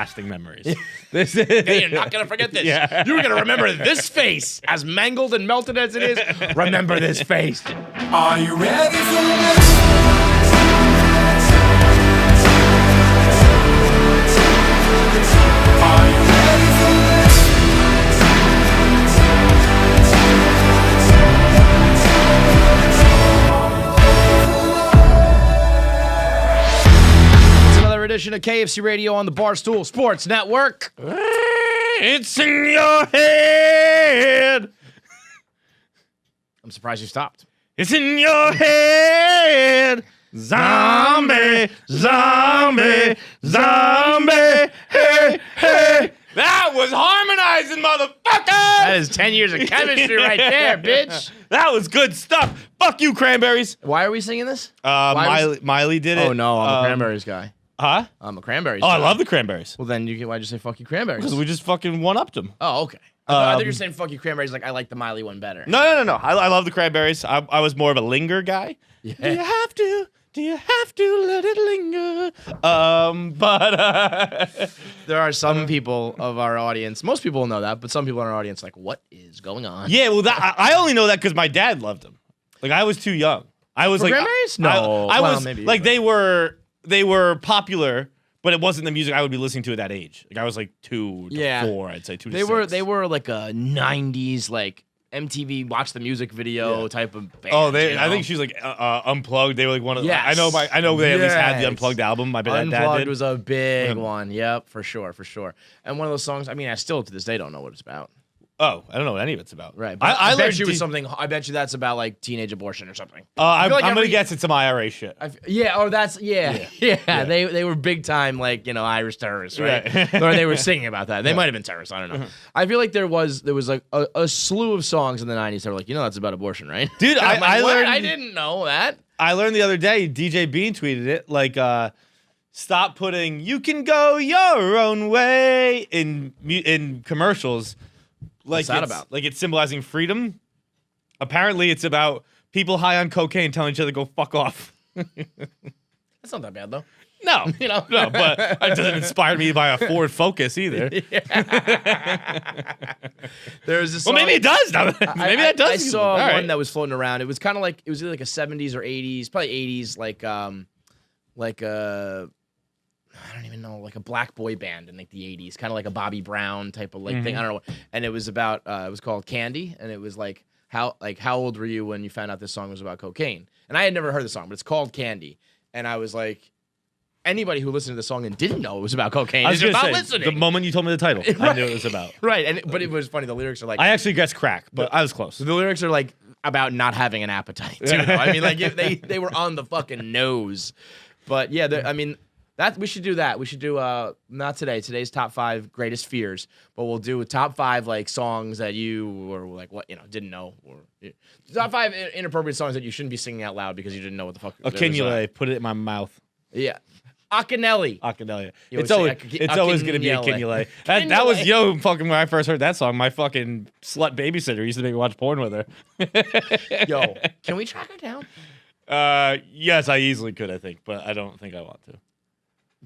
lasting memories. You're not going to forget this. Yeah. You're going to remember this face, as mangled and melted as it is. Remember this face. Are you ready for this? Are you ready for this? It's another edition of KFC Radio on the Barstool Sports Network. It's in your head. I'm surprised you stopped. It's in your head. Zombie, zombie, zombie. Hey, hey. That was harmonizing, motherfucker. That is 10 years of chemistry right there, bitch. That was good stuff. Fuck you, Cranberries. Why are we singing this? Miley did it. Oh, no, I'm a Cranberries guy. Huh? I'm a Cranberries Oh, guy. I love the Cranberries. Well, then why'd you say fuck you, Cranberries? Because we just fucking one-upped them. Oh, okay. I thought you were saying fuck you, Cranberries, like I like the Miley one better. No. I love the Cranberries. I was more of a linger guy. Yeah. Do you have to? Do you have to let it linger? But There are some people of our audience, most people know that, but some people in our audience like, what is going on? yeah, well, I only know that because my dad loved them. Like I was too young. I was For like Cranberries? No. I Well, was maybe, like but- they were popular, but it wasn't the music I would be listening to at that age. Like I was like 2 to 4, I'd say 2 to 6. They were like a 90s like MTV watch the music video type of band. Oh, you know? I think she's like Unplugged. They were like one of. Yes. I know they at least had the Yes. Unplugged album. My dad Unplugged did. was a big one. Yep, for sure. And one of those songs, I mean, I still to this day don't know what it's about. Oh, I don't know what any of it's about. Right. But I bet learned you it was something. I bet you that's about like teenage abortion or something. I'm feel like gonna guess it's some IRA shit. Yeah. They were big time like Irish terrorists, right? Or they were singing about that. They might have been terrorists. I don't know. I feel like there was like a slew of songs in the 90s that were like, that's about abortion, right? Dude, And I'm like, I what? learned. I didn't know that. I learned the other day. DJ Bean tweeted it like, "Stop putting "You can go your own way" in commercials." Like What's that it's, about? Like it's symbolizing freedom. Apparently, it's about people high on cocaine telling each other to go fuck off. That's not that bad though. No, no, but it doesn't inspire me by a Ford Focus either. There was this. Well, maybe it does. Maybe that does. I saw All one right. that was floating around. It was kind of like it was either like a 70s or 80s, probably 80s, like I don't even know, like a black boy band in like the 80s, kind of like a Bobby Brown type of like thing. I don't know. And it was about it was called Candy, and it was like how old were you when you found out this song was about cocaine? And I had never heard the song, but it's called Candy, and I was like, anybody who listened to the song and didn't know it was about cocaine I was is gonna about say, listening. the moment you told me the title, I knew it was about. Right, but it was funny. The lyrics are like I actually guessed crack, but I was close. the lyrics are like about not having an appetite. Too, though. I mean, like they were on the fucking nose. But yeah, I mean that we should do that. We should do not today. Today's top 5 greatest fears, but we'll do a top 5 like songs that you were like didn't know, or top 5 inappropriate songs that you shouldn't be singing out loud because you didn't know what the fuck. Akinule, put it in my mouth. Yeah. Akinele. Akinalia. You It's always always say it's always gonna be Akinele. Akinule. That was fucking when I first heard that song. My fucking slut babysitter used to make me watch porn with her. Yo, can we track her down? Yes, I easily could. I think, but I don't think I want to.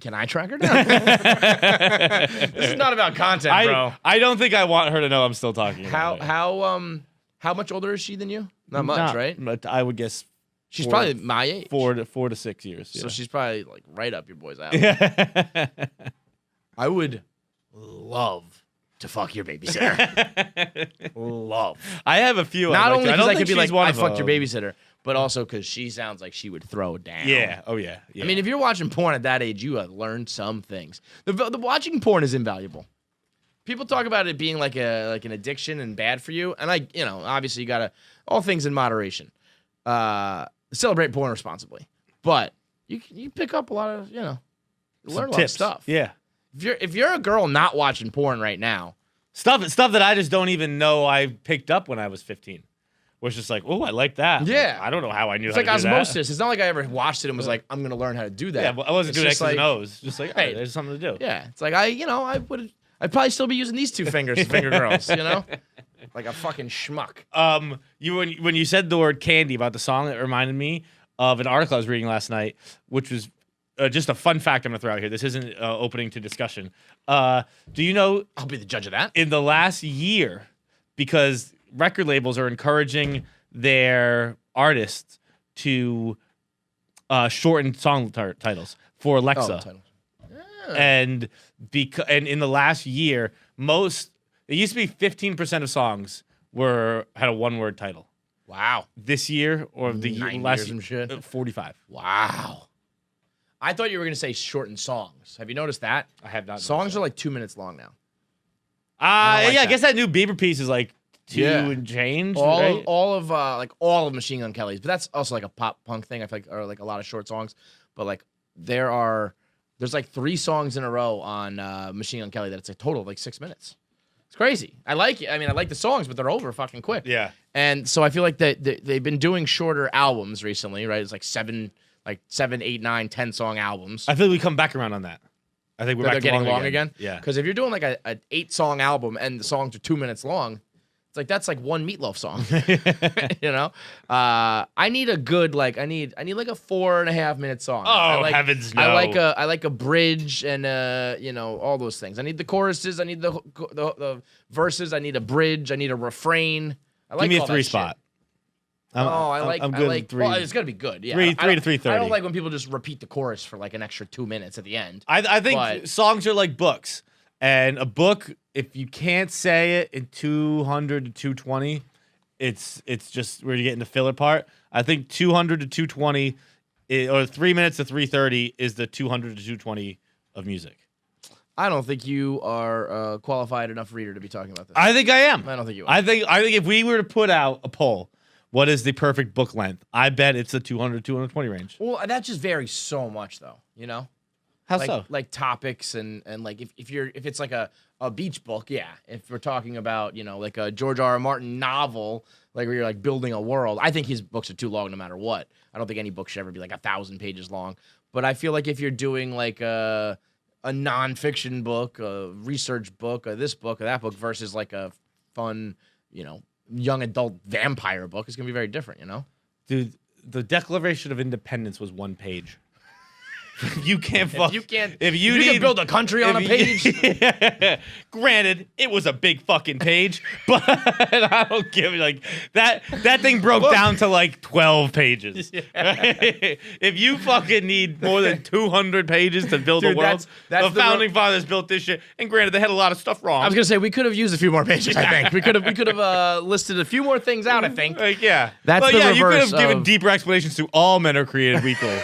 Can I track her down? This is not about content, bro. I don't think I want her to know I'm still talking. About it. How much older is she than you? Not much, right? But I would guess She's probably my age. 4 to 6 years. So Yeah. she's probably like right up your boy's alley. I would love to fuck your babysitter. Love. I have a few. Not only I because don't I could think be she's like, one I of fucked your them. babysitter, but also because she sounds like she would throw down. Yeah. Oh yeah. Yeah. I mean, if you're watching porn at that age, you have learned some things. The watching porn is invaluable. People talk about it being like an addiction and bad for you, and obviously you gotta all things in moderation. Celebrate porn responsibly, but you pick up a lot of you learn a lot of stuff. Yeah. If you're a girl not watching porn right now, Stuff that I just don't even know I picked up when I was 15. Was just like, oh, I like that. Yeah. Like, I don't know how I knew it's how like to do osmosis. It's not like I ever watched it and was like, I'm gonna learn how to do that. that. Yeah, but I wasn't It's doing just X's and like- O's. Just like, Right. hey, there's something to do. Yeah, it's like I'd probably still be using these 2 fingers to finger girls, like a fucking schmuck. When you said the word candy about the song, it reminded me of an article I was reading last night, which was just a fun fact I'm gonna throw out here. This isn't opening to discussion. Do you know I'll be the judge of that. in the last year, because record labels are encouraging their artists to shorten song titles for Alexa, title. and in the last year, it used to be 15% of songs had a one-word title. Wow. This year or the 90 last or some shit. 45. Wow. I thought you were gonna say shortened songs. Have you noticed that? I have not. Songs are like 2 minutes long now. I like that. guess that new Bieber piece is like 2 and change. Right? All of Machine Gun Kelly's, but that's also like a pop punk thing. I feel like, or like a lot of short songs. But like there's like 3 songs in a row on Machine Gun Kelly that it's a total of like 6 minutes. It's crazy. I like it. I mean, I like the songs, but they're over fucking quick. Yeah. And so I feel like they've been doing shorter albums recently, right? It's like 7, 8, 9, 10 song albums. I feel we come back around on that. I think we're They're back to getting long again. Yeah. Because if you're doing like an 8 song album and the songs are 2 minutes long, it's like that's like one Meatloaf song. You know? I need a good I need like a 4.5 minute song. Heavens no. I like a bridge and all those things. I need the choruses, I need the verses, I need a bridge, I need a refrain. I like Give me all a 3 that spot. shit. I'm good with 3. Well, it's gotta be good. Yeah, 3 to 3:30. I don't like when people just repeat the chorus for like an extra 2 minutes at the end. I think songs are like books, and a book, if you can't say it in 200 to 220, it's just where you get in the filler part. I think 200 to 220, or 3 minutes to 3:30 is the 200 to 220 of music. I don't think you are a qualified enough reader to be talking about this. I think I am. I don't think you are. I think if we were to put out a poll, what is the perfect book length? I bet it's the 200 to 220 range. Well, that just varies so much, though. You know, How like, so? Like topics and like if it's like a beach book, yeah. If we're talking about like a George R. R. Martin novel, like where you're like building a world, I think his books are too long no matter what. I don't think any book should ever be like 1,000 pages long. But I feel like if you're doing like a nonfiction book, a research book, or this book, or that book, versus like a fun, young adult vampire book, it's gonna be very different, Dude, the Declaration of Independence was 1 page. You can't If you can build a country on a page. Granted, it was a big fucking page, but I don't give it that thing broke down to like 12 pages. If you fucking need more than 200 pages to build a world, the founding fathers built this shit. And granted, they had a lot of stuff wrong. I was gonna say we could have used a few more pages. I think we could have listed a few more things out. I think. That's the reverse. You could have given deeper explanations to all men are created equal.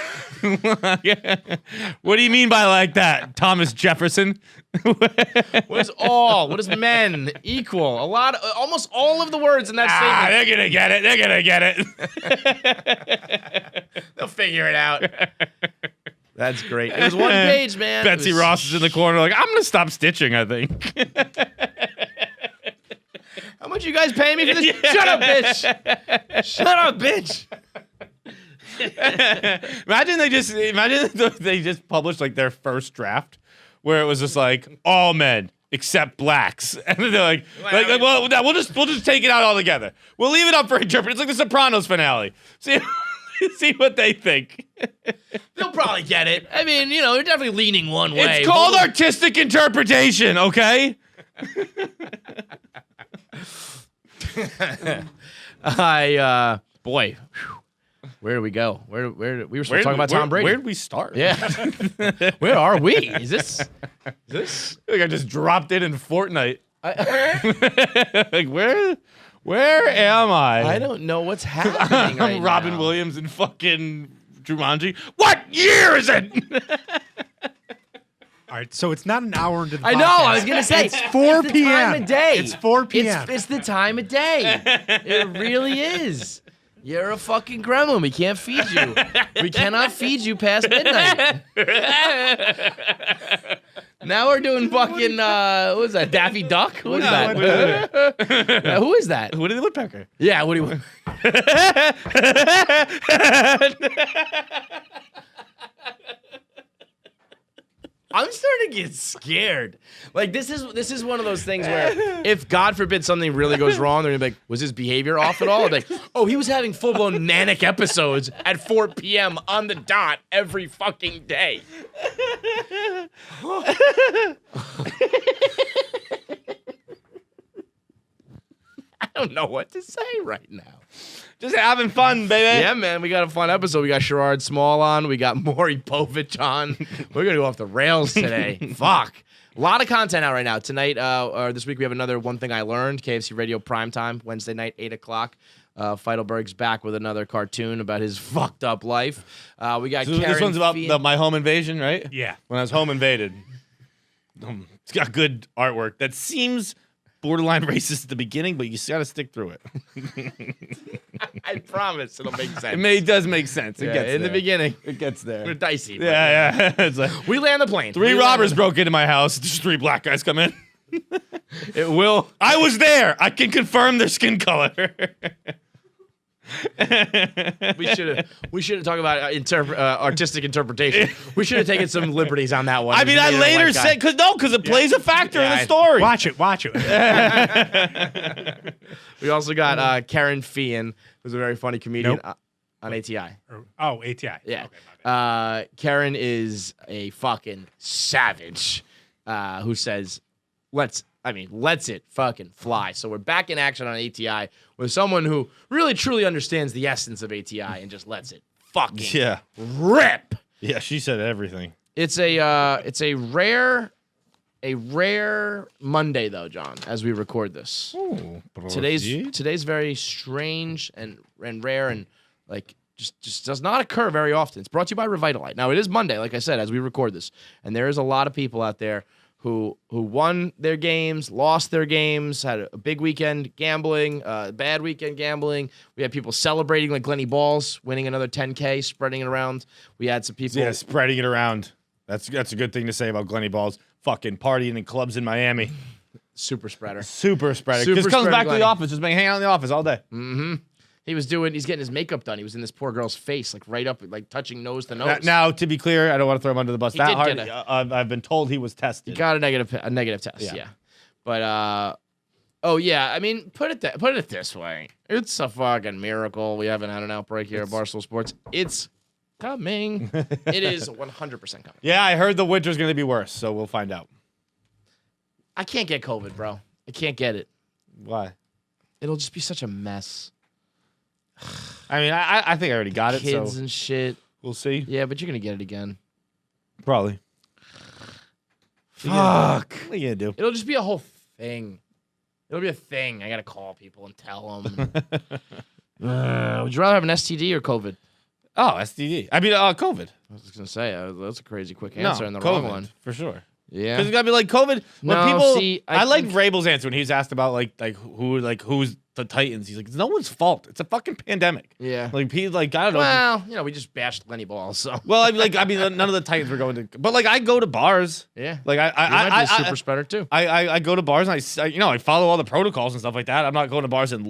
What do you mean by like that, Thomas Jefferson? What is all? What is men equal? Almost all of the words in that statement. They're gonna get it. They're gonna get it. They'll figure it out. That's great. It was 1 page, man. Betsy Ross is in the corner, like, I'm gonna stop stitching. I think. How much you guys pay me for this? Shut up, bitch. Shut up, bitch. Imagine they just published like their first draft where it was just like all men except blacks, and then they're like well, we'll just take it out altogether. We'll leave it up for interpretation. It's like the Sopranos finale. See what they think. They'll probably get it. I mean, they're definitely leaning one way. It's called artistic interpretation, okay? Boy. Where do we go? Where we were supposed to talk about Tom Brady? Where did we start? Yeah. Where are we? Is this? I think I just dropped in Fortnite. Like where am I? I don't know what's happening. I'm Robin Williams and fucking Jumanji. What year is it? All right, so it's not an hour into the podcast. I know. I was gonna say it's 4 it's p.m. The time of day. It's 4 p.m. It's the time of day. It really is. You're a fucking gremlin. We can't feed you. We cannot feed you past midnight. Now we're doing fucking, what is that, Daffy Duck? Who is that? Who is that? Woody the Woodpecker. Yeah, Woody Woodpecker. I'm starting to get scared. Like this is one of those things where if God forbid something really goes wrong, they're gonna be like, was his behavior off at all? Like, oh, he was having full blown manic episodes at 4 p.m. on the dot every fucking day. I don't know what to say right now. Just having fun, baby. Yeah, man, we got a fun episode. We got Sherrod Small on. We got Maury Povich on. We're going to go off the rails today. Fuck. A lot of content out right now. Tonight, or this week, we have another One Thing I Learned, KFC Radio Primetime, Wednesday night, 8 o'clock. Feidelberg's back with another cartoon about his fucked up life. We got So Karen this one's about Fian- my home invasion, right? Yeah. When I was home invaded. It's got good artwork that seems borderline racist at the beginning, but you just got to stick through it. I promise it'll make sense. It does make sense. It Yeah, gets in there. the beginning. It gets We're there. dicey. but- Yeah. It's like We land the plane. three We land robbers the- broke into my house. Just 3 black guys come in. It will. I was there. I can confirm their skin color. We should have talked about artistic interpretation. We should have taken some liberties on that one. I mean, I later said because it plays a factor in the story. Watch it. We also got Karen Fian, who's a very funny comedian on ATI. Oh, ATI. Yeah. Okay, my bad. Karen is a fucking savage who says, let's it fucking fly. So we're back in action on ATI with someone who really truly understands the essence of ATI and just lets it fucking rip. Yeah, she said everything. It's a rare Monday though, John, as we record this. Ooh, Today's very strange and rare and like just does not occur very often. It's brought to you by Revitalite. Now it is Monday, like I said, as we record this, and there is a lot of people out there who won their games, lost their games, had a big weekend gambling, bad weekend gambling. We had people celebrating like Glenny Balls winning another 10K, spreading it around. We had some people. Yeah, spreading it around. That's a good thing to say about Glenny Balls. Fucking partying in clubs in Miami. Super spreader. Super spreader. Super Just comes spreader back to Glenny. the office. Just been hanging out in the office all day. He's getting his makeup done. He was in this poor girl's face, like right up, like touching nose to nose. Now, to be clear, I don't want to throw him under the bus. He did hard. get I've been told he was tested. Got a negative test, yeah. But oh yeah, I mean, put it this way, it's a fucking miracle we haven't had an outbreak here at Barstool Sports. It's coming. It is 100% coming. Yeah, I heard the winter's going to be worse, so we'll find out. I can't get COVID, bro. I can't get it. Why? It'll just be such a mess. I mean, I think I already got it, Kids so and shit. we'll see. Yeah, but you're gonna get it again. Probably. Fuck. What are you going to do? It'll just be a whole thing. It'll be a thing. I gotta call people and tell them. Would you rather have an STD or COVID? Oh, STD. I mean, COVID. I was just gonna say that's a crazy quick answer and the COVID, wrong one. for sure. Yeah. Because it's gotta be like COVID. When No, people, see, I like think- Vrabel's answer when he was asked about who's the Titans. He's like, it's no one's fault. It's a fucking pandemic. Yeah. Like he I don't know. Well, we just bashed Lenny Balls, so Well, I mean, none of the Titans were going to. But like, I go to bars. yeah. Like You might be a super spreader too. I go to bars and I follow all the protocols and stuff like that. I'm not going to bars and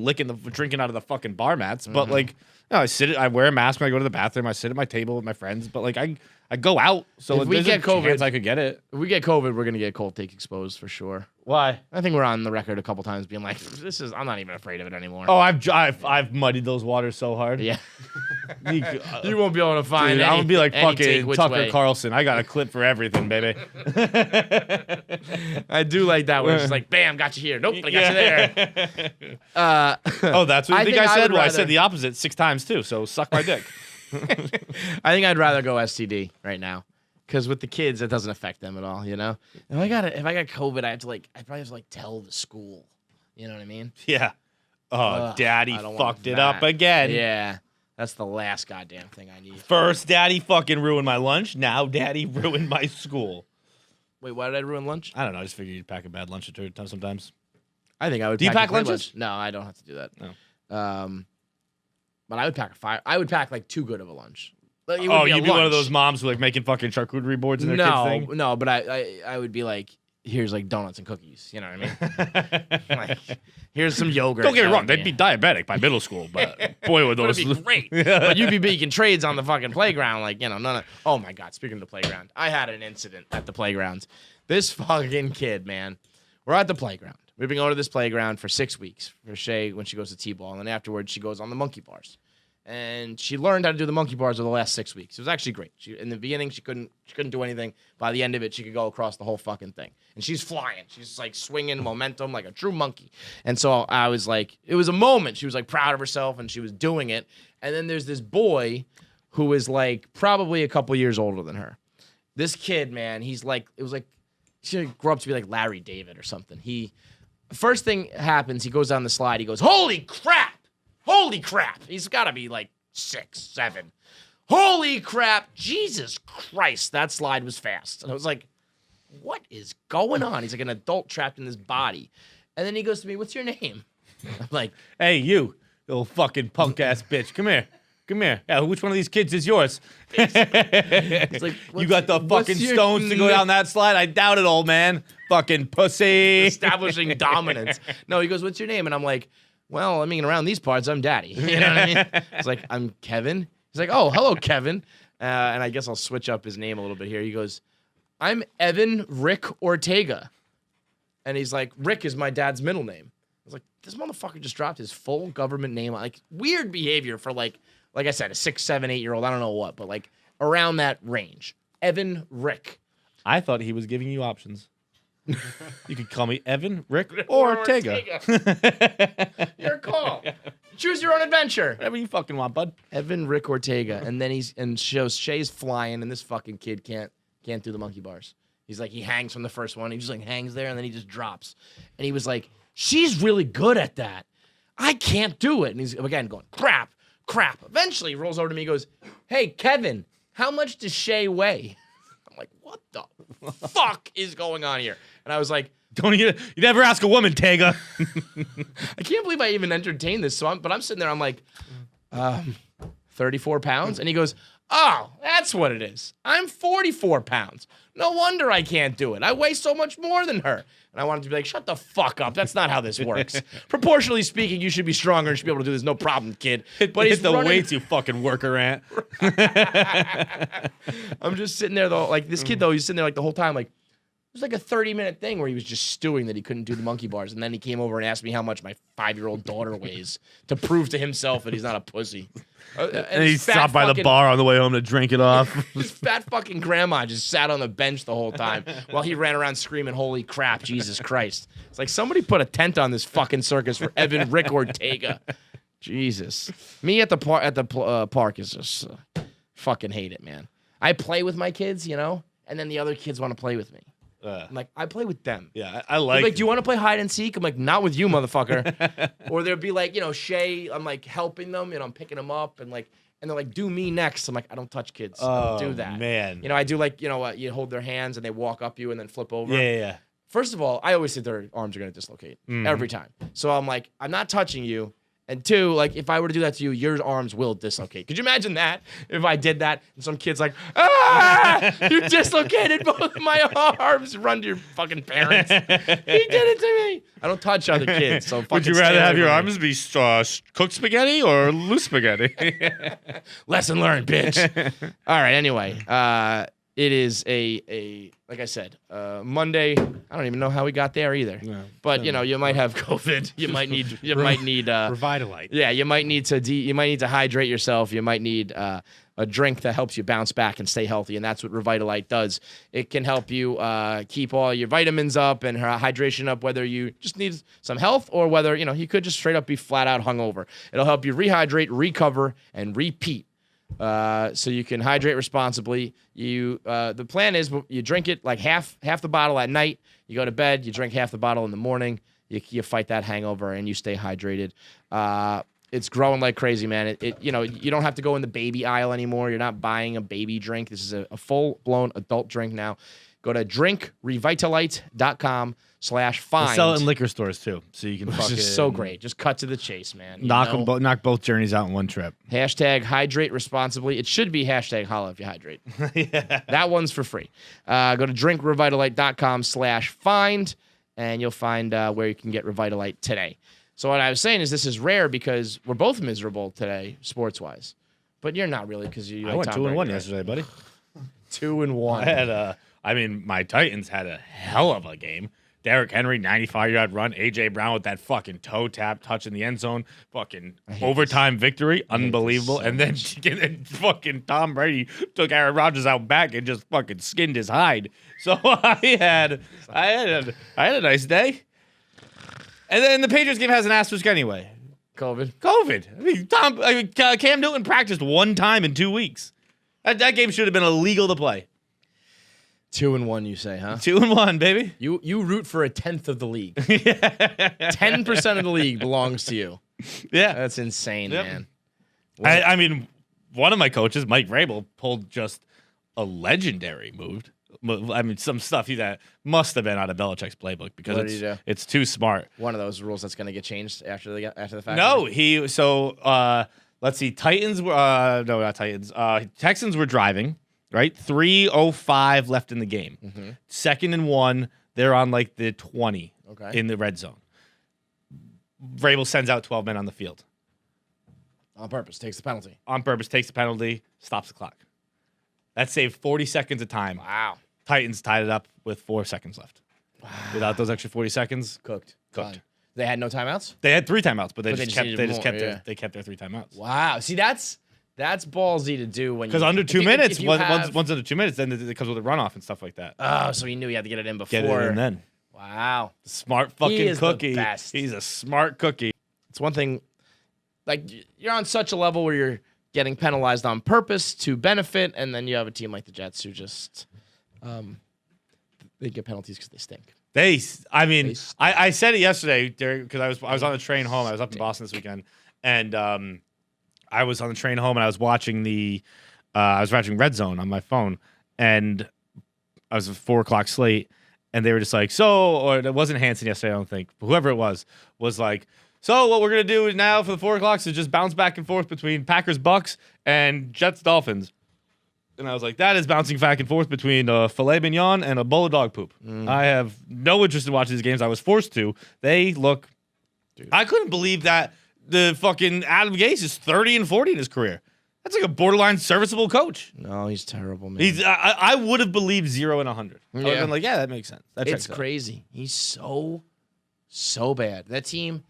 drinking out of the fucking bar mats. But like, I wear a mask when I go to the bathroom. I sit at my table with my friends. But like, I go out. So If we there's get a COVID- chance I could get it. If we get COVID, we're gonna get cold take exposed for sure. Why? I think we're on the record a couple times being like, I'm not even afraid of it anymore. Oh, I've muddied those waters so hard. Yeah. You, You won't be able to find dude, I'm gonna be like any take fucking which Tucker way. Carlson. I got a clip for everything, baby. I do like that where it's just like, bam, got you here. Nope, I got you there. Oh, that's what you I think think I I said? would Well, I rather- said the opposite 6 times too. So suck my dick. I think I'd rather go STD right now. Because with the kids, it doesn't affect them at all, you know? If I got COVID, I probably have to tell the school. You know what I mean? Yeah. Oh, Ugh, daddy I don't want fucked it up that. again. Yeah. That's the last goddamn thing I need. First, daddy fucking ruined my lunch. Now, daddy ruined my school. Wait, why did I ruin lunch? I don't know. I just figured you'd pack a bad lunch at times sometimes. I think I would Do you a pack great lunches? lunch. No, I don't have to do that. No. But I would pack I would pack too good of a lunch. Like, it would Oh, be a you'd be one of lunch. those moms who making fucking charcuterie boards in their kids' thing? No, but I would be like, here's like donuts and cookies. You know what I mean? Like, here's some yogurt. Don't get me That wrong, would they'd be diabetic by middle school, but boy, would That'd those be great. But you'd be making trades on the fucking playground, like, none of. Oh my God! Speaking of the playground, I had an incident at the playground. This fucking kid, man. We're at the playground. We've been going to this playground for 6 weeks for Shay when she goes to T-ball, and then afterwards she goes on the monkey bars. And she learned how to do the monkey bars over the last 6 weeks. It was actually great. In the beginning, she couldn't do anything. By the end of it, she could go across the whole fucking thing. And she's flying. She's like swinging momentum like a true monkey. And so I was like, it was a moment. She was like proud of herself and she was doing it. And then there's this boy who is like probably a couple years older than her. This kid, man, he's like, it was like, she grew up to be like Larry David or something. First thing happens, he goes down the slide. He goes, holy crap. Holy crap. He's got to be like 6, 7. Holy crap. Jesus Christ. That slide was fast. And I was like, what is going on? He's like an adult trapped in this body. And then he goes to me, what's your name? I'm like, hey, you little fucking punk ass bitch. Come here. Come here. Yeah, which one of these kids is yours? he's like, You got the what's fucking your stones to go down that slide? I doubt it, old man. Fucking pussy. establishing dominance. No, he goes, what's your name? And I'm like, well, I mean, around these parts, I'm daddy. You know what I mean? It's like, I'm Kevin. He's like, oh, hello, Kevin. And I guess I'll switch up his name a little bit here. He goes, I'm Evan Rick Ortega. And he's like, Rick is my dad's middle name. I was like, this motherfucker just dropped his full government name. Like, weird behavior for like I said, a 6, 7, 8-year-old. I don't know what, but like around that range. Evan Rick. I thought he was giving you options. You could call me Evan, Rick, or Ortega. Your call. Choose your own adventure. Whatever you fucking want, bud. Evan Rick Ortega. And then Shay's flying, and this fucking kid can't do the monkey bars. He's like, he hangs from the first one. He just like hangs there, and then he just drops. And he was like, she's really good at that. I can't do it. And he's again going, crap. Eventually he rolls over to me and goes, hey, Kevin, how much does Shay weigh? I'm like, what the fuck is going on here? And I was like, You never ask a woman, Tega. I can't believe I even entertained this. But I'm sitting there, I'm like, 34 pounds? And he goes, oh, that's what it is. I'm 44 pounds. No wonder I can't do it. I weigh so much more than her. And I wanted to be like, shut the fuck up. That's not how this works. Proportionally speaking, you should be stronger and should be able to do this. No problem, kid. But he's the weights, you fucking worker ant. I'm just sitting there, though. Like, this kid, though, he's sitting there like the whole time, like, it was like a 30-minute thing where he was just stewing that he couldn't do the monkey bars. And then he came over and asked me how much my 5-year-old daughter weighs to prove to himself that he's not a pussy. And he stopped by the bar on the way home to drink it off. His fat fucking grandma just sat on the bench the whole time while he ran around screaming, holy crap, Jesus Christ. It's like somebody put a tent on this fucking circus for Evan Rick Ortega. Jesus. Me at the park is just fucking hate it, man. I play with my kids, and then the other kids want to play with me. I'm like, I play with them. Yeah, I like. Like, do you want to play hide and seek? I'm like, not with you, motherfucker. Or there'd be like, Shay, I'm like helping them, I'm picking them up, and they're like, do me next. I'm like, I don't touch kids. I don't do that. Man. I do like, you hold their hands and they walk up you and then flip over. Yeah. First of all, I always think their arms are gonna dislocate every time. So I'm like, I'm not touching you. And 2, like, if I were to do that to you, your arms will dislocate. Could you imagine that? If I did that, and some kid's like, you dislocated both of my arms. Run to your fucking parents. He did it to me. I don't touch other kids. So Would you rather have your arms be cooked spaghetti or loose spaghetti? Lesson learned, bitch. All right, anyway. It is like I said, Monday. I don't even know how we got there either. No, but you might have COVID. You might need Revitalite. Yeah, you might need to hydrate yourself. You might need a drink that helps you bounce back and stay healthy, and that's what Revitalite does. It can help you keep all your vitamins up and hydration up, whether you just need some health or whether you could just straight up be flat out hungover. It'll help you rehydrate, recover, and repeat. So you can hydrate responsibly. The plan is you drink it like half the bottle at night. You go to bed, you drink half the bottle in the morning. You fight that hangover and you stay hydrated. It's growing like crazy, man. You don't have to go in the baby aisle anymore. You're not buying a baby drink. This is a full blown adult drink now. Go to drinkrevitalight.com/find. They sell it in liquor stores too, so you can This fucking is so great. Just cut to the chase, man. knock both journeys out in one trip. Hashtag hydrate responsibly. It should be hashtag holla if you hydrate. That one's for free. Go to drinkrevitalight.com/find, and you'll find where you can get Revitalite today. So what I was saying is this is rare because we're both miserable today, sports-wise. But you're not really because you. I went 2-1 yesterday, buddy. 2-1. My Titans had a hell of a game. Derrick Henry, 95-yard run. A.J. Brown with that fucking toe tap touch in the end zone. Fucking overtime victory. Unbelievable. so and then fucking Tom Brady took Aaron Rodgers out back and just fucking skinned his hide. So I had a nice day. And then the Patriots game has an asterisk anyway. COVID. Cam Newton practiced one time in 2 weeks. That game should have been illegal to play. 2-1, you say, huh? 2-1, baby. You root for 1/10 of the league. 10% of the league belongs to you. Yeah. That's insane, man. I mean, one of my coaches, Mike Vrabel, pulled just a legendary move. I mean, some stuff that must have been out of Belichick's playbook because it's too smart. One of those rules that's going to get changed after the fact. No, let's see. Titans were no, not Titans. Texans were driving, right? 3:05 left in the game. Mm-hmm. 2nd and 1. They're on like the 20 in the red zone. Vrabel sends out 12 men on the field. On purpose, takes the penalty. Stops the clock. That saved 40 seconds of time. Wow. Titans tied it up with 4 seconds left. Wow. Without those extra 40 seconds, cooked. They had no timeouts? They had 3 timeouts, but they kept their 3 timeouts. Wow. See, that's ballsy to do when because under 2 minutes, once under 2 minutes, then it comes with a runoff and stuff like that. Oh, so he knew he had to get it in before. Get it in then. Wow. Smart fucking cookie. The best. He's a smart cookie. It's one thing, like you're on such a level where you're getting penalized on purpose to benefit, and then you have a team like the Jets who just they get penalties because they stink. I said it yesterday because I was on the train home. I was up in Boston this weekend, and I was on the train home and I was watching Red Zone on my phone, and I was a 4:00 slate, and they were just like, or it wasn't Hanson yesterday, I don't think, but whoever it was like, so what we're gonna do now for the 4:00 is just bounce back and forth between Packers Bucks and Jets Dolphins. And I was like, that is bouncing back and forth between a filet mignon and a bowl of dog poop. I have no interest in watching these games. I was forced to. They look. Dude. I couldn't believe that the fucking Adam Gase is 30-40 in his career. That's like a borderline serviceable coach. No, he's terrible, man. I would have believed 0 and 100. I would have been like, yeah, that makes sense. It's crazy. He's so bad. That team,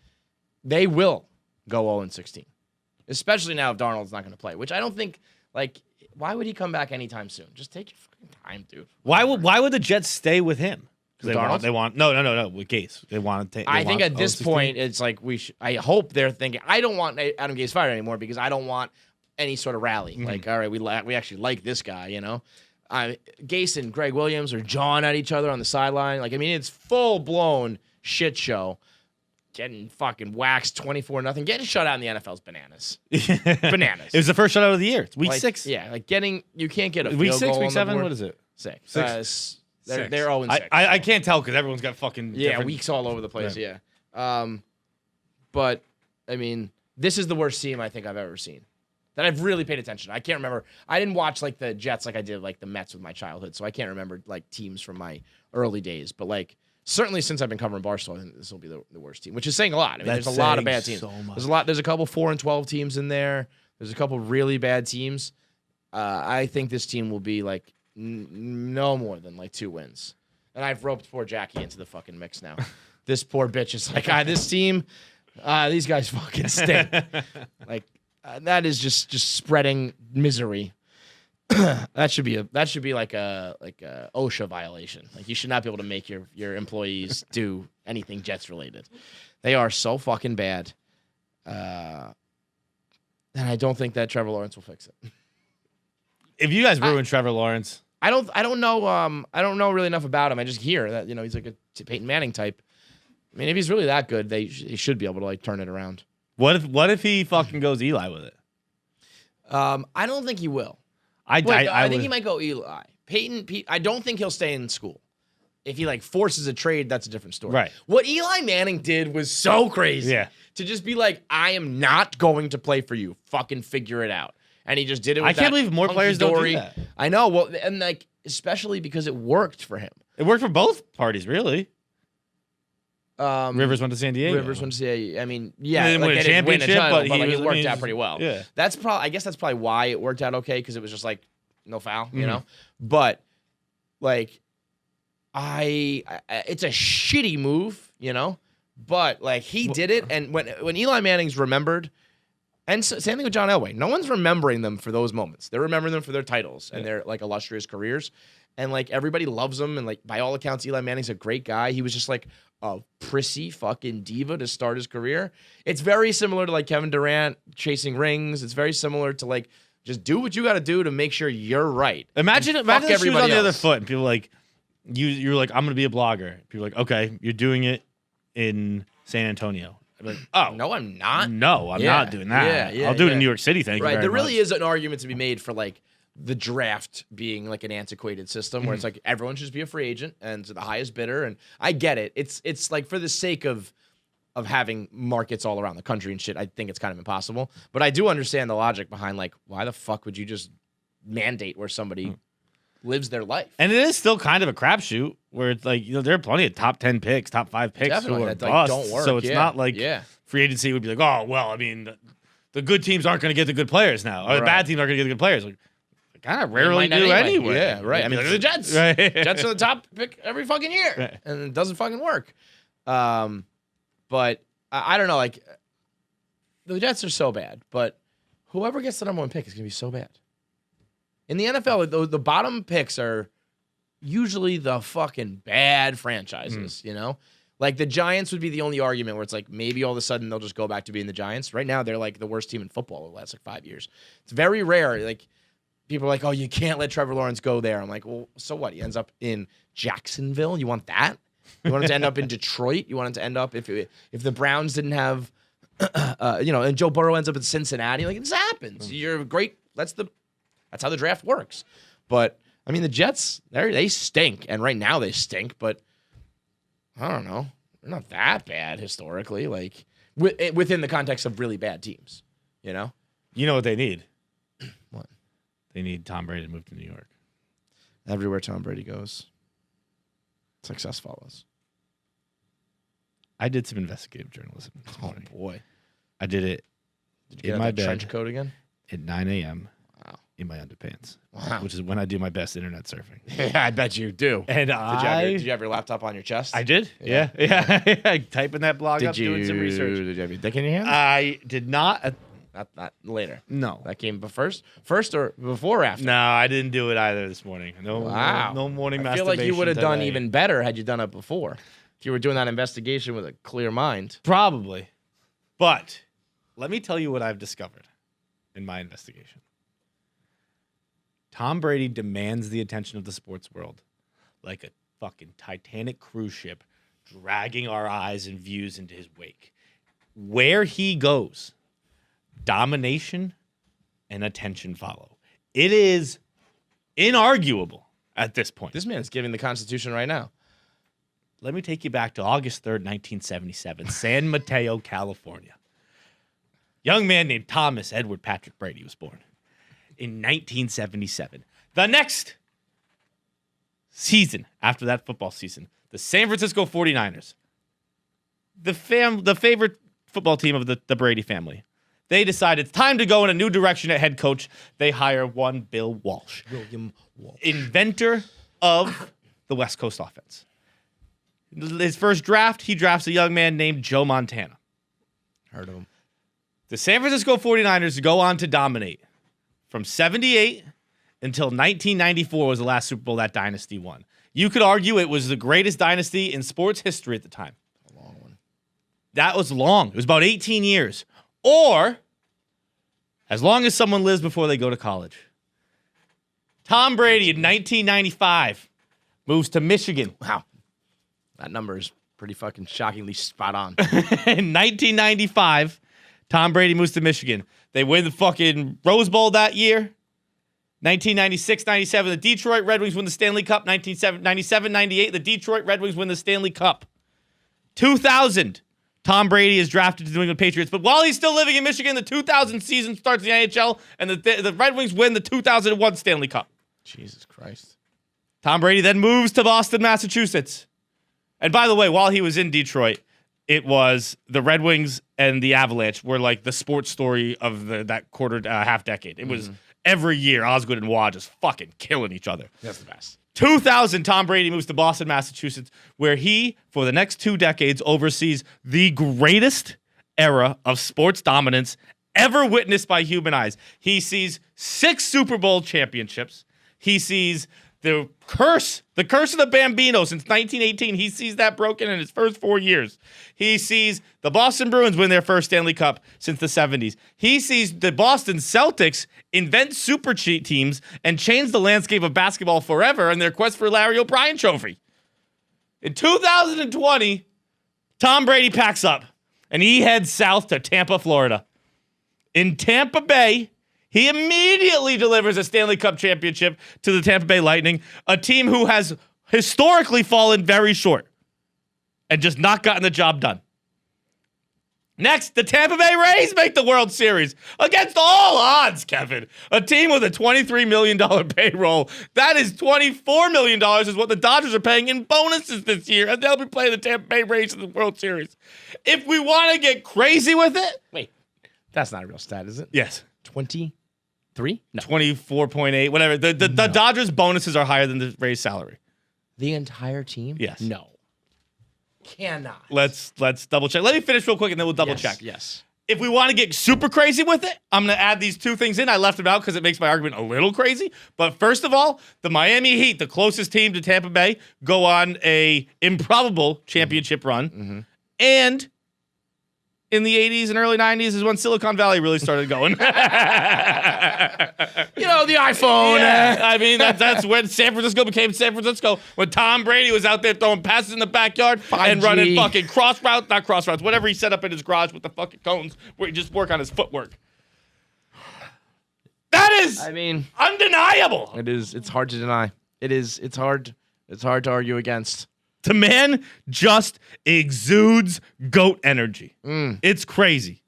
they will go 0-16, especially now if Darnold's not going to play. Which I don't think. Like, why would he come back anytime soon? Just take your fucking time, dude. Why would the Jets stay with him? With they want no with Gase. They want to take. I think at this point it's like I hope they're thinking I don't want Adam Gase fired anymore because I don't want any sort of rally. Mm-hmm. Like, all right, we actually like this guy, you know. Gase and Greg Williams are jawing at each other on the sideline. Like, I mean, it's full blown shit show. Getting fucking waxed 24-0. Getting shut out in the NFL is bananas. Bananas. It was the first shutout of the year. It's week 6. Yeah, like you can't get a week field 6, goal week 7. What is it? 6. They're 0-6. I can't tell because everyone's got fucking weeks all over the place. Right. Yeah. But I mean, this is the worst team I think I've ever seen that I've really paid attention to. I can't remember. I didn't watch like the Jets like I did like the Mets with my childhood, so I can't remember like teams from my early days. But like. Certainly, since I've been covering Barstool, I think this will be the worst team, which is saying a lot. I mean, there's a lot of bad teams. There's a couple 4-12 teams in there. There's a couple really bad teams. I think this team will be like no more than like 2 wins. And I've roped poor Jackie into the fucking mix now. This poor bitch is like, this team, these guys fucking stink. Like that is just spreading misery. That should be like a OSHA violation. Like you should not be able to make your employees do anything Jets related. They are so fucking bad, and I don't think that Trevor Lawrence will fix it. If you guys ruin Trevor Lawrence, I don't know. I don't know really enough about him. I just hear that he's like a Peyton Manning type. I mean, if he's really that good, he should be able to like turn it around. What if he fucking goes Eli with it? I don't think he will. I think he might go Eli. I don't think he'll stay in school. If he like forces a trade, that's a different story. Right. What Eli Manning did was so crazy. Yeah. To just be like, I am not going to play for you. Fucking figure it out. And he just did it with I can't believe more players don't do hunky-dory. that. I know. Well, and like, especially because it worked for him. It worked for both parties, really. Rivers went to San Diego. Rivers went to say, I mean, yeah, They didn't win a championship, title, but like, he it was- worked I mean, out pretty well. yeah. I guess that's probably why it worked out okay, because it was just like no foul, you Mhm. know. But like, it's a shitty move, you know. But like he did it, and when Eli Manning's remembered, and same thing with John Elway. No one's remembering them for those moments. They're remembering them for their titles and their like illustrious careers. And like everybody loves him, and like by all accounts, Eli Manning's a great guy. He was just like a prissy fucking diva to start his career. It's very similar to like Kevin Durant chasing rings. It's very similar to like just do what you got to do to make sure you're right. Imagine And if fuck she was everybody on the other else. foot, and people like you're like, I'm gonna be a blogger. People are like, okay, you're doing it in San Antonio. I'm like, oh No, I'm not. no, I'm Yeah, not doing that. yeah, I'll do it yeah. in New York City. Thank you Right. very There really much. is an argument to be made for like the draft being like an antiquated system where it's like everyone should just be a free agent and to the highest bidder. And I get it. It's like for the sake of having markets all around the country and shit, I think it's kind of impossible. But I do understand the logic behind like, why the fuck would you just mandate where somebody lives their life? And it is still kind of a crapshoot where it's like, there are plenty of top 10 picks, top 5 picks Definitely, who are that, like, busts. don't work. So it's Yeah, not like yeah. free agency would be like, oh, well, I mean, the good teams aren't going to get the good players now. Or the Right. bad teams aren't going to get the good players. Like, they kind of They rarely might not do anyway. Yeah, right. I mean, look at the Jets. Right. Jets are the top pick every fucking year, Right. and it doesn't fucking work. But I don't know. Like the Jets are so bad, but whoever gets the number 1 pick is gonna be so bad. In the NFL, the bottom picks are usually the fucking bad franchises. You know, like the Giants would be the only argument where it's like maybe all of a sudden they'll just go back to being the Giants. Right now, they're like the worst team in football over the last like 5 years. It's very rare. Like people are like, oh, you can't let Trevor Lawrence go there. I'm like, well, so what? He ends up in Jacksonville. You want that? You want him to end up in Detroit? You want him to end up if the Browns didn't have, and Joe Burrow ends up in Cincinnati? Like this happens. You're great. That's how the draft works. But I mean, the Jets, they stink, and right now they stink. But I don't know. They're not that bad historically. Like within the context of really bad teams, you know. You know what they need? What? They need Tom Brady to move to New York. Everywhere Tom Brady goes, success follows. I did some investigative journalism this Oh morning. boy. I did it Did you in get my out that bed trench coat again? at 9 a.m. Wow. in my underpants, Wow. which is when I do my best internet surfing. Yeah, I bet you do. And Did you have your laptop on your chest? I did. Yeah. Yeah. Typing that blog up, Did you doing some research. Did you have your dick in your hand? I did not. Not later. No. That came first or before or after? No, I didn't do it either this morning. No, Wow. no morning I feel masturbation. like you would have done today. even better had you done it before. If you were doing that investigation with a clear mind. Probably. But let me tell you what I've discovered in my investigation. Tom Brady demands the attention of the sports world like a fucking Titanic cruise ship dragging our eyes and views into his wake. Where he goes, domination and attention follow. It is inarguable at this point. This man's giving the Constitution right now. Let me take you back to August 3rd, 1977, San Mateo, California. Young man named Thomas Edward Patrick Brady was born in 1977. The next season after that football season, the San Francisco 49ers, the favorite football team of the Brady family, they decide it's time to go in a new direction at head coach. They hire one Bill Walsh, William Walsh. inventor of the West Coast offense. His first draft, he drafts a young man named Joe Montana. Heard of him. The San Francisco 49ers go on to dominate from 78 until 1994 was the last Super Bowl that dynasty won. You could argue it was the greatest dynasty in sports history at the time. A long one. That was long. It was about 18 years. Or as long as someone lives before they go to college. Tom Brady in 1995 moves to Michigan. Wow. That number is pretty fucking shockingly spot on. In 1995, Tom Brady moves to Michigan. They win the fucking Rose Bowl that year. 1996-97, the Detroit Red Wings win the Stanley Cup. 1997-98, the Detroit Red Wings win the Stanley Cup. 2000, Tom Brady is drafted to the New England Patriots. But while he's still living in Michigan, the 2000 season starts in the NHL, and the Red Wings win the 2001 Stanley Cup. Jesus Christ. Tom Brady then moves to Boston, Massachusetts. And by the way, while he was in Detroit, it was the Red Wings and the Avalanche were like the sports story of that half decade. It was every year Osgood and Waugh just fucking killing each other. That's the best. 2000, Tom Brady moves to Boston, Massachusetts, where he, for the next 2 decades, oversees the greatest era of sports dominance ever witnessed by human eyes. He sees 6 Super Bowl championships. He sees the curse of the Bambino since 1918. He sees that broken in his first 4 years. He sees the Boston Bruins win their first Stanley Cup since the 70s. He sees the Boston Celtics invent super cheat teams and change the landscape of basketball forever in their quest for Larry O'Brien Trophy. In 2020, Tom Brady packs up and he heads south to Tampa, Florida. In Tampa Bay, he immediately delivers a Stanley Cup championship to the Tampa Bay Lightning, a team who has historically fallen very short and just not gotten the job done. Next, the Tampa Bay Rays make the World Series against all odds, Kevin. A team with a $23 million payroll. That is $24 million is what the Dodgers are paying in bonuses this year, and they'll be playing the Tampa Bay Rays in the World Series. If we want to get crazy with it... Wait, that's not a real stat, is it? Yes. 23? No. 24.8, whatever. The Dodgers' bonuses are higher than the Rays' salary. The entire team? Yes. No. Cannot. Let's double check. Let me finish real quick and then we'll double check. Yes. If we want to get super crazy with it, I'm going to add these 2 things in. I left them out because it makes my argument a little crazy. But first of all, the Miami Heat, the closest team to Tampa Bay, go on a improbable championship run. Mm-hmm. And in the 80s and early 90s is when Silicon Valley really started going. The iPhone. Yeah, I mean, that's when San Francisco became San Francisco. When Tom Brady was out there throwing passes in the backyard 5G. And running fucking cross routes, whatever he set up in his garage with the fucking cones where he just work on his footwork. That is, undeniable. It is. It's hard to deny. It is. It's hard. It's hard to argue against. The man just exudes GOAT energy. It's crazy.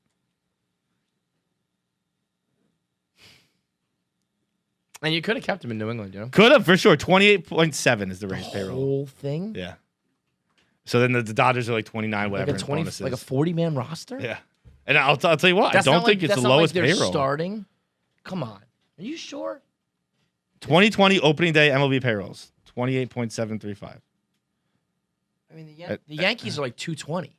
And you could have kept him in New England, you know? Could have, for sure. 28.7 is the Rays payroll. Whole thing? Yeah. So then the Dodgers are like 29, whatever. Like a 20, like a 40-man roster? Yeah. And I'll tell you what, That's I don't not think like, it's that's the not lowest like they're payroll. Starting? Come on. Are you sure? 2020 opening day MLB payrolls. 28.735. I mean, the Yankees are like 220.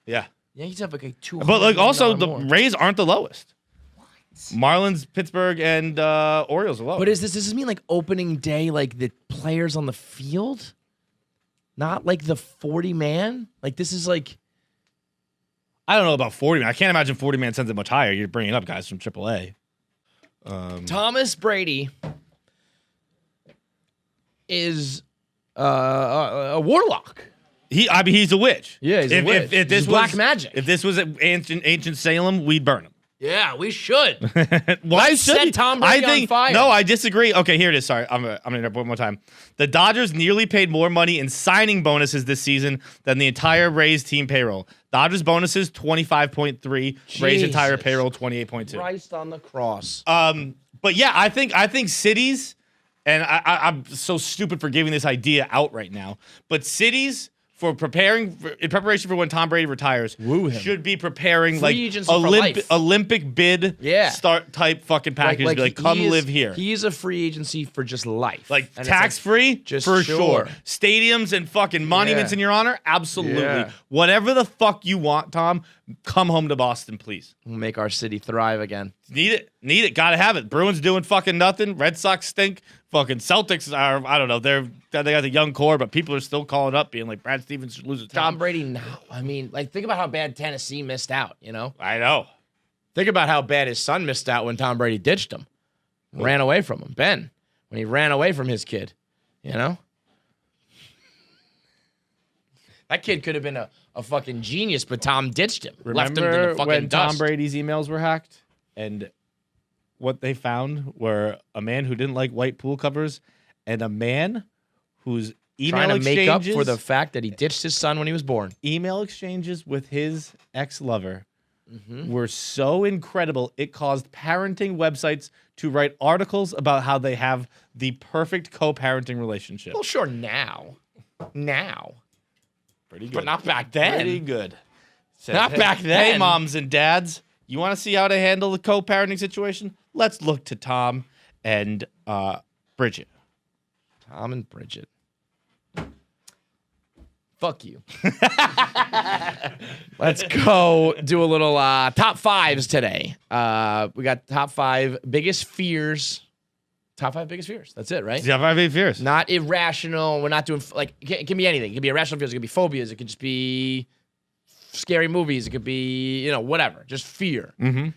Yeah. The Yankees have like a 200. But like also the more. Rays aren't the lowest. What? Marlins, Pittsburgh, and Orioles are low. But does this mean like opening day, like the players on the field? Not like the 40-man? Like this is like... I don't know about 40-man. I can't imagine 40-man sends it much higher. You're bringing up guys from AAA. Thomas Brady is a warlock. He's a witch. Yeah, he's a witch. If this He's black was, magic. If this was ancient Salem, we'd burn him. Yeah, we should. Why Let's set Tom Brady on fire. No, I disagree. Okay, here it is. Sorry, I'm gonna interrupt one more time. The Dodgers nearly paid more money in signing bonuses this season than the entire Rays team payroll. Dodgers bonuses 25.3, Rays entire payroll 28.2. Christ on the cross. But yeah, I think cities, and I'm so stupid for giving this idea out right now, but cities in preparation for when Tom Brady retires, Woo him. should be preparing Free like agency for life. Olympic bid start type fucking packages. Like come live here. He's a free agency for just life. Like And it's tax free, just for sure. sure. Stadiums and fucking monuments in your honor, absolutely. Yeah. Whatever the fuck you want, Tom, come home to Boston, please. We'll make our city thrive again. Need it, gotta have it. Bruins doing fucking nothing. Red Sox stink. Fucking Celtics are, I don't know, they got the young core, but people are still calling up, being like, Brad Stevens should lose his job. Tom Brady, no. I mean, like, think about how bad Tennessee missed out, you know? I know. Think about how bad his son missed out when Tom Brady ditched him. Ran away from him. Ben, when he ran away from his kid, you know? That kid could have been a fucking genius, but Tom ditched him. Left him in the fucking when dust. Tom Brady's emails were hacked and what they found were a man who didn't like white pool covers and a man whose email Trying to make up exchanges, for the fact that he ditched his son when he was born. email exchanges with his ex-lover Mm-hmm. were so incredible it caused parenting websites to write articles about how they have the perfect co-parenting relationship. Well, sure, now. Pretty good. But not back then. Pretty good. Said, Not back then. Hey, moms and dads, you want to see how to handle the co-parenting situation? Let's look to Tom and Bridget. Tom and Bridget. Fuck you. Let's go do a little top fives today. We got top 5 biggest fears. Top 5 biggest fears. That's it, right? Yeah, 5 fears. Not irrational. We're not doing, like, it can be anything. It can be irrational fears. It could be phobias. It could just be scary movies. It could be, whatever. Just fear. Mm-hmm.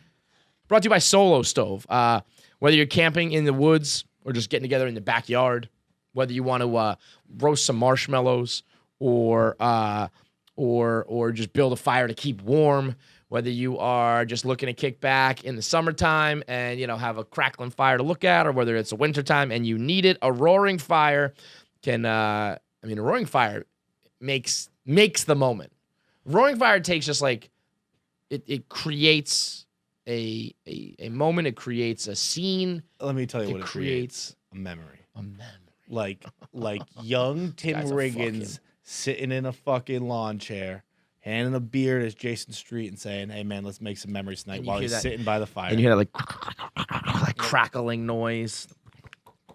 Brought to you by Solo Stove. Whether you're camping in the woods or just getting together in the backyard, whether you want to roast some marshmallows or just build a fire to keep warm, whether you are just looking to kick back in the summertime and, have a crackling fire to look at, or whether it's a wintertime and you need it, a roaring fire can, a roaring fire makes the moment. Roaring fire takes just like, it creates a moment, it creates a scene. Let me tell you what it creates. A memory. A memory. Like young Tim Guy's a Riggins sitting in a fucking lawn chair, handing a beer to Jason Street and saying, "Hey man, let's make some memories tonight," And you while hear he's that- sitting by the fire. And you hear that like crackling noise.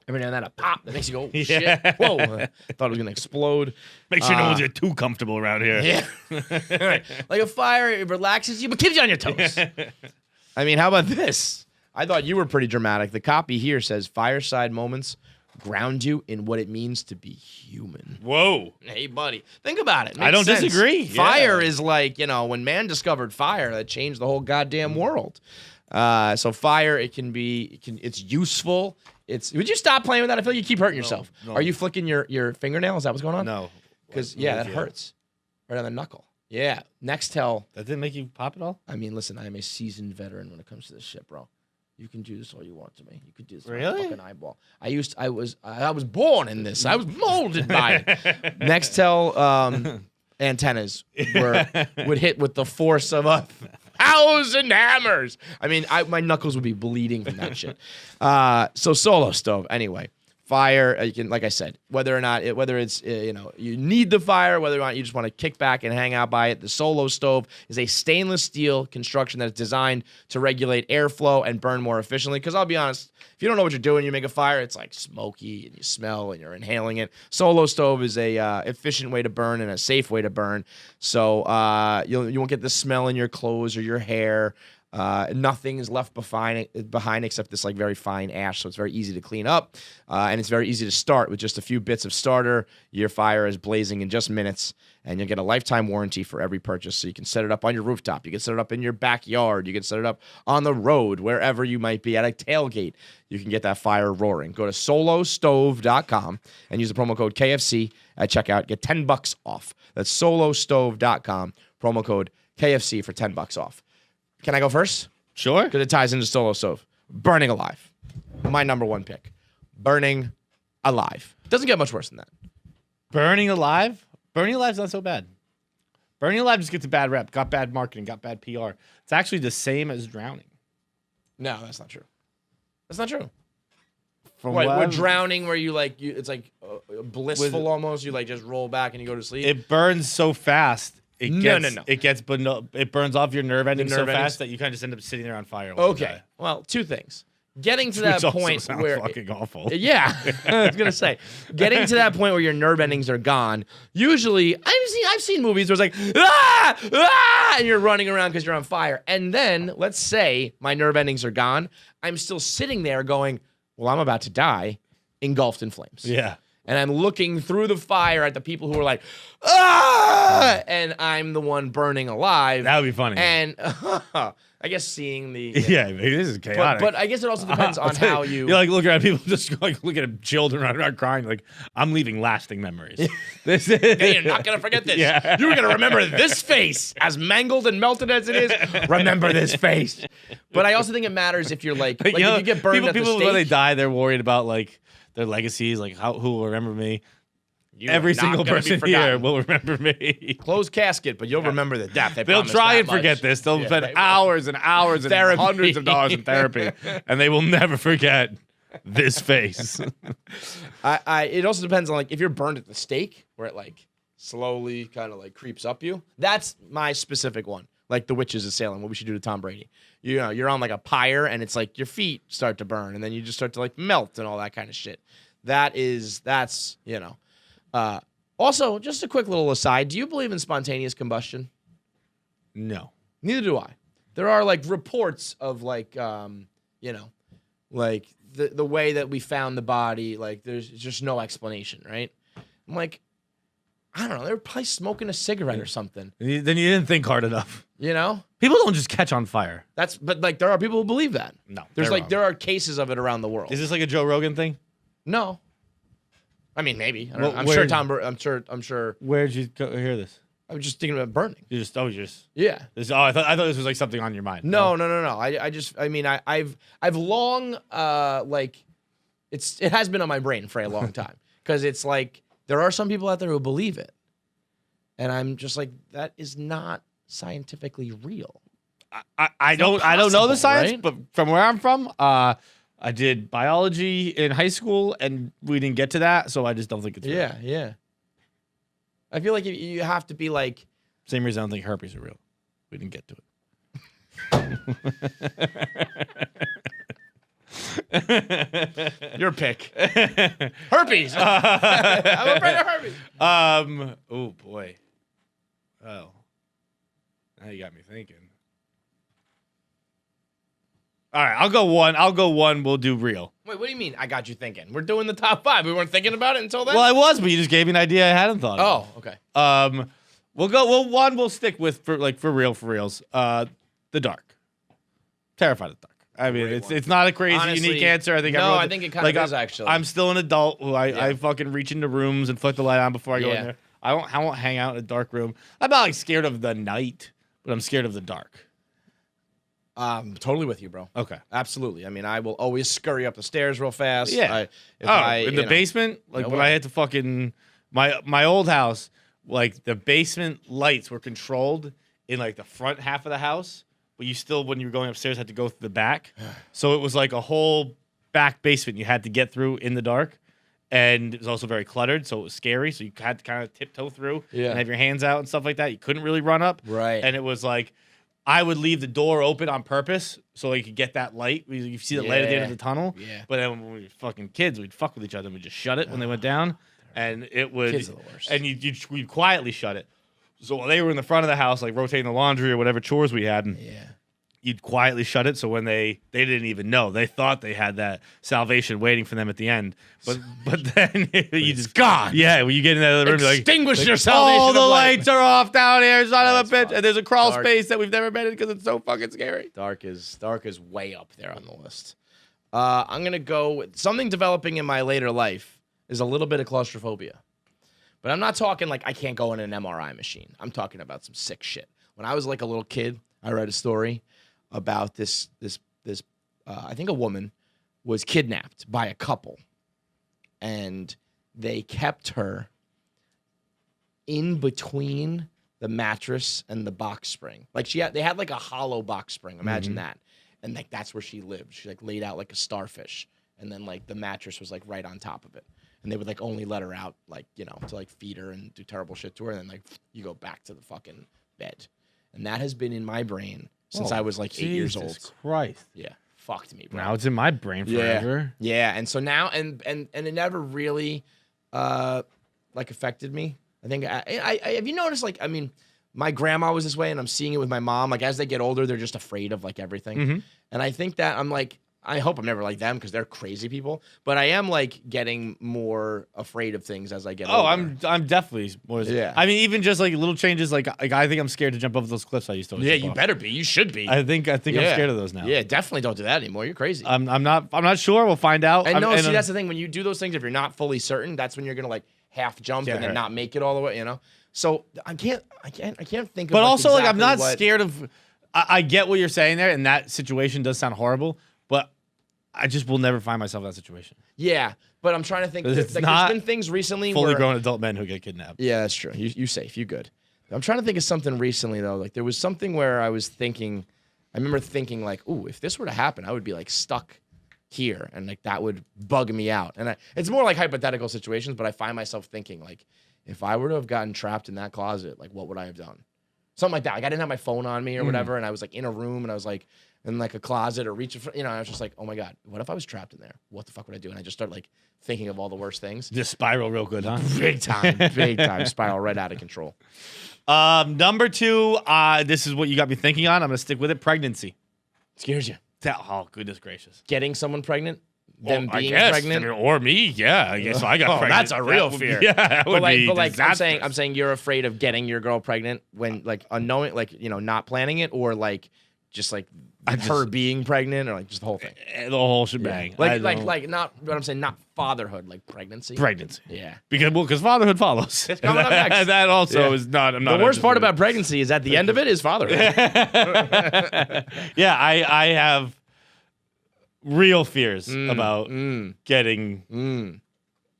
Every now and then a pop that makes you go, oh, shit. Yeah. Whoa. I thought it was going to explode. Make sure no one's get too comfortable around here. Yeah. Like a fire, it relaxes you, but keeps you on your toes. I mean, how about this? I thought you were pretty dramatic. The copy here says fireside moments ground you in what it means to be human. Whoa. Hey, buddy, think about it. I don't Makes sense. disagree. Fire Yeah. is like, when man discovered fire, that changed the whole goddamn world. So fire, it's useful. Would you stop playing with that? I feel like you keep hurting yourself. no. Are you flicking your fingernail? Is that what's going on? No. Because, that hurts. Right on the knuckle. Yeah. Nextel. That didn't make you pop at all? I mean, listen, I am a seasoned veteran when it comes to this shit, bro. You can do this all you want to me. You could do this with Really? my fucking eyeball. I was born in this. I was molded by it. Nextel antennas would hit with the force of 1,000 hammers. I mean, my knuckles would be bleeding from that shit. So Solo Stove, anyway. Fire, you can, like I said, whether it's you need the fire, whether or not you just want to kick back and hang out by it. The Solo Stove is a stainless steel construction that is designed to regulate airflow and burn more efficiently. Because I'll be honest, if you don't know what you're doing, you make a fire, it's like smoky and you smell and you're inhaling it. Solo Stove is a efficient way to burn and a safe way to burn. So you won't get the smell in your clothes or your hair. Nothing is left behind except this like very fine ash, so it's very easy to clean up, and it's very easy to start with just a few bits of starter. Your fire is blazing in just minutes, and you'll get a lifetime warranty for every purchase. So you can set it up on your rooftop, you can set it up in your backyard, you can set it up on the road, wherever you might be at a tailgate. You can get that fire roaring. Go to solostove.com and use the promo code KFC at checkout. Get $10 off. That's solostove.com, promo code KFC for $10 off. Can I go first? Sure. Because it ties into Solo Stove. Burning Alive. My number 1 pick. Burning Alive. Doesn't get much worse than that. Burning Alive? Burning Alive's not so bad. Burning Alive just gets a bad rep. Got bad marketing, got bad PR. It's actually the same as drowning. No, that's not true. That's not true. From What, what we're I've- drowning where it's like blissful almost. You like just roll back and you go to sleep. It burns so fast. No. It burns off your nerve endings so nerve endings? fast that you kind of just end up sitting there on fire. while you Okay. die. Well, 2 things. Getting to that Which also point sounds where fucking awful. Yeah, I was gonna say, getting to that point where your nerve endings are gone. Usually, I've seen movies where it's like and you're running around because you're on fire. And then let's say my nerve endings are gone. I'm still sitting there going, well, I'm about to die, engulfed in flames. Yeah. And I'm looking through the fire at the people who are like, and I'm the one burning alive. That would be funny. And I guess seeing the Yeah, this is chaotic. but I guess it also depends on how you. You're like looking at people, just like looking at children running around crying. Like, I'm leaving lasting memories. This is, Hey, you're not gonna forget this. Yeah. You're gonna remember this face, as mangled and melted as it is. Remember this face. But I also think it matters if you're like you know, if you get burned at the people stake. when they die, they're worried about like their legacies, like who will remember me. You Every are not single gonna be person here forgotten. will remember me. Closed casket, but you'll remember the death. They'll try and forget this. They'll spend hours and hours and Therapy. hundreds of dollars in therapy, and they will never forget this face. It also depends on like if you're burned at the stake, where it like slowly kind of like creeps up you. That's my specific one. Like the witches of Salem, what we should do to Tom Brady. You know, you're on like a pyre, and it's like your feet start to burn, and then you just start to like melt and all that kind of shit. That's you know. Also, just a quick little aside. Do you believe in spontaneous combustion? No. Neither do I. There are like reports of like, you know, like the way that we found the body. Like there's just no explanation, right? I'm like, I don't know. They were probably smoking a cigarette or something. Then you didn't think hard enough. You know? People don't just catch on fire. But like there are people who believe that. No. There's they're like wrong. there are cases of it around the world. Is this like a Joe Rogan thing? No. I mean, maybe. I don't Well, know. I'm where- sure Tom. I'm sure. Where'd you hear this? I was just thinking about burning. You just Yeah. I thought this was like something on your mind. No. I've long like it has been on my brain for a long time because it's like there are some people out there who believe it, and I'm just like that is not scientifically real. I don't know possible, the science, right? but from where I'm from, I did biology in high school, and we didn't get to that, so I just don't think it's real. Yeah. I feel like you have to be like Same reason I don't think herpes are real. We didn't get to it. your pick. Herpes. I'm afraid of herpes. Oh boy. Oh. Now you got me thinking. All right, I'll go one. We'll do real. Wait, what do you mean? I got you thinking. We're doing the top 5. We weren't thinking about it until then. Well, I was, but you just gave me an idea I hadn't thought of. Oh, okay. We'll stick with for reals. The dark. Terrified of the dark. I mean, it's not a crazy Honestly, unique answer. I think no, everyone, I think it kind of is actually. I'm still an adult who I fucking reach into rooms and flick the light on before I go in Yeah. there. I won't hang out in a dark room. I'm not like scared of the night, but I'm scared of the dark. Totally with you, bro. Okay. Absolutely. I mean, I will always scurry up the stairs real fast. Yeah. In the you know, basement, like no when way. I had to fucking my old house, like the basement lights were controlled in like the front half of the house, but you still, when you were going upstairs, had to go through the back. So it was like a whole back basement you had to get through in the dark. And it was also very cluttered, so it was scary. So you had to kind of tiptoe through and have your hands out and stuff like that. You couldn't really run up. Right. And it was like, I would leave the door open on purpose so you could get that light. You see the light at the end of the tunnel. Yeah. But then when we were fucking kids, we'd fuck with each other and we'd just shut it when they went down. And it would. Kids are the worst. And we'd quietly shut it. So while they were in the front of the house, like rotating the laundry or whatever chores we had, you'd quietly shut it. So when they didn't even know, they thought they had that salvation waiting for them at the end. But then you just gone. Yeah, when you get in that other room, you're like, Extinguish your salvation. all the of light. lights are off down here, son of a bitch. fucked. And there's a crawl Dark. space that we've never been in because it's so fucking scary. Dark is way up there on the list. I'm gonna go with something developing in my later life is a little bit of claustrophobia, but I'm not talking like I can't go in an MRI machine. I'm talking about some sick shit. When I was like a little kid, I read a story about this. I think a woman was kidnapped by a couple, and they kept her in between the mattress and the box spring. Like they had like a hollow box spring. Imagine that. And like that's where she lived. She like laid out like a starfish, and then like the mattress was like right on top of it. And they would like only let her out like, you know, to like feed her and do terrible shit to her, and then like you go back to the fucking bed. And that has been in my brain since I was like 8 years old. Jesus Christ. Yeah. Fucked me, bro. Now it's in my brain forever. Yeah, and so now and it never really like affected me. I think I have you noticed, like, I mean, my grandma was this way, and I'm seeing it with my mom. Like, as they get older, they're just afraid of like everything. And I think that I'm like, I hope I'm never like them because they're crazy people. But I am like getting more afraid of things as I get older. I'm definitely more. Yeah. I mean, even just like little changes. Like I think I'm scared to jump over those cliffs I used to. Yeah, jump you off. better be. You should be. I think I'm scared of those now. Yeah, definitely don't do that anymore. You're crazy. I'm not sure. We'll find out. And no, see, that's the thing. When you do those things, if you're not fully certain, that's when you're gonna like half jump and then not make it all the way. You know. So I can't think. But of also, like, I'm exactly not scared of. I get what you're saying there, and that situation does sound horrible, but I just will never find myself in that situation. Yeah, but I'm trying to think. It's Like, not there's been things recently. Fully where, grown adult men who get kidnapped. Yeah, that's true. You safe. You good. I'm trying to think of something recently though. Like there was something where I was thinking. I remember thinking like, "Ooh, if this were to happen, I would be like stuck here, and like that would bug me out." And it's more like hypothetical situations, but I find myself thinking like, if I were to have gotten trapped in that closet, like what would I have done? Something like that. Like I didn't have my phone on me or whatever, and I was like in a room, and I was like in like a closet or reaching for, you know, I was just like, oh my God, what if I was trapped in there? What the fuck would I do? And I just started like thinking of all the worst things. Just spiral real good, huh? Big time, spiral right out of control. Number 2, this is what you got me thinking on. I'm gonna stick with it. Pregnancy. Scares you. Oh, goodness gracious. Getting someone pregnant? Them I being guess. pregnant? I mean, or me, yeah. I guess I got pregnant. That's a real That would fear. Be, yeah, that would be but like I'm disastrous. saying you're afraid of getting your girl pregnant when like unknowing, like, you know, not planning it, or like just like her being pregnant, or like just the whole thing. The whole shebang. Like not what I'm saying, not fatherhood, like pregnancy. Pregnancy. Yeah. Because fatherhood follows. It's coming up next. That also Yeah. is not. I'm not. The worst part interested. about pregnancy is at the end of it is fatherhood. Yeah, I have real fears about getting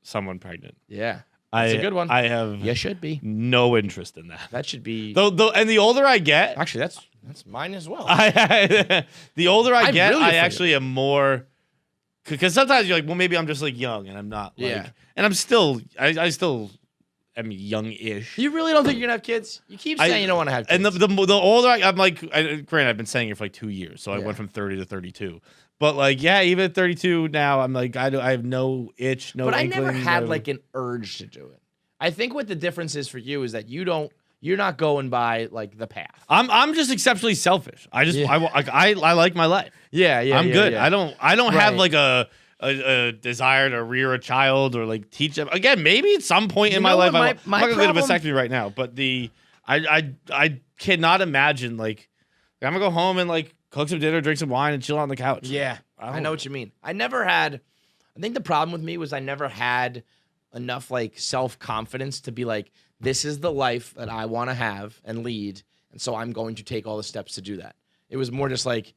someone pregnant. Yeah. That's a good one. I have You should be. no interest in that. That should be. Though, and the older I get, Actually, that's mine as well. the older I get, really I afraid of actually am more. Because sometimes you're like, well, maybe I'm just like young, and I'm not. Like, Yeah. And I'm still, I still am young-ish. You really don't think you're gonna have kids? You keep saying you don't want to have kids. And the older I'm like, granted, I've been saying it for like 2 years, so I went from 30 to 32. But like, yeah, even at 32 now, I'm like, I have no itch, no. But I never inkling, had no- like an urge to do it. I think what the difference is for you is that you're not going by like the path. I'm just exceptionally selfish. I just I like my life. Yeah, I'm good. Yeah. I don't have Right. like a desire to rear a child or like teach them. Again, maybe at some point in You my know life, what I'm my not gonna get a problem- vasectomy right now. But I cannot imagine like I'm gonna go home and like cook some dinner, drink some wine, and chill on the couch. Yeah, I know what you mean. I think the problem with me was I never had enough like self-confidence to be like, this is the life that I want to have and lead, and so I'm going to take all the steps to do that. It was more just like,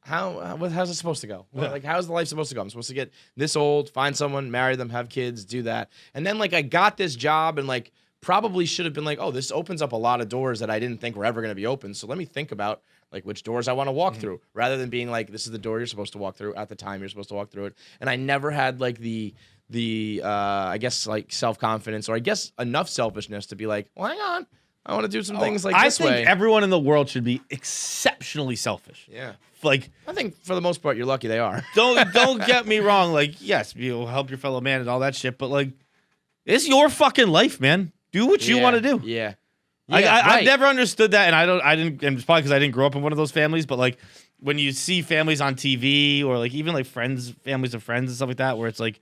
how's it supposed to go? Like, how's the life supposed to go? I'm supposed to get this old, find someone, marry them, have kids, do that. And then like I got this job and like probably should have been like, oh, this opens up a lot of doors that I didn't think were ever going to be open. So let me think about like which doors I want to walk through, rather than being like, this is the door you're supposed to walk through at the time you're supposed to walk through it. And I never had like the I guess like self-confidence, or I guess enough selfishness to be like, well, hang on, I want to do some things like this way. I think everyone in the world should be exceptionally selfish. Yeah. Like, I think for the most part, you're lucky they are. don't get me wrong. Like, yes, you'll help your fellow man and all that shit, but like, it's your fucking life, man. Do what you want to do. Yeah. I've never understood that, and I didn't. And it's probably because I didn't grow up in one of those families. But like, when you see families on TV, or like even like families of friends and stuff like that, where it's like,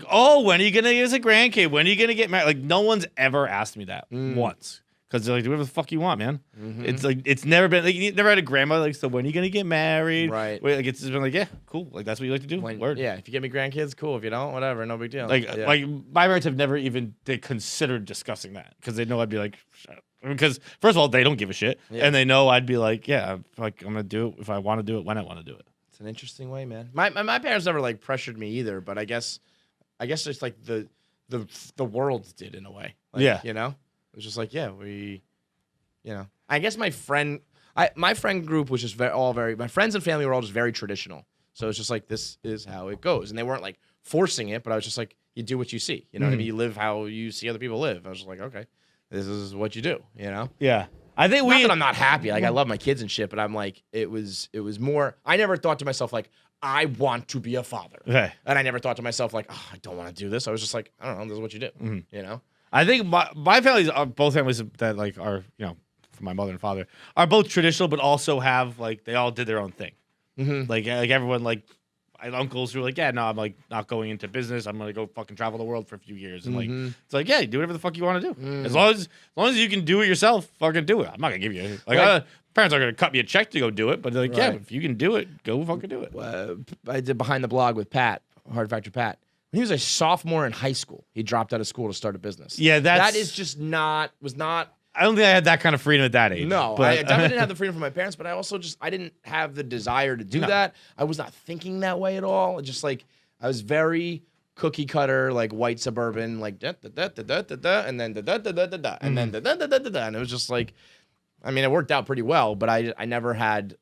oh, when are you gonna get us a grandkid? When are you gonna get married? Like, no one's ever asked me that once. Because they're like, do whatever the fuck you want, man. It's like, it's never been, like, you never had a grandma, like, so when are you going to get married? Right. Like, it's just been like, yeah, cool. Like, that's what you like to do? Word. Yeah, if you get me grandkids, cool. If you don't, whatever, no big deal. Like, Yeah. like my parents have never even considered discussing that. Because they know I'd be like, shut up. Because, first of all, they don't give a shit. Yeah. And they know I'd be like, yeah, like, I'm going to do it if I want to do it, when I want to do it. It's an interesting way, man. My parents never, like, pressured me either, but I guess it's like the world did in a way. Like, Yeah. You know? It was just like, yeah, you know, I guess my friend group was just my friends and family were all just very traditional. So it's just like, this is how it goes. And they weren't like forcing it, but I was just like, you do what you see. You know what I mean? You live how you see other people live. I was just like, okay, this is what you do, you know? Yeah. I think Not that I'm not happy. Like, I love my kids and shit, but I'm like, it was more, I never thought to myself, like, I want to be a father. Okay. And I never thought to myself, like, oh, I don't want to do this. I was just like, I don't know, this is what you do, you know? I think my families are both families that like are, you know, from my mother and father are both traditional, but also have like they all did their own thing. Like everyone, like I had uncles who were like, yeah, no, I'm like not going into business. I'm gonna go fucking travel the world for a few years, and like it's like, yeah, do whatever the fuck you want to do. As long as you can do it yourself, fucking do it. I'm not gonna give you parents are gonna cut me a check to go do it, but they're like, yeah, if you can do it, go fucking do it. I did Behind the Blog with Pat, Hard Factor Pat. When he was a sophomore in high school, he dropped out of school to start a business. Yeah, that is just not. I don't think I had that kind of freedom at that age. No, but I definitely didn't have the freedom from my parents, but I also I didn't have the desire to do that. I was not thinking that way at all. Just like I was very cookie cutter, like white suburban, like da da da da da da da, and then da da da da da da, and then da da da da da da, and it was just like, I mean, it worked out pretty well, but I never had.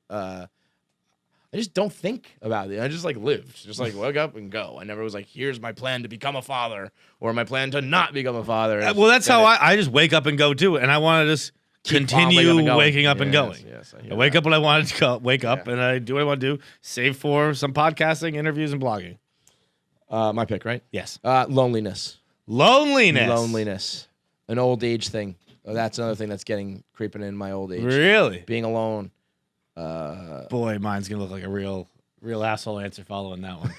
I just don't think about it. I just like lived, just like woke up and go. I never was like, here's my plan to become a father or my plan to not become a father. Well, that's how I just wake up and go do it. And I want to just continue waking up and going. Yes, I wake up when I wanted to wake up and I do what I want to do, save for some podcasting, interviews, and blogging. My pick, right? Yes. Loneliness. Loneliness. An old age thing. That's another thing that's creeping in my old age. Really? Being alone. Boy, mine's gonna look like a real asshole answer following that one.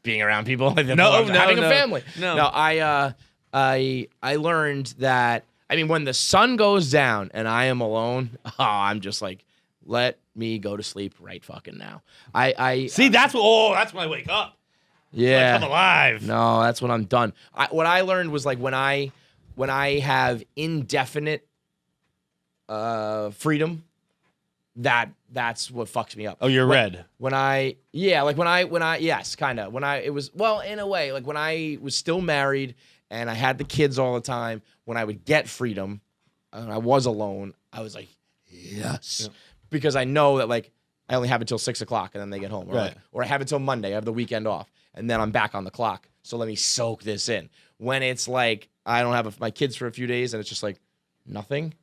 Being around people, having a family. No, I learned that. I mean, when the sun goes down and I am alone, I'm just like, let me go to sleep right fucking now. I see. That's when I wake up. Yeah, like I'm alive. No, that's when I'm done. What I learned was like when I have indefinite freedom. That's what fucks me up. Oh, you're red. Yes, kind of. In a way, like when I was still married and I had the kids all the time, when I would get freedom and I was alone, I was like, yes. Yeah. Because I know that like I only have until 6 o'clock and then they get home. Or I have until Monday, I have the weekend off, and then I'm back on the clock. So let me soak this in. When it's like I don't have my kids for a few days and it's just like nothing,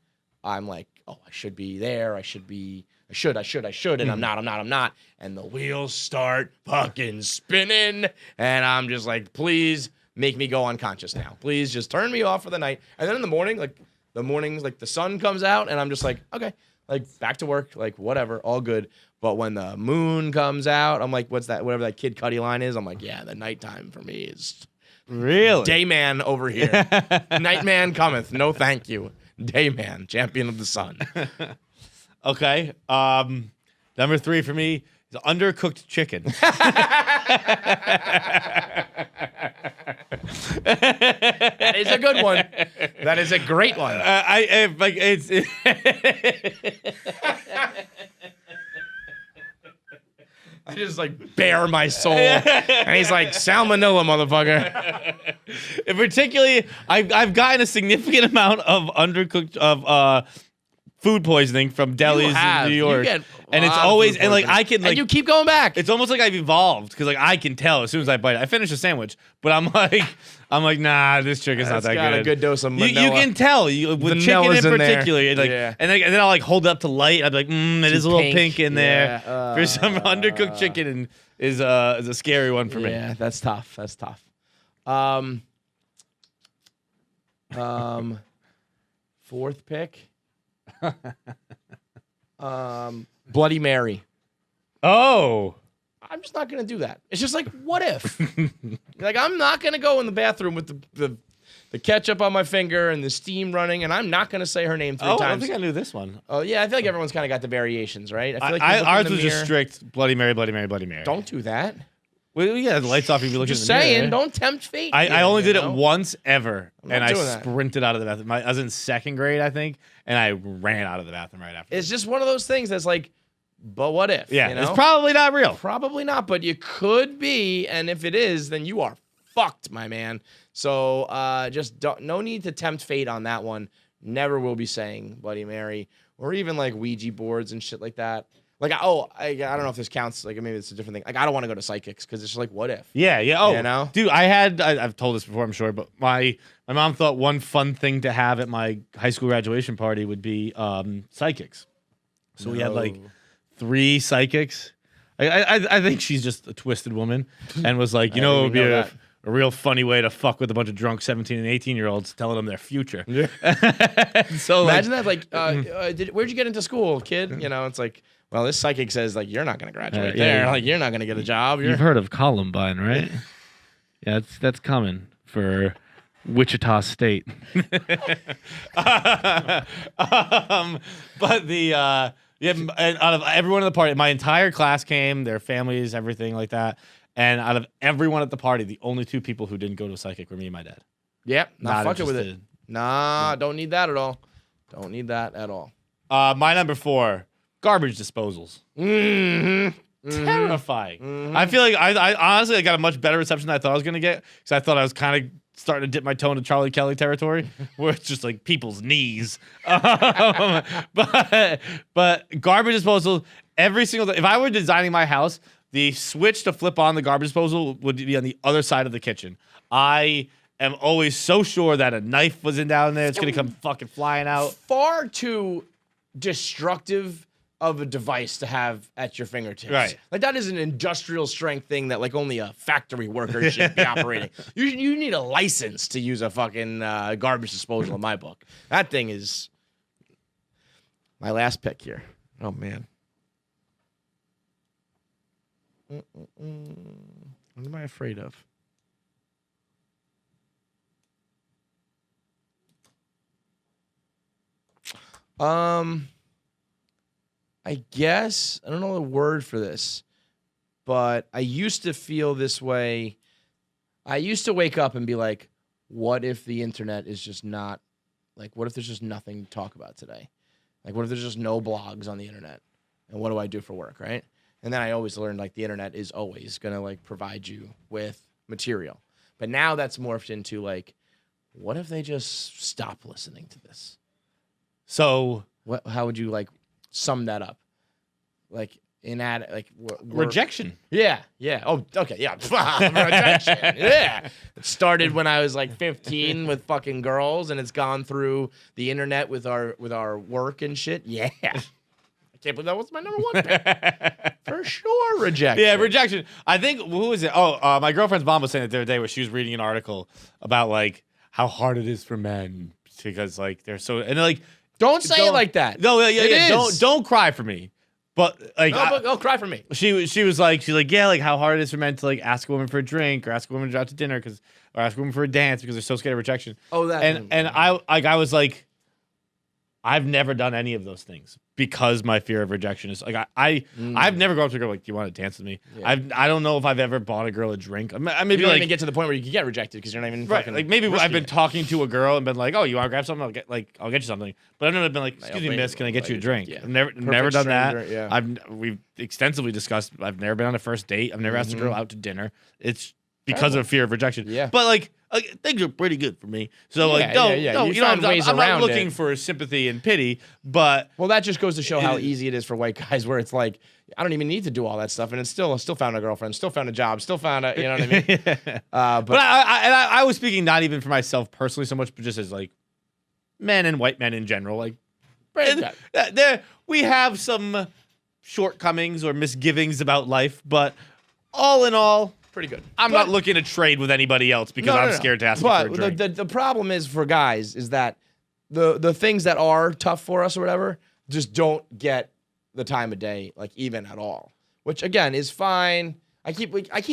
I'm like, oh, I should be there. I should, and I'm not. And the wheels start fucking spinning. And I'm just like, please make me go unconscious now. Please just turn me off for the night. And then in the morning, like the sun comes out and I'm just like, okay, like back to work, like whatever, all good. But when the moon comes out, I'm like, what's that? Whatever that Kid Cudi line is, I'm like, yeah, the nighttime for me is really Dayman over here. Nightman cometh. No, thank you. Dayman, champion of the sun. Okay. Number 3 for me is undercooked chicken. That is a good one. That is a great one. I just like bare my soul, and he's like salmonella, motherfucker. Particularly, I've gotten a significant amount of undercooked food poisoning from delis in New York, and it's always and like I can like and you keep going back. It's almost like I've evolved because like I can tell as soon as I bite it. I finish a sandwich, but I'm like, nah, this chicken's not that got good. A good dose of vanilla. You can tell with chicken in particular, like, yeah. and then I'll like hold it up to light. I'd be like, it is a little pink in there. For some undercooked chicken is a scary one for me. Yeah, that's tough. Fourth pick. Bloody Mary. Oh. I'm just not gonna do that. It's just like, what if? Like, I'm not gonna go in the bathroom with the ketchup on my finger and the steam running, and I'm not gonna say her name 3 times. I don't think I knew this one. Oh yeah, I feel like everyone's kind of got the variations, right? I feel like ours was just strict Bloody Mary, Bloody Mary, Bloody Mary. Don't do that. Well, yeah, the lights off. If you look just in the mirror. saying, don't tempt fate. I only did it once ever, and I doing that. sprinted out of the bathroom. I was in 2nd grade, I think, and I ran out of the bathroom right after. It's just one of those things that's like, but what if? Yeah, you know? it's probably not real. Probably not, but you could be, and if it is, then you are fucked, my man. So no need to tempt fate on that one. Never will be saying Bloody Mary or even like Ouija boards and shit like that. Like, I don't know if this counts. Like, maybe it's a different thing. Like, I don't want to go to psychics because it's just like, what if? Yeah. Oh, you know? Dude, I've told this before, I'm sure, but my mom thought one fun thing to have at my high school graduation party would be psychics. So we had like 3 psychics. I think she's just a twisted woman and was like, it would be a real funny way to fuck with a bunch of drunk 17 and 18-year-olds, telling them their future. Yeah. So imagine that. Like, where'd you get into school, kid? You know, it's like, well, this psychic says like you're not gonna graduate there. Yeah. Like you're not gonna get a job. You've heard of Columbine, right? Yeah, that's common for Wichita State. But the and out of everyone at the party, my entire class came, their families, everything like that. And out of everyone at the party, the only two people who didn't go to a psychic were me and my dad. Yep, not fucking with it. interested. Nah, don't need that at all. Don't need that at all. My number 4, garbage disposals. Mm-hmm. Terrifying. Mm-hmm. I feel like I honestly got a much better reception than I thought I was gonna get, because I thought I was kind of starting to dip my toe into Charlie Kelly territory, where it's just like people's knees. But garbage disposal every single day. If I were designing my house, the switch to flip on the garbage disposal would be on the other side of the kitchen. I am always so sure that a knife was in down there. It's gonna come fucking flying out. Far too destructive of a device to have at your fingertips. Right. Like that is an industrial strength thing that like only a factory worker should be operating. You need a license to use a fucking garbage disposal in my book. That thing is my last pick here. Oh man. What am I afraid of? I guess I don't know the word for this, but I used to feel this way. I used to wake up and be like, what if the internet is just not, like, what if there's just nothing to talk about today? Like, what if there's just no blogs on the internet? And what do I do for work, right? And then I always learned, like, the internet is always going to, like, provide you with material. But now that's morphed into, like, what if they just stop listening to this? So How would you, like, sum that up? Like, rejection. Yeah. Oh, okay. Yeah. Rejection. Yeah. It started when I was like 15 with fucking girls, and it's gone through the internet with our work and shit. Yeah. I can't believe that was my number 1 pick. For sure, rejection. Yeah, rejection. I think, who was it? Oh, my girlfriend's mom was saying it the other day where she was reading an article about like how hard it is for men because like they're so, and like, Don't say it like that. No, yeah. It is. Don't cry for me. But like, Don't cry for me. She's like, yeah, like how hard it is for men to like ask a woman for a drink or ask a woman to go out to dinner or ask a woman for a dance because they're so scared of rejection. Oh, that. And I was like, I've never done any of those things because my fear of rejection is like I've never gone up to a girl like, do you want to dance with me? Yeah. I don't know if I've ever bought a girl a drink. Maybe you don't like, even get to the point where you can get rejected because you're not even right. fucking Like maybe I've been it. talking to a girl and been like, oh, you want to grab something? I'll get you something. But I've never been like, excuse me, miss, can I get you a drink? Yeah. I've never done stranger, that. Yeah. We've extensively discussed. I've never been on a first date. I've never asked a girl out to dinner. It's because of fear of rejection. Yeah. But like things are pretty good for me. So like, don't. You found ways I'm not around looking it. for sympathy and pity, but well, that just goes to show how easy it is for white guys. Where it's like, I don't even need to do all that stuff, and it's still found a girlfriend, still found a job, still found a, you know what I mean? But I was speaking not even for myself personally so much, but just as like men and white men in general. Like, we have some shortcomings or misgivings about life, but all in all, pretty good. I'm not looking to trade with anybody else because I'm scared to ask you for a drink. The problem is for guys is that the things that are tough for us or whatever just don't get the time of day, like even at all. Which again is fine. I keep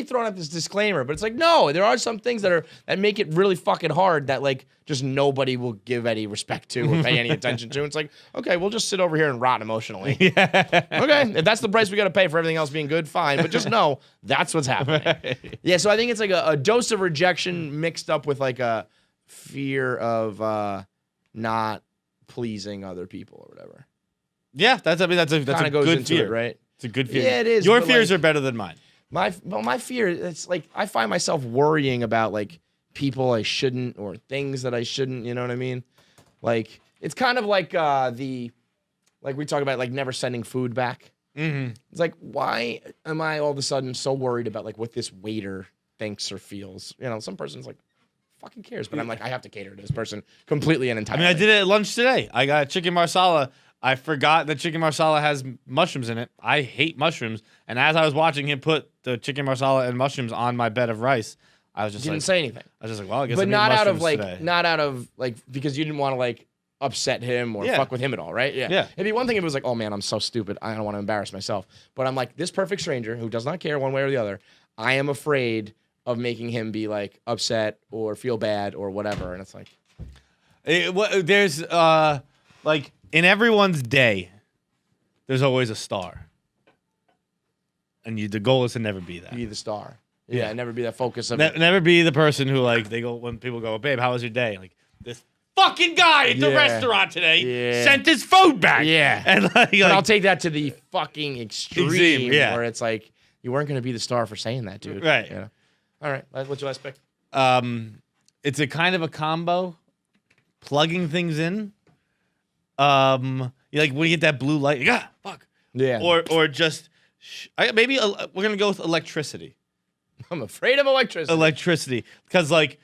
throwing out this disclaimer, but it's like, no, there are some things that make it really fucking hard that like just nobody will give any respect to or pay any attention to. It's like, okay, we'll just sit over here and rot emotionally. Yeah. Okay, if that's the price we got to pay for everything else being good, fine. But just know that's what's happening. Yeah, so I think it's like a dose of rejection mixed up with like a fear of not pleasing other people or whatever. Yeah, that's a good fear, right? It's a good fear. Yeah, it is. Your fears are better than mine. My fear, it's like I find myself worrying about like people I shouldn't or things that I shouldn't, you know what I mean? Like it's kind of like like we talk about like never sending food back. Mm-hmm. It's like, why am I all of a sudden so worried about like what this waiter thinks or feels? You know, some person's like, fucking cares, but I'm like, I have to cater to this person completely and entirely. I mean, I did it at lunch today. I got chicken marsala. I forgot that chicken marsala has mushrooms in it. I hate mushrooms. And as I was watching him put the chicken marsala and mushrooms on my bed of rice, I was just Didn't like, say anything. I was just like, well, I guess. But I not made out of mushrooms like, today. not out of like, because you didn't want to like upset him or Yeah. fuck with him at all, right? Yeah. Yeah. It'd be one thing if it was like, oh man, I'm so stupid. I don't want to embarrass myself. But I'm like, this perfect stranger who does not care one way or the other. I am afraid of making him be like upset or feel bad or whatever. And it's like, There's like in everyone's day, there's always a star, and the goal is to never be that. be the star. Yeah. Never be that focus of Never be the person who like they go when people go, babe, how was your day? Like this fucking guy at the Yeah. restaurant today Yeah. sent his food back. Yeah. And like, But I'll take that to the fucking extreme, yeah. where it's like, you weren't going to be the star for saying that, dude. Right. Yeah. All right. What's your last pick? It's a kind of a combo, plugging things in. You like when you get that blue light, fuck. Yeah. Or just maybe we're gonna go with electricity. I'm afraid of electricity. Electricity, because like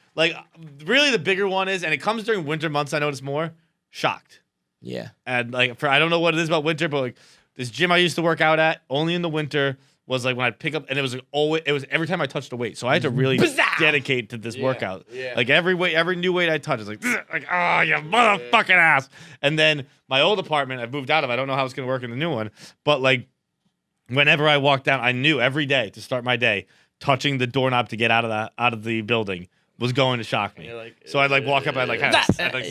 really the bigger one is, and it comes during winter months. I notice more shocked, Yeah. and like I don't know what it is about winter, but like this gym I used to work out at only in the winter was like when I'd pick up, and it was like always every time I touched a weight, so I had to really dedicate to this workout. yeah. Like every new weight I touch is like oh you motherfucking ass. And then my old apartment I've moved out of. I don't know how it's gonna work in the new one, but like whenever I walked down, I knew every day to start my day, touching the doorknob to get out of the building was going to shock me. So I'd like walk up, I'd like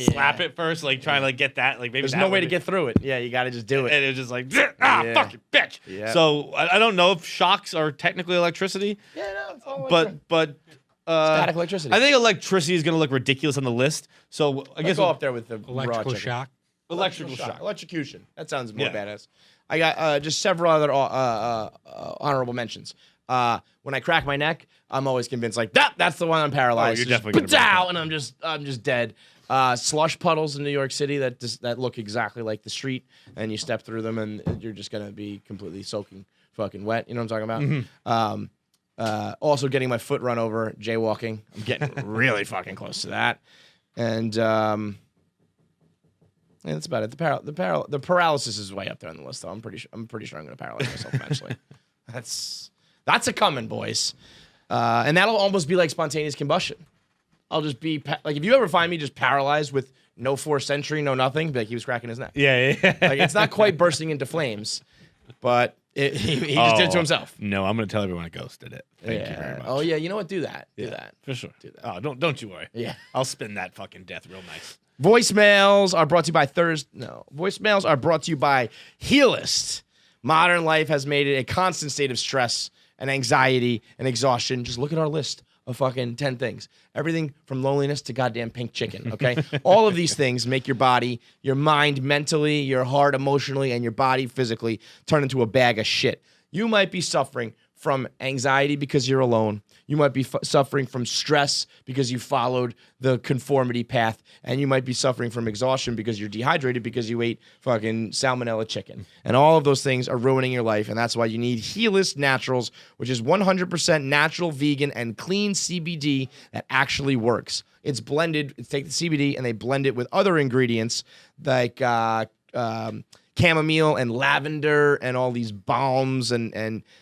slap it first, like try to like get that. Like maybe There's that no way would to be- get through it. Yeah, you got to just do it. And it was just like Yeah. fucking bitch. Yeah. So I don't know if shocks are technically electricity, Yeah, no, it's all but static electricity. I think electricity is going to look ridiculous on the list. So I guess go up there with the Electrical raw chicken. shock. electrical shock. Electrocution. That sounds more Yeah. badass. I got just several other honorable mentions. When I crack my neck, I'm always convinced like that's the one I'm paralyzed. you're Just definitely gonna break "Padow," and I'm just dead. Slush puddles in New York City that look exactly like the street, and you step through them, and you're just gonna be completely soaking fucking wet. You know what I'm talking about? Also, getting my foot run over, jaywalking. I'm getting really fucking close to that, and yeah, that's about it. The paralysis is way up there on the list, though. I'm pretty sure I'm gonna paralyze myself eventually. That's a coming, boys. And that'll almost be like spontaneous combustion. I'll just be like, if you ever find me just paralyzed with no forced entry, no nothing, be like he was cracking his neck. Yeah. Like it's not quite bursting into flames, but he just did it to himself. No, I'm going to tell everyone I ghosted it. Thank you very much. Oh yeah, you know what? Do that. Do Yeah, that. for sure. Do that. Oh, don't you worry. Yeah. I'll spin that fucking death real nice. Voicemails are brought to you by Voicemails are brought to you by Healist. Modern life has made it a constant state of stress and anxiety and exhaustion. Just look at our list of fucking 10 things. Everything from loneliness to goddamn pink chicken, okay? All of these things make your body, your mind mentally, your heart emotionally, and your body physically turn into a bag of shit. You might be suffering from anxiety because you're alone. You might be suffering from stress because you followed the conformity path. And you might be suffering from exhaustion because you're dehydrated because you ate fucking salmonella chicken. And all of those things are ruining your life. And that's why you need Helist Naturals, which is 100% natural, vegan, and clean CBD that actually works. It's blended. It's take the CBD and they blend it with other ingredients like chamomile and lavender and all these balms and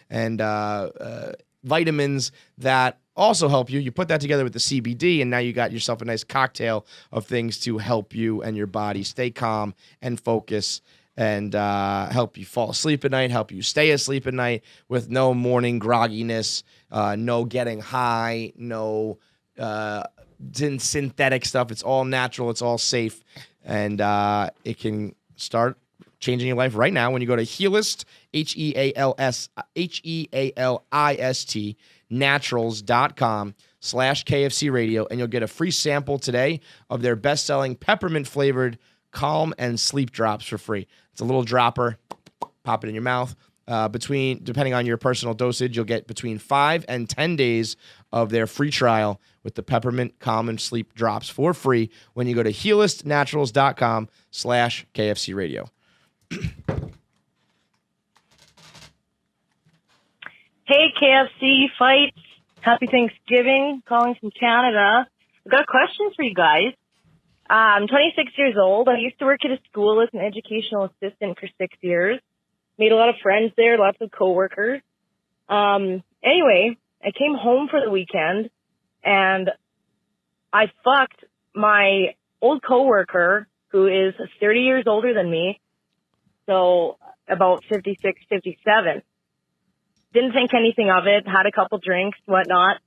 vitamins that also help you. You put that together with the CBD, and now you got yourself a nice cocktail of things to help you and your body stay calm and focus and help you fall asleep at night, help you stay asleep at night with no morning grogginess, no getting high, no synthetic stuff. It's all natural. It's all safe. And it can start changing your life right now when you go to Healist, HEALIST, naturals.com/KFC radio, and you'll get a free sample today of their best-selling peppermint-flavored Calm and Sleep Drops for free. It's a little dropper. Pop it in your mouth. Depending on your personal dosage, you'll get between 5 and 10 days of their free trial with the Peppermint Calm and Sleep Drops for free when you go to healistnaturals.com/KFC radio. Hey, KFC Fights. Happy Thanksgiving. Calling from Canada. I've got questions for you guys. I'm 26 years old. I used to work at a school as an educational assistant for 6 years. Made a lot of friends there, lots of coworkers. Anyway, I came home for the weekend, and I fucked my old coworker who is 30 years older than me. So about 56, 57. Didn't think anything of it, had a couple drinks, whatnot.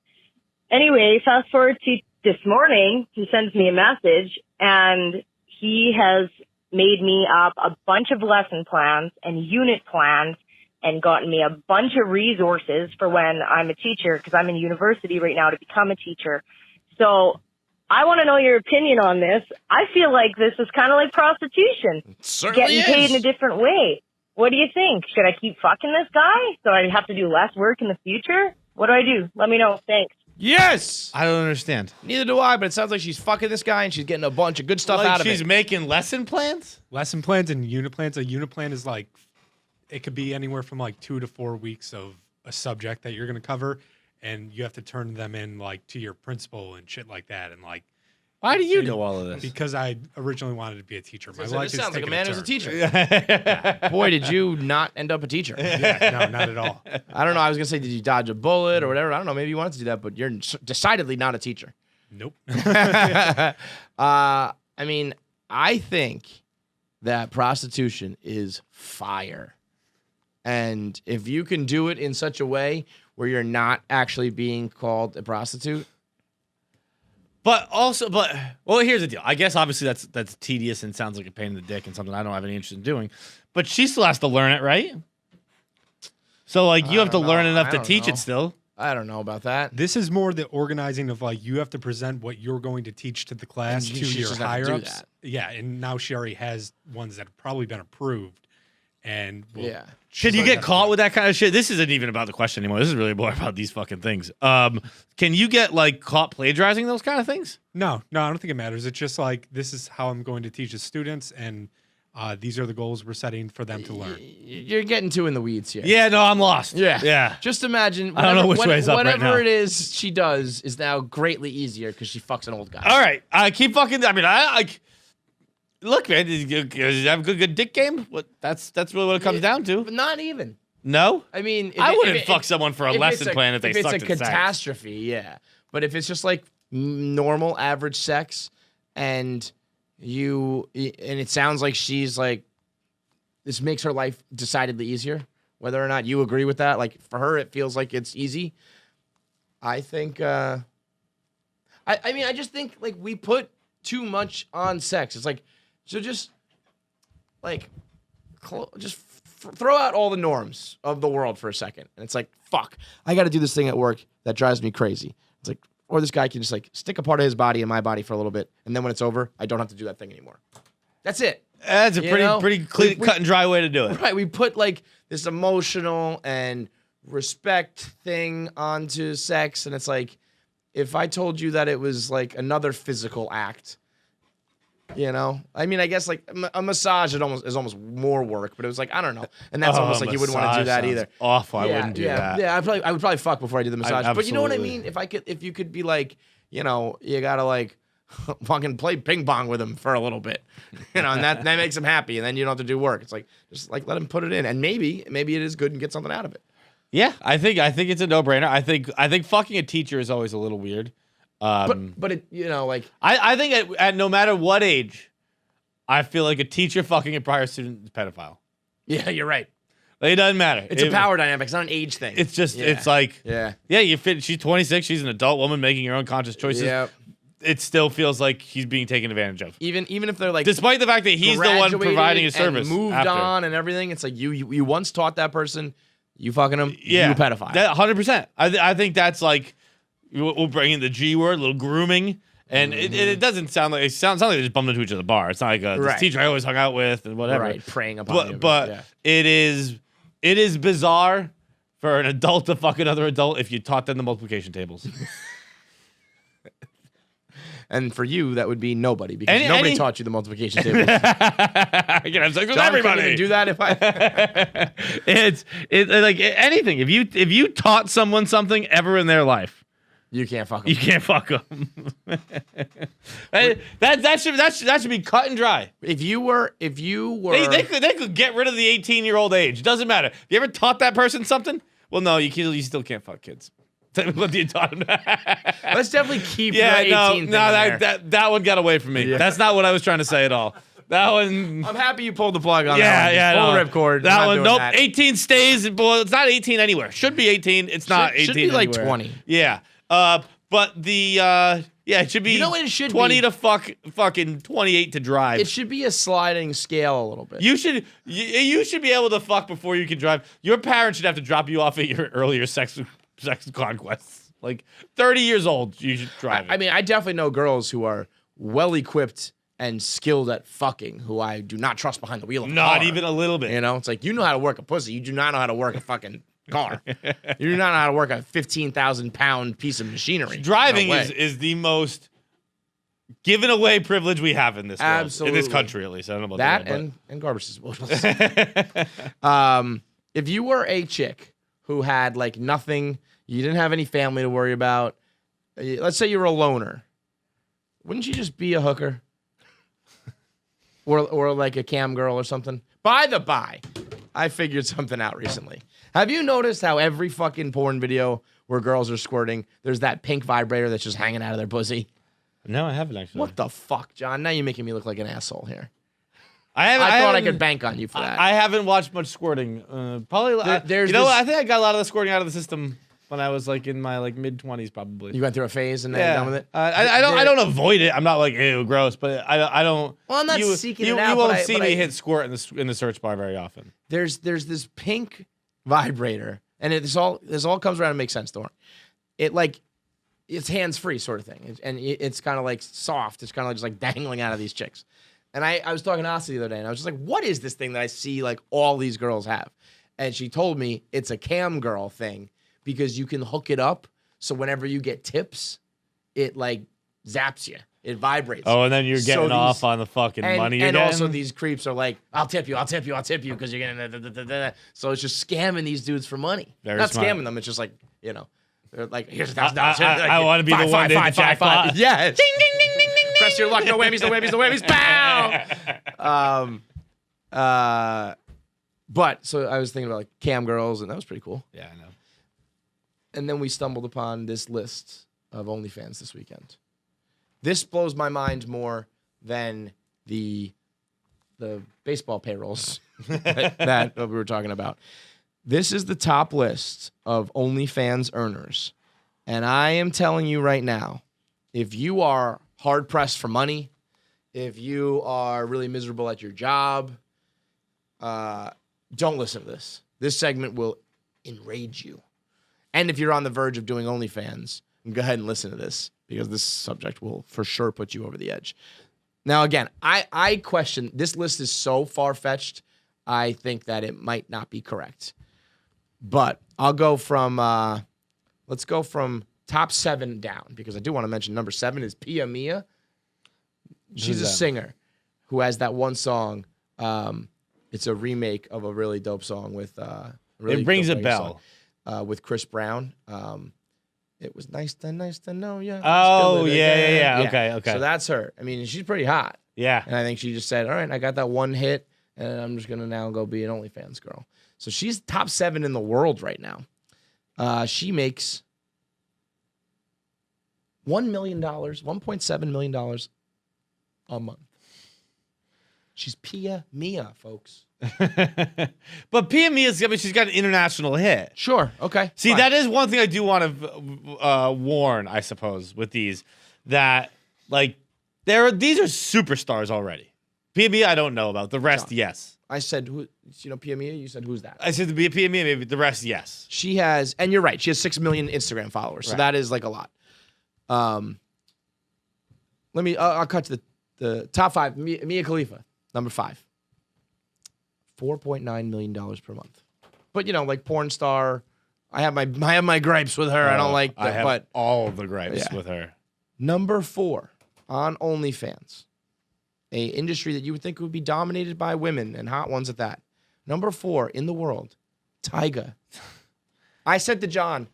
Anyway, fast forward to this morning, he sends me a message and he has made me up a bunch of lesson plans and unit plans and gotten me a bunch of resources for when I'm a teacher, because I'm in university right now to become a teacher. So I want to know your opinion on this. I feel like this is kind of like prostitution. Certainly getting paid in a different way. What do you think? Should I keep fucking this guy so I have to do less work in the future? What do I do? Let me know. Thanks. Yes. I don't understand. Neither do I, but it sounds like she's fucking this guy and she's getting a bunch of good stuff out of She's it. making lesson plans? Lesson plans and unit plans. A unit plan is like, it could be anywhere from like 2 to 4 weeks of a subject that you're going to cover, and you have to turn them in like to your principal and shit like that. And like, Why do you know all of this? because I originally wanted to be a teacher. My So life this is sounds like a taking man who's a turn. teacher. Boy, did you not end up a teacher. Yeah, no, not at all. I don't know. I was going to say, did you dodge a bullet or whatever? I don't know. Maybe you wanted to do that, but you're decidedly not a teacher. Nope. I mean, I think that prostitution is fire. And if you can do it in such a way where you're not actually being called a prostitute, But here's the deal. I guess obviously that's tedious and sounds like a pain in the dick and something I don't have any interest in doing. But she still has to learn it, right? So like you have to learn enough to teach it still. I don't know about that. This is more the organizing of like you have to present what you're going to teach to the class And to she your doesn't have to higher do ups. that. Yeah, and now she already has ones that have probably been approved. And Yeah. Can you get caught with that kind of shit? This isn't even about the question anymore. This is really more about these fucking things. Can you get like caught plagiarizing those kind of things? No, I don't think it matters. It's just like this is how I'm going to teach the students, and these are the goals we're setting for them to learn. You're getting too in the weeds here. Yeah, no, I'm lost. Yeah. Yeah. Just imagine. I don't know which way's up right whatever now. it is she does is now greatly easier because she fucks an old guy. All right. Keep fucking. I mean, I look, man. Does you have a good dick game? What? That's really what it comes down to. But not even. No. I mean, I wouldn't fuck someone for a lesson plan if they it's sucked a at sex. catastrophe, yeah. But if it's just like normal, average sex, and it sounds like she's like, this makes her life decidedly easier. Whether or not you agree with that, like for her, it feels like it's easy. I think. I mean, I just think like we put too much on sex. It's like, so just like, throw out all the norms of the world for a second. And it's like, fuck, I got to do this thing at work that drives me crazy. It's like, or this guy can just like stick a part of his body in my body for a little bit. And then when it's over, I don't have to do that thing anymore. That's it. That's a pretty clean, cut and dry way to do it. Right. We put like this emotional and respect thing onto sex. And it's like, if I told you that it was like another physical act, you know, I mean, I guess like a massage is almost more work, but it was like, I don't know. And that's almost like you wouldn't want to do that either. Awful. I wouldn't do that. Yeah. I would probably fuck before I did the massage. But you know what I absolutely. mean? If you could be like, you know, you gotta like fucking play ping pong with him for a little bit, you know, and that makes him happy, and then you don't have to do work. It's like just like let him put it in, and maybe it is good and get something out of it. Yeah, I think it's a no-brainer. I think fucking a teacher is always a little weird. But it, you know, like I think at no matter what age, I feel like a teacher fucking a prior student is a pedophile. yeah, you're right. Like, it doesn't matter. It's a power dynamic. It's not an age thing. It's just Yeah. it's like Yeah. you fit. She's 26. She's an adult woman making her own conscious choices. Yeah. It still feels like he's being taken advantage of, Even if they're like despite the fact that he's the one graduated providing his and service. moved after. on and everything. It's like you once taught that person, you fucking him, Yeah, you a pedophile. That 100%. I think that's like we'll bring in the G word, a little grooming, and it doesn't sound like it sounds like they just bumped into each other at the bar. It's not like this Right. teacher I always hung out with and whatever. Right, preying upon you. But yeah. it is bizarre for an adult to fuck another adult if you taught them the multiplication tables. And for you, that would be nobody because nobody taught you the multiplication table. I can have sex with John everybody. couldn't even do that if I. It's like anything. If you taught someone something ever in their life, You can't fuck you them. can't fuck them. that should be cut and dry. If you were, They could get rid of the 18-year-old age. Doesn't matter. You ever taught that person something? Well, no, you still can't fuck kids. What are you talking about? Let's definitely keep Yeah, the 18 no, thing in that, there. that one got away from me. Yeah. That's not what I was trying to say at all. That one. I'm happy you pulled the plug on Yeah, that one. yeah. Just pull no. the ripcord. That Not one, doing nope. that. 18 stays. Well, it's not 18 anywhere. Should be 18. It's not 18. Should be like anywhere. 20. Yeah. But the it should be. You know what it should 20 be? to fucking 28 to drive. It should be a sliding scale a little bit. You should be able to fuck before you can drive. Your parents should have to drop you off at your earlier sex conquests. Like 30 years old, you should drive it. I mean, I definitely know girls who are well equipped and skilled at fucking who I do not trust behind the wheel of a Not car. even a little bit. You know, it's like you know how to work a pussy. You do not know how to work a fucking car. You do not know how to work a 15,000-pound piece of machinery. Driving No way. is the most given away privilege we have in this world. In Absolutely. this country, at least. I don't know about that the world, and garbage disposals. If you were a chick who had like nothing, you didn't have any family to worry about. Let's say you were a loner. Wouldn't you just be a hooker? Or like a cam girl or something? By the by, I figured something out recently. Have you noticed how every fucking porn video where girls are squirting, there's that pink vibrator that's just hanging out of their pussy? No, I haven't actually. What the fuck, John? Now you're making me look like an asshole here. I I thought I haven't- could bank on you for that. I haven't watched much squirting. Probably. There's you know what? this- I think I got a lot of the squirting out of the system when I was like in my like mid-20s, probably. You went through a phase and then you're done with it? I don't avoid it. I'm not like ew, gross, but I don't. Well, I'm not you, seeking you, it out, You won't but see me hit squirt in the search bar very often. There's this pink vibrator, and this all comes around and makes sense, Thor. It's hands-free sort of thing, it's kind of like soft. It's kind of just like dangling out of these chicks. And I was talking to Asa the other day, and I was just like, what is this thing that I see like all these girls have? And she told me it's a cam girl thing because you can hook it up so whenever you get tips, it like zaps you. It vibrates. Oh, and then you're So getting off these- on the fucking money and again. also these creeps are like, I'll tip you because you're getting. So it's just scamming these dudes for money. Very Not smart. scamming them. It's just like, you know, they're like, here's $1,000. I wanna be the one to hit the jackpot. Yeah. Ding, ding, ding, ding, ding. Press your luck. No whammies, no whammies, no whammies. Pow. But so I was thinking about like cam girls, and that was pretty cool. Yeah, I know. And then we stumbled upon this list of OnlyFans this weekend. This blows my mind more than the baseball payrolls that we were talking about. This is the top list of OnlyFans earners. And I am telling you right now, if you are hard pressed for money, if you are really miserable at your job, don't listen to this. This segment will enrage you. And if you're on the verge of doing OnlyFans, go ahead and listen to this because this subject will for sure put you over the edge. Now, again, I question, this list is so far-fetched, I think that it might not be correct. But I'll go from, let's go from top 7 down because I do want to mention number 7 is Pia Mia. She's a singer who has that one song. It's a remake of a really dope song with It rings a bell. With Chris Brown. It was nice to know you. Oh, yeah. Okay. So that's her. I mean, she's pretty hot. Yeah. And I think she just said, all right, I got that one hit, and I'm just going to now go be an OnlyFans girl. So she's top 7 in the world right now. She makes $1 million, $1.7 million a month. She's Pia Mia, folks. But Pia Mia's, I mean, she's got an international hit. Sure. Okay. See, fine. that is one thing I do want to warn, I suppose, with these, that like these are superstars already. Pia Mia, I don't know about. The rest, yes. I said, who? You know, Pia Mia. You said, who's that? I said the Pia Mia, maybe the rest, yes. She has, and you're right. She has 6 million Instagram followers, so Right. that is like a lot. I'll cut to the top 5. Mia Khalifa, number 5. $4.9 million per month. But you know, like porn star, I have my gripes with her. I don't like I that, have but all the gripes Yeah. with her. number 4 on OnlyFans, a industry that you would think would be dominated by women and hot ones at that. Number 4 in the world, Tyga. I said to John,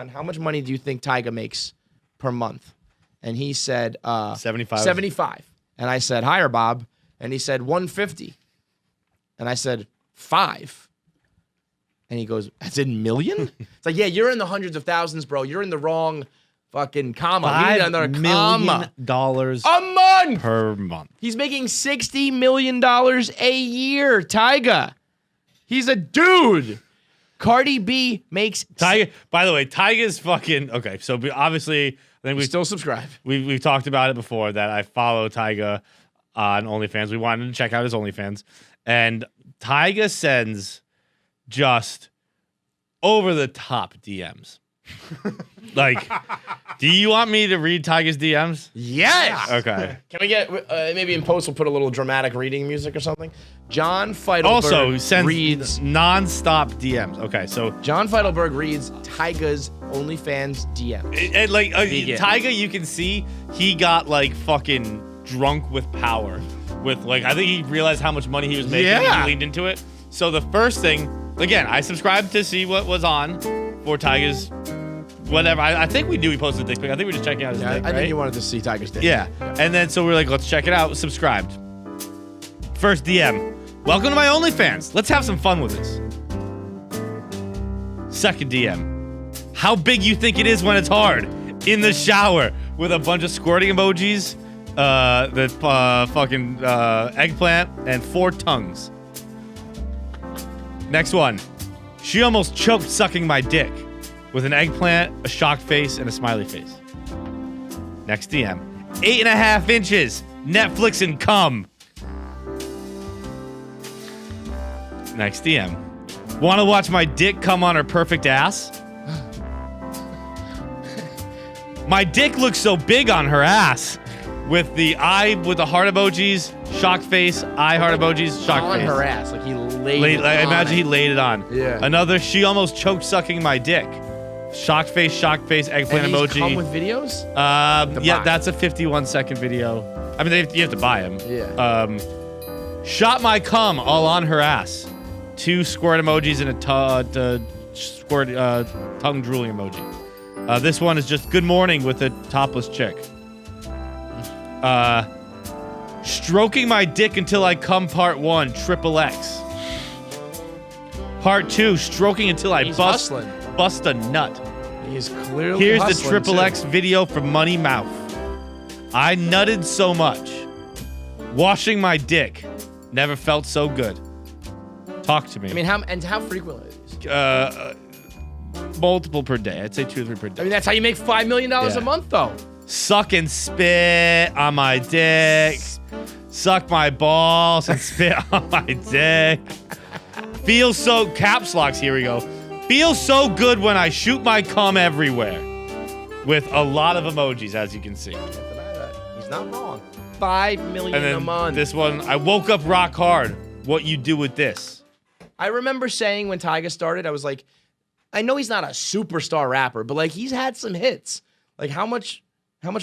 how much money do you think Tyga makes per month? And he said 75. 75. And I said, higher, Bob. And he said 150. And I said 5. And he goes, "That's in million?" It's like, yeah, you're in the hundreds of thousands, bro. You're in the wrong fucking comma. We need another $5 comma. million A month. per month. He's making $60 million a year, Tyga. He's a dude. Cardi B makes... Tyga, by the way, Tyga's fucking... Okay, so obviously, I think We still subscribe. we've talked about it before that I follow Tyga on OnlyFans. We wanted to check out his OnlyFans. And Tyga sends just over-the-top DMs. Like, do you want me to read Tyga's DMs? Yes. Okay. Can we get maybe in post we'll put a little dramatic reading music or something? John Feidelberg Also, sends reads non-stop DMs. Okay, so John Feidelberg reads Tyga's OnlyFans DM. and like Begin. Tyga, you can see he got like fucking drunk with power. With like, I think he realized how much money he was making and Yeah. he leaned into it. So the first thing, again, I subscribed to see what was on for Tyga's whatever. I think we knew he posted a dick pic. I think we were just checking out his Yeah, dick, I right? think you wanted to see Tyga's dick. Yeah. And then so we're like, let's check it out. Subscribed. First DM. Welcome to my OnlyFans. Let's have some fun with this. Second DM. How big you think it is when it's hard? In the shower with a bunch of squirting emojis, the fucking eggplant, and 4 tongues. Next one. She almost choked sucking my dick with an eggplant, a shocked face, and a smiley face. Next DM. 8.5 inches. Netflix and cum. Next DM. Want to watch my dick come on her perfect ass? My dick looks so big on her ass. With the eye, with the heart emojis, shocked face, eye heart emojis, shocked On face. her ass. Like he laid it I on imagine it. he laid it on. Yeah. Another, she almost choked sucking my dick. Shocked face, eggplant And these emoji. come with videos? Yeah, buy. that's a 51-second video. I mean, you have to buy them. Yeah. Shot my cum all on her ass. 2 squirt emojis and a squirt tongue drooling emoji. This one is just good morning with a topless chick. Stroking my dick until I come part 1, XXX. Part 2, stroking until I He's bust hustling. a nut. He's clearly Here's the hustling, XXX too. video from Money Mouth. I nutted so much. Washing my dick. Never felt so good. Talk to me. I mean, how frequently are these? Multiple per day. I'd say 2 or 3 per day. I mean, that's how you make $5 million Yeah. a month, though. Suck and spit on my dick. Suck my balls and spit on my dick. Feel so... Caps locks, here we go. Feel so good when I shoot my cum everywhere. With a lot of emojis, as you can see. Can't deny that. He's not wrong. $5 million And a then month. this one, I woke up rock hard. What you do with this? I remember saying when Tyga started, I was like, I know he's not a superstar rapper, but like he's had some hits. Like how much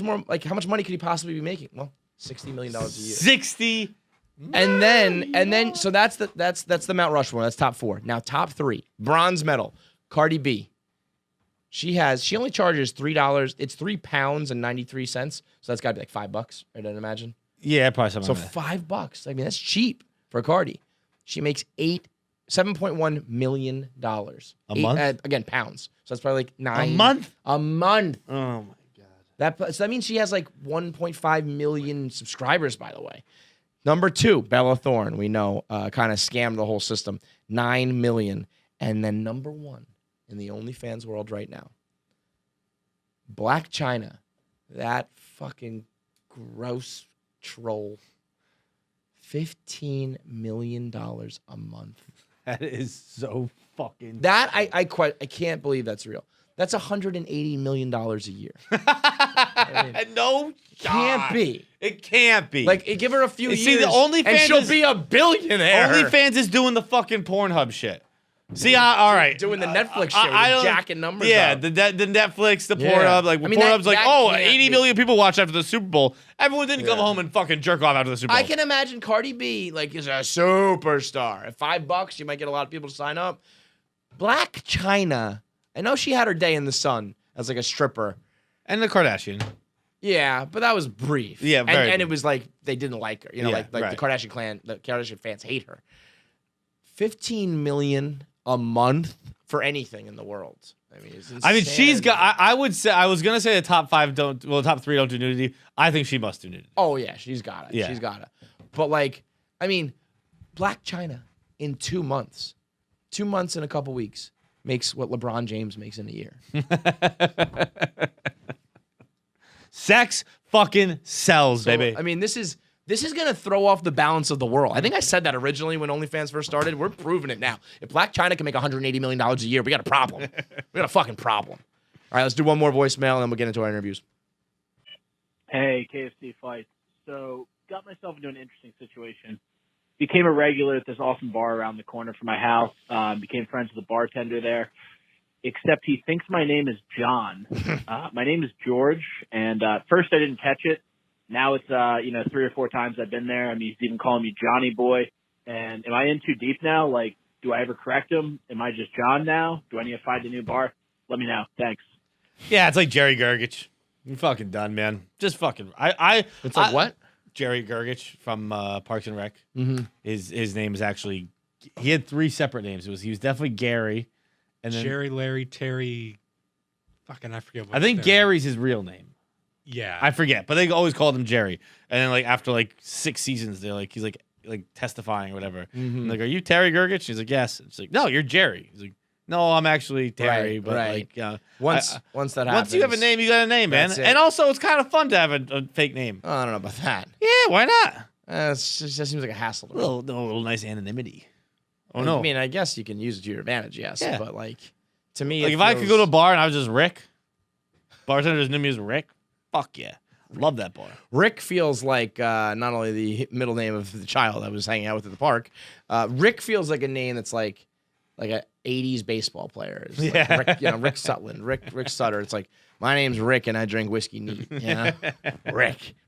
more? Like how much money could he possibly be making? Well, $60 million a year. 60. And then, so that's the Mount Rushmore. That's top 4. Now top 3, bronze medal, Cardi B. She only charges $3. It's £3.93. So that's got to be like $5, right? I'd imagine. Yeah, probably something So like that. $5. I mean, that's cheap for Cardi. She makes $7.1 million A month? Again, pounds. So that's probably like $9. A month? A month. Oh, my God. So that means she has like 1.5 million subscribers, by the way. Number 2, Bella Thorne, we know, kind of scammed the whole system. 9 million. And then number 1 in the OnlyFans world right now, Black China. That fucking gross troll. $15 million a month. That is so fucking... That, I can't believe that's real. That's $180 million a year. No, Can't be. It can't be. Like, give her a few You years, see, the OnlyFans and she'll is- be a billionaire. OnlyFans is doing the fucking Pornhub shit. See, all right. Doing the Netflix shit, I don't- jacking numbers Yeah, up. the Netflix, the Yeah. Pornhub. Like, I mean, Pornhub's like, that oh, can't 80 be. million people watched after the Super Bowl. Everyone didn't come Yeah. home and fucking jerk off after the Super Bowl. I can imagine Cardi B, like, is a superstar. At $5, you might get a lot of people to sign up. Black China, I know she had her day in the sun as like a stripper. And the Kardashian. Yeah, but that was brief. Yeah, very and it brief. was like they didn't like her. You know, Yeah, like right. the Kardashian clan, the Kardashian fans hate her. $15 million a month for anything in the world. I mean, it's I mean, she's insanity. got. I would say I was gonna say the top 5 don't. Well, the top 3 don't do nudity. I think she must do nudity. Oh yeah, she's got it. Yeah. She's got it. But like, I mean, Black China in 2 months, 2 months and a couple weeks makes what LeBron James makes in a year. Sex fucking sells, So, baby. I mean, this is gonna throw off the balance of the world. I think I said that originally when OnlyFans first started. We're proving it now. If Black China can make $180 million a year, we got a problem. We got a fucking problem. All right, let's do one more voicemail and then we'll get into our interviews. Hey, KFC Fights. So, got myself into an interesting situation. Became a regular at this awesome bar around the corner from my house. Became friends with the bartender there. Except he thinks my name is John. My name is George. And first I didn't catch it. Now it's 3 or 4 times I've been there. I mean, he's even calling me Johnny Boy. And am I in too deep now? Like, do I ever correct him? Am I just John now? Do I need to find a new bar? Let me know. Thanks. Yeah, it's like Jerry Gergich. You're fucking done, man. Just fucking. It's like what? Jerry Gergich from Parks and Rec. Mm-hmm. His name is actually. He had 3 separate names. He was definitely Gary, and then Jerry, Larry, Terry. Fucking, I forget. What I think Gary's his real name. Yeah, I forget, but they always called him Jerry. And then like after like 6 seasons, they're like he's like testifying or whatever. Mm-hmm. I'm like, are you Terry Gergich? He's like, yes. It's like, no, you're Jerry. He's like, no, I'm actually Terry. Right, but right. like, Once that happens. once you have a name, you got a name, man. That's it. And also, it's kind of fun to have a fake name. Oh, I don't know about that. Yeah, why not? It just seems like a hassle to A me. little nice anonymity. Oh no, I mean, I guess you can use it to your advantage, yes. Yeah. But like, to me, like it if I could feels- go to a bar and I was just Rick, bartender just knew me as Rick. Fuck yeah, love that bar. Rick feels like not only the middle name of the child I was hanging out with at the park. Rick feels like a name that's like a '80s baseball player. It's like Yeah. Rick, Rick Sutland, Rick Sutter. It's like my name's Rick and I drink whiskey neat. You know?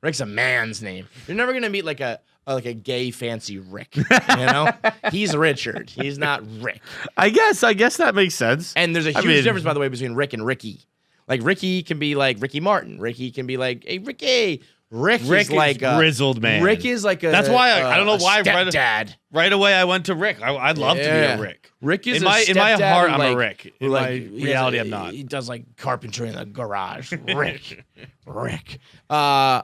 Rick's a man's name. You're never gonna meet like a gay fancy Rick. You know, he's Richard. He's not Rick. I guess that makes sense. And there's a huge mean- difference, by the way, between Rick and Ricky. Like Ricky can be like Ricky Martin. Ricky can be like, hey, Ricky. Rick Rick is like a grizzled man. Rick is like a. That's why I don't know why Stepdad. right away I went to Rick. I'd love to be a Rick. Rick is in my stepdad heart, who, I'm like, a Rick. who, In like, my he reality, has I'm not. He does like carpentry in the garage. Rick. I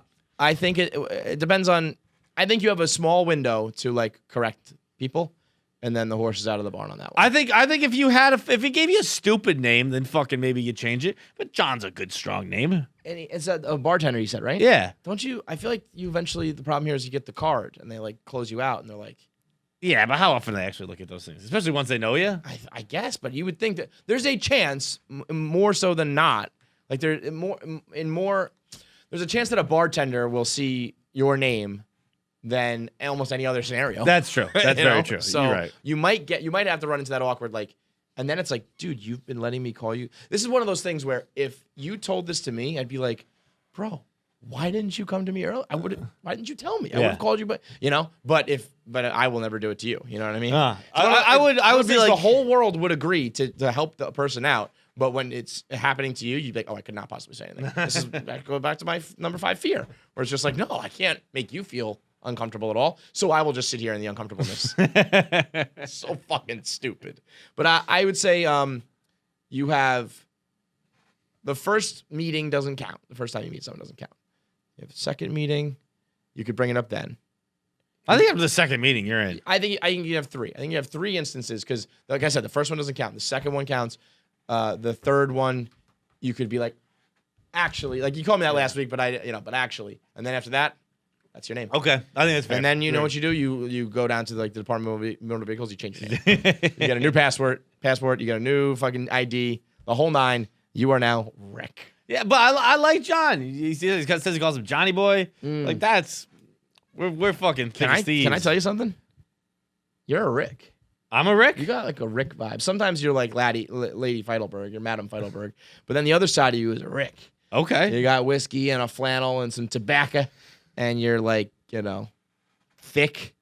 think it depends on. I think you have a small window to like correct people, and then the horse is out of the barn on that one. I think if you had if he gave you a stupid name, then fucking maybe you change it. But John's a good strong name. And it's a bartender, you said, right? Yeah. Don't you? I feel like you eventually. The problem here is you get the card, and they like close you out, and they're like. Yeah, but how often do they actually look at those things? Especially once they know you. I guess, but you would think that there's a chance, more so than not. Like there's a chance that a bartender will see your name than almost any other scenario. That's true. That's You very know? true. So You're right. you might have to run into that awkward like, and then it's like, dude, you've been letting me call you. This is one of those things where if you told this to me, I'd be like, bro, why didn't you come to me earlier? Why didn't you tell me? I would have called you, but I will never do it to you. You know what I mean? I would be like the whole world would agree to help the person out, but when it's happening to you, you'd be like, oh, I could not possibly say anything. This is go back to my number 5 fear, where it's just like, no, I can't make you feel uncomfortable at all. So I will just sit here in the uncomfortableness. So fucking stupid. But I would say you have the first meeting doesn't count. The first time you meet someone doesn't count. You have a second meeting, you could bring it up then. I think after the second meeting, you're in. I think you have 3. I think you have 3 instances because, like I said, the first one doesn't count. The second one counts. The third one, you could be like, actually, like you called me that last week, but actually, and then after that, that's your name. Okay, I think that's fair. And then you know what you do? You go down to like the Department of Motor Vehicles. You change your name. You get a new passport. You got a new fucking ID. The whole 9. You are now Rick. Yeah, but I like John. He says he calls him Johnny Boy. Like that's we're fucking thick as thieves. Can I tell you something? You're a Rick. I'm a Rick. You got like a Rick vibe. Sometimes you're like Lady Feidelberg. You're Madam Feidelberg. But then the other side of you is a Rick. Okay. You got whiskey and a flannel and some tobacco, and you're like, thick.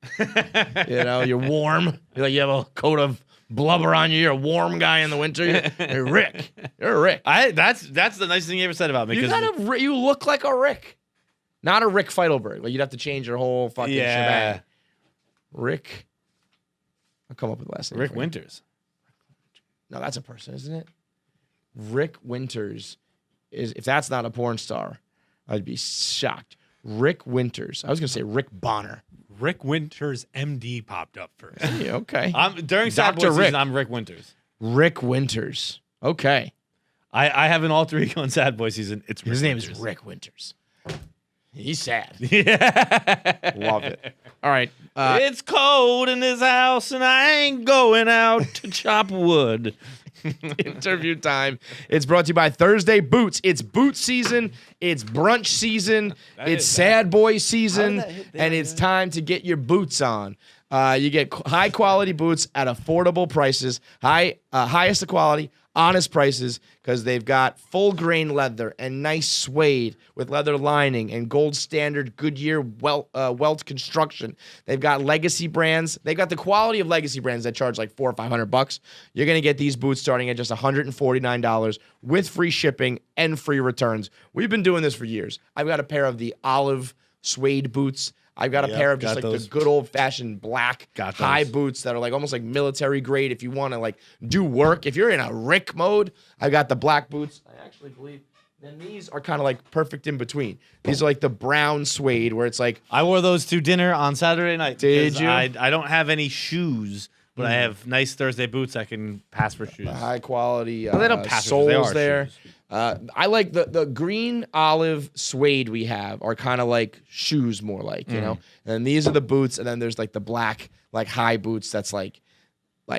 You're warm. You're like you have a coat of blubber on you. You're a warm guy in the winter. You're Rick. You're a Rick. That's the nicest thing you ever said about me. You look like a Rick, not a Rick Feidelberg. Like you'd have to change your whole fucking shebang. Rick. I'll come up with the last name. Rick for you. Winters. No, that's a person, isn't it? Rick Winters is. If that's not a porn star, I'd be shocked. Rick Winters. I was gonna say Rick Bonner. Rick Winters, MD, popped up first. Yeah, okay. During Sad Boy Dr. Rick. season, I'm Rick Winters. Rick Winters. Okay. I have an alter ego in Sad Boy season. It's His Rick name Winters. is Rick Winters. He's sad. Yeah. Love it. All right. It's cold in this house, and I ain't going out to chop wood. Interview time. It's brought to you by Thursday Boots. It's boot season. It's brunch season. It's sad boy season. And it's time to get your boots on. You get high quality boots at affordable prices. Highest of quality, honest prices, because they've got full grain leather and nice suede with leather lining and gold standard Goodyear welt construction. They've got legacy brands. They've got the quality of legacy brands that charge like $400 or $500. You're gonna get these boots starting at just $149 with free shipping and free returns. We've been doing this for years. I've got a pair of the olive suede boots. I've got a pair of just like those. the good old fashioned black Got high those. boots that are like almost like military grade if you want to like do work. If you're in a Rick mode, I've got the black boots. I actually believe then these are kind of like perfect in between. These are like the brown suede where it's like I wore those to dinner on Saturday night. Did because you? I don't have any shoes, but I have nice Thursday boots I can pass for shoes. high quality Well, they don't pass for shoes, they soles are there. shoes. I like the green olive suede we have are kind of like shoes more like, you know? And then these are the boots. And then there's like the black, like high boots. That's like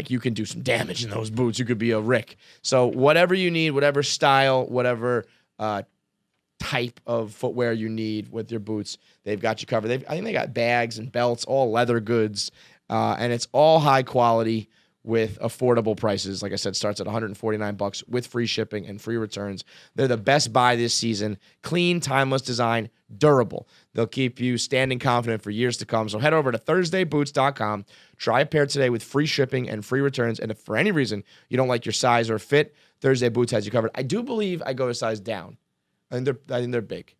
you can do some damage in those boots. You could be a Rick. So whatever you need, whatever style, whatever type of footwear you need with your boots, they've got you covered. I think they got bags and belts, all leather goods. And it's all high quality with affordable prices. Like I said, starts at $149 with free shipping and free returns. They're the best buy this season. Clean, timeless design, durable. They'll keep you standing confident for years to come. So head over to ThursdayBoots.com. Try a pair today with free shipping and free returns. And if for any reason you don't like your size or fit, Thursday Boots has you covered. I do believe I go a size down. I think they're big.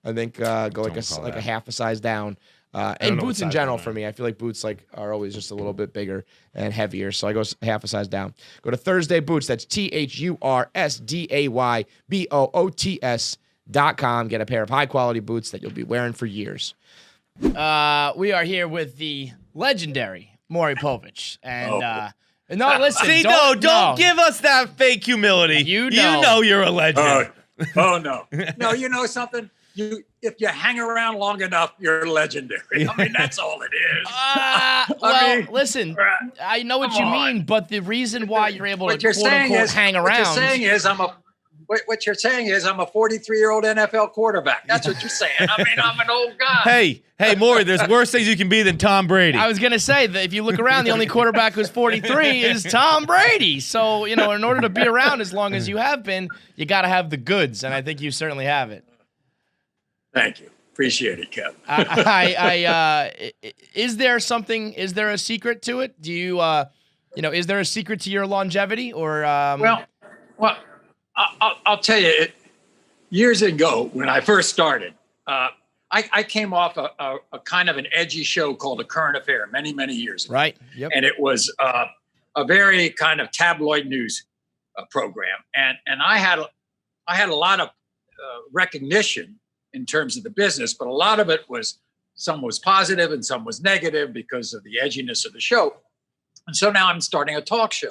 I think go like a half a size down. And know boots what in size general I'm for in. me, I feel like boots are always just a little bit bigger and heavier. So I go half a size down. Go to Thursday Boots. That's ThursdayBoots.com. Get a pair of high quality boots that you'll be wearing for years. We are here with the legendary Maury Povich. And no, listen. See, don't give us that fake humility. You You know. know you're a legend. Oh no. No, you know something? If you hang around long enough, you're legendary. I mean, that's all it is. Listen, I know what come you on. mean, but the reason why you're able What to you're quote saying unquote is hang What around. you're saying is I'm a 43-year-old NFL quarterback. That's what you're saying. I mean, I'm an old guy. Hey, Maury, there's worse things you can be than Tom Brady. I was gonna say that if you look around, the only quarterback who's 43 is Tom Brady. So in order to be around as long as you have been, you got to have the goods, and I think you certainly have it. Thank you. Appreciate it, Kevin. Is there something? Is there a secret to it? Do you, is there a secret to your longevity, or? Well, I'll tell you. Years ago, when I first started, I came off a kind of an edgy show called A Current Affair many, many years ago. Right. Yep. And it was a very kind of tabloid news program, and I had a lot of recognition in terms of the business, but a lot of it was some was positive and some was negative because of the edginess of the show. And so now I'm starting a talk show,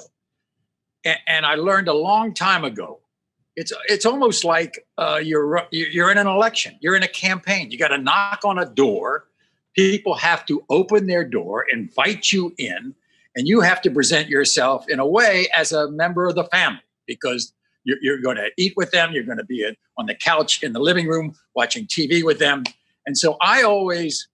and I learned a long time ago. It's almost like you're in an election. You're in a campaign. You got to knock on a door. People have to open their door, invite you in, and you have to present yourself in a way as a member of the family because you're going to eat with them. You're going to be on the couch in the living room watching TV with them. And so I always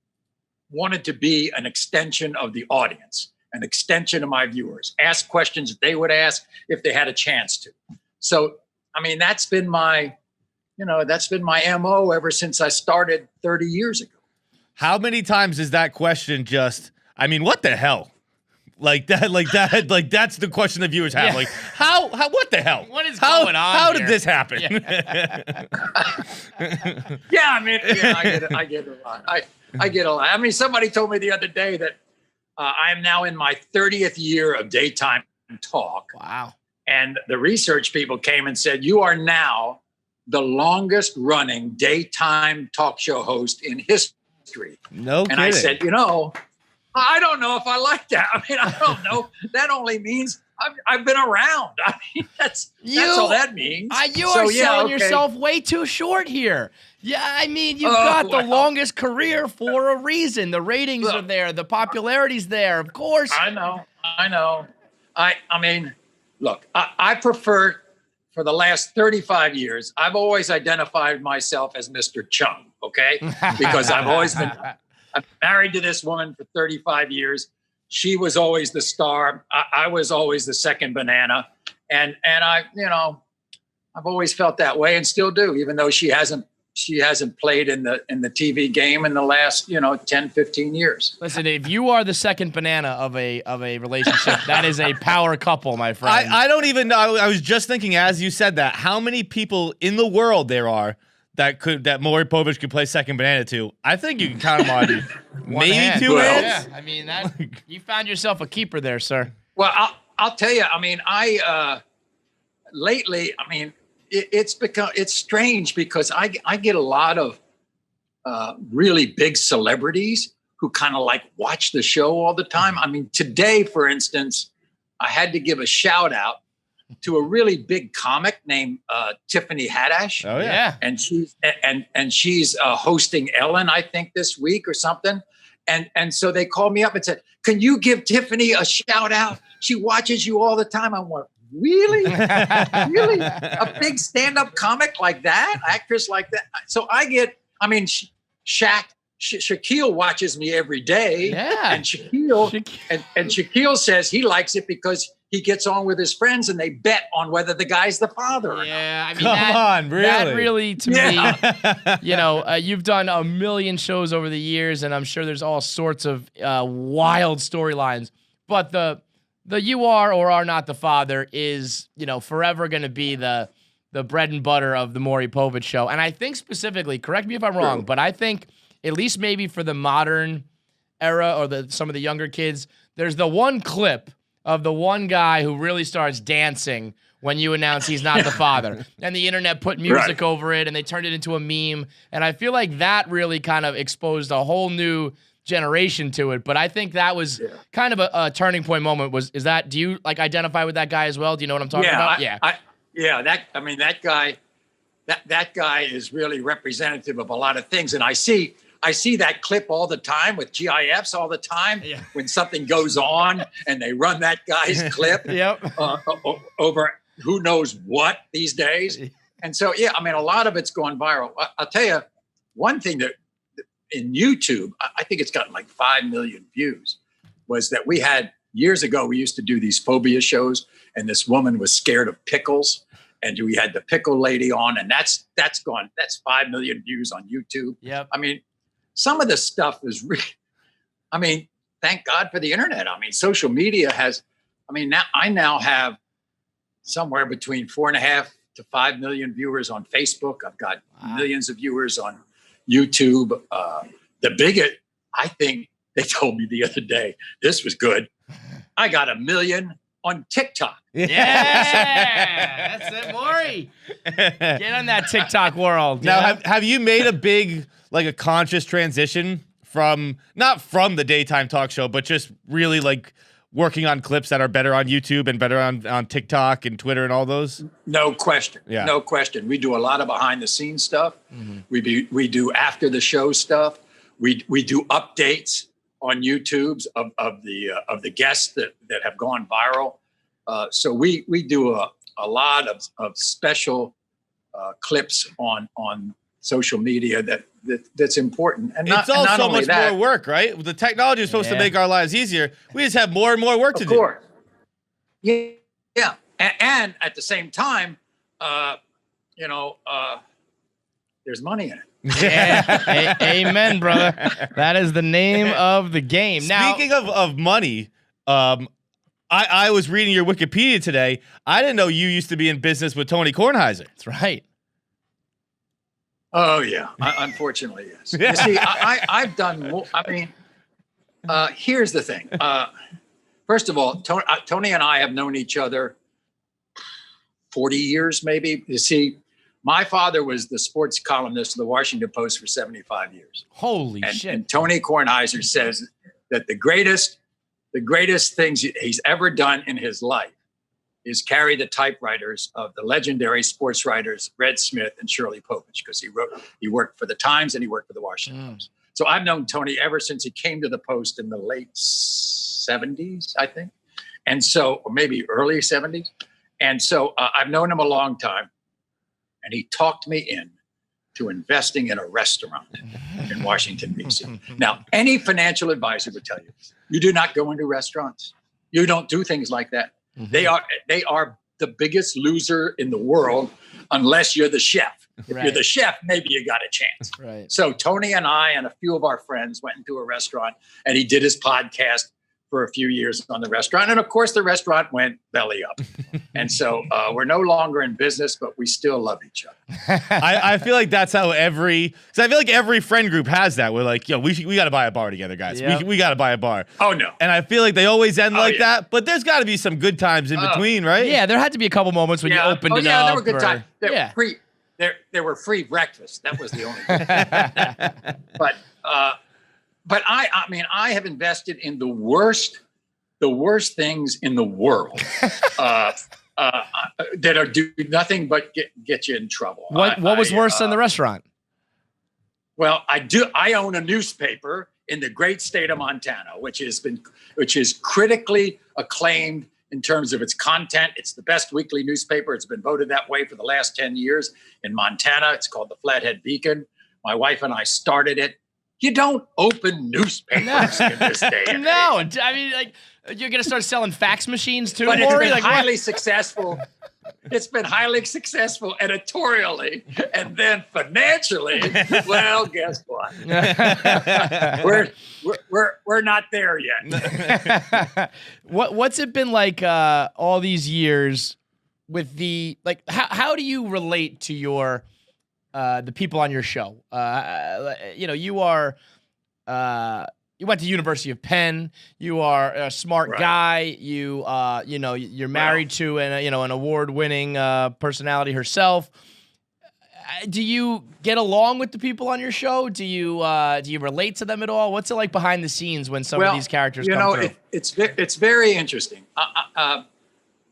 wanted to be an extension of the audience, an extension of my viewers, ask questions that they would ask if they had a chance to. So, I mean, that's been my MO ever since I started 30 years ago. How many times is that question just, what the hell? Like that's the question the viewers have. Yeah. Like, how, what the hell? What is going on How here? did this happen? Yeah, I get it. I get it a lot. I get a lot. I mean, somebody told me the other day that I am now in my 30th year of daytime talk. Wow. and the research people came and said, you are now the longest running daytime talk show host in history. No And kidding. I said, I don't know if I like that. I mean, I don't know. That only means I've been around. I mean, that's all that means. You So, are selling okay. yourself way too short here. Yeah, I mean, you've got the longest career for a reason. The ratings are there. The popularity's there, of course. I know. I mean, look, I prefer, for the last 35 years, I've always identified myself as Mr. Chung, okay? Because I've always been I'm married to this woman for 35 years. She was always the star. I was always the second banana. And I, I've always felt that way and still do, even though she hasn't played in the TV game in the last 10, 15 years. Listen, if you are the second banana of a relationship, that is a power couple, my friend. I don't even know. I was just thinking as you said that, how many people in the world there are that Maury Povich could play second banana to. I think you can count them on maybe hand. 2 Well, hands. Yeah, I mean, you found yourself a keeper there, sir. Well, I'll tell you. I mean, lately, I mean, it's strange because I get a lot of really big celebrities who kind of like watch the show all the time. I mean, today, for instance, I had to give a shout out to a really big comic named Tiffany Haddish. Oh yeah. And she's hosting Ellen, I think, this week or something. And so they called me up and said, "Can you give Tiffany a shout out? She watches you all the time." I went, "Really? Really? A big stand-up comic like that, actress like that?" So Shaquille watches me every day. Yeah. And Shaquille says he likes it because he gets on with his friends and they bet on whether the guy's the father or not. Yeah, I mean, Come on, that really? really, to me, you've done a million shows over the years, and I'm sure there's all sorts of wild storylines. But the you are or are not the father is, forever going to be the bread and butter of the Maury Povich show. And I think specifically, correct me if I'm wrong, but I think at least maybe for the modern era or some of the younger kids, there's the one clip of the one guy who really starts dancing when you announce he's not the father. And the internet put music over it, and they turned it into a meme. And I feel like that really kind of exposed a whole new generation to it. But I think that was kind of a turning point moment. Do you like identify with that guy as well? Do you know what I'm talking about? That guy is really representative of a lot of things. And I see that clip all the time with GIFs all the time when something goes on and they run that guy's clip over who knows what these days. And so, a lot of it's going viral. I'll tell you one thing that in YouTube, I think it's gotten like 5 million views, was that we had years ago, we used to do these phobia shows and this woman was scared of pickles. And we had the pickle lady on, and that's 5 million views on YouTube. Yep. I mean, some of the stuff is really, thank God for the internet. I mean, social media I now have somewhere between 4.5 to 5 million viewers on Facebook. I've got millions of viewers on YouTube. The biggest, I think they told me the other day, this was good. I got 1 million on TikTok. Yeah, that's it, Maury. Get on that TikTok world. Now, have you made a big, a conscious transition not from the daytime talk show, but just really working on clips that are better on YouTube and better on TikTok and Twitter and all those? No question. Yeah. No question. We do a lot of behind the scenes stuff. Mm-hmm. We do after the show stuff. We do updates on YouTube's of the guests that have gone viral. So we do a lot of special clips on social media that's important. And it's all so much more work, right? The technology is supposed to make our lives easier. We just have more and more work to do. Of course. Yeah. And at the same time, there's money in it. Yeah. Amen, brother. That is the name of the game. Speaking of money, I was reading your Wikipedia today. I didn't know you used to be in business with Tony Kornheiser. That's right. Oh, yeah. Unfortunately, yes. You see, I've done more. Here's the thing. First of all, Tony and I have known each other 40 years, maybe. You see, my father was the sports columnist of the Washington Post for 75 years. Holy shit. And Tony Kornheiser says that the greatest things he's ever done in his life is carry the typewriters of the legendary sports writers Red Smith and Shirley Povich, because he worked for the Times and he worked for the Washington Post. So I've known Tony ever since he came to the Post in the late 70s, I think. And so, or maybe early 70s. And so I've known him a long time. And he talked me in to investing in a restaurant in Washington, D.C. Now, any financial advisor would tell you, you do not go into restaurants. You don't do things like that. They are the biggest loser in the world unless you're the chef. If you're the chef, maybe you got a chance. Right. So Tony and I and a few of our friends went into a restaurant, and he did his podcast for a few years on the restaurant. And of course, the restaurant went belly up. And so we're no longer in business, but we still love each other. I feel like that's how I feel like every friend group has that. We're like, yo, we got to buy a bar together, guys. Yep. We got to buy a bar. Oh, no. And I feel like they always end like that, but there's got to be some good times in between, right? Yeah, there had to be a couple moments when you opened it up. Yeah, there were good times. Yeah. There were free breakfasts. That was the only thing. But I mean, I have invested in the worst things in the world that do nothing but get you in trouble. What was worse than the restaurant? Well, I own a newspaper in the great state of Montana, which is critically acclaimed in terms of its content. It's the best weekly newspaper. It's been voted that way for the last 10 years in Montana. It's called the Flathead Beacon. My wife and I started it. You don't open newspapers in this day and No, age. I mean, like, you're gonna start selling fax machines too, But it's Maury? been Like, highly successful. It's been highly successful editorially, and then financially. Well, guess what? we're not there yet. What's it been like all these years with the like? How do you relate to your the people on your show? You are. You went to University of Penn. You are a smart guy. You're married to an award-winning personality herself. Do you get along with the people on your show? Do you relate to them at all? What's it like behind the scenes when some of these characters come through? It's very interesting.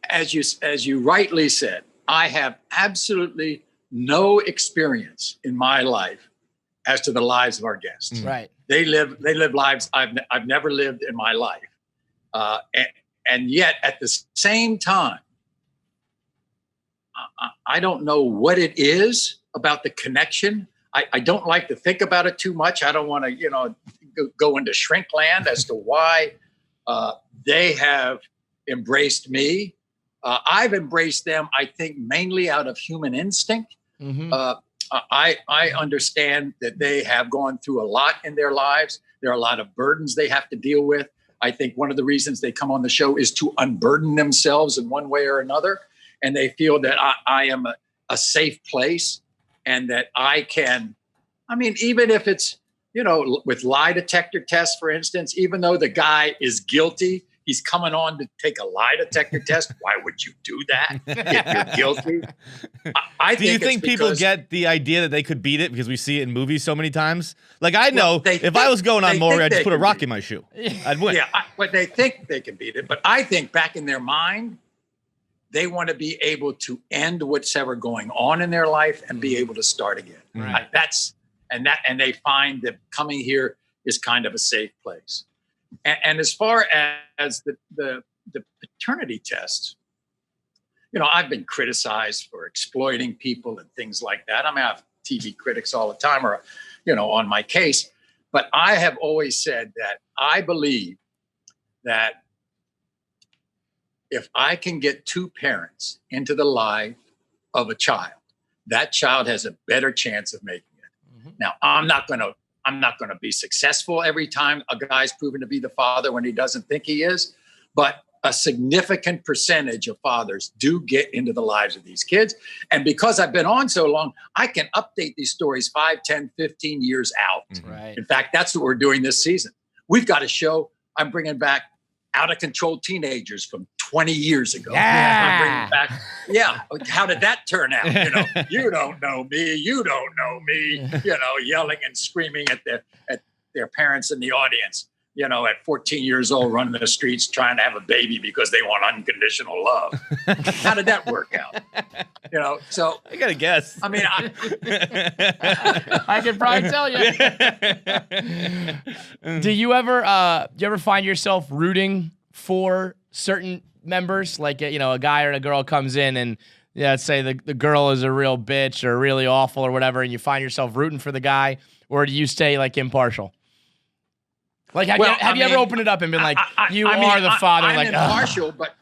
As you rightly said, I have absolutely no experience in my life as to the lives of our guests. Right. They live lives I've never lived in my life, and yet at the same time, I don't know what it is about the connection. I don't like to think about it too much. I don't want to go into shrink land as to why they have embraced me. I've embraced them, I think, mainly out of human instinct. Mm-hmm. I understand that they have gone through a lot in their lives. There are a lot of burdens they have to deal with. I think one of the reasons they come on the show is to unburden themselves in one way or another. And they feel that I am a safe place, and that I can, even if it's, with lie detector tests, for instance, even though the guy is guilty, he's coming on to take a lie detector test. Why would you do that if you're guilty? Do you think people get the idea that they could beat it because we see it in movies so many times? Like, I know if I was going on Maury, I'd just put a rock in my shoe. I'd win. Yeah, but they think they can beat it. But I think back in their mind, they want to be able to end what's ever going on in their life and be able to start again. Right. And they find that coming here is kind of a safe place. And as far as the paternity tests, I've been criticized for exploiting people and things like that. I have TV critics all the time or, on my case. But I have always said that I believe that if I can get two parents into the life of a child, that child has a better chance of making it. Mm-hmm. Now, I'm not going to be successful every time a guy's proven to be the father when he doesn't think he is, but a significant percentage of fathers do get into the lives of these kids. And because I've been on so long, I can update these stories 5, 10, 15 years out. Right. In fact, that's what we're doing this season. We've got a show. I'm bringing back out of control teenagers from 20 years ago. Yeah. I'm bringing back, yeah. How did that turn out? You don't know me. You don't know me. Yelling and screaming at their parents in the audience. At 14 years old, running the streets trying to have a baby because they want unconditional love. How did that work out? So I gotta guess. I mean, I can probably tell you. Do you ever find yourself rooting for certain members? Like, a guy or a girl comes in and, let's say the girl is a real bitch or really awful or whatever, and you find yourself rooting for the guy, or do you stay like impartial? Like, have you ever opened it up and been like, you are the father? I'm like, impartial, but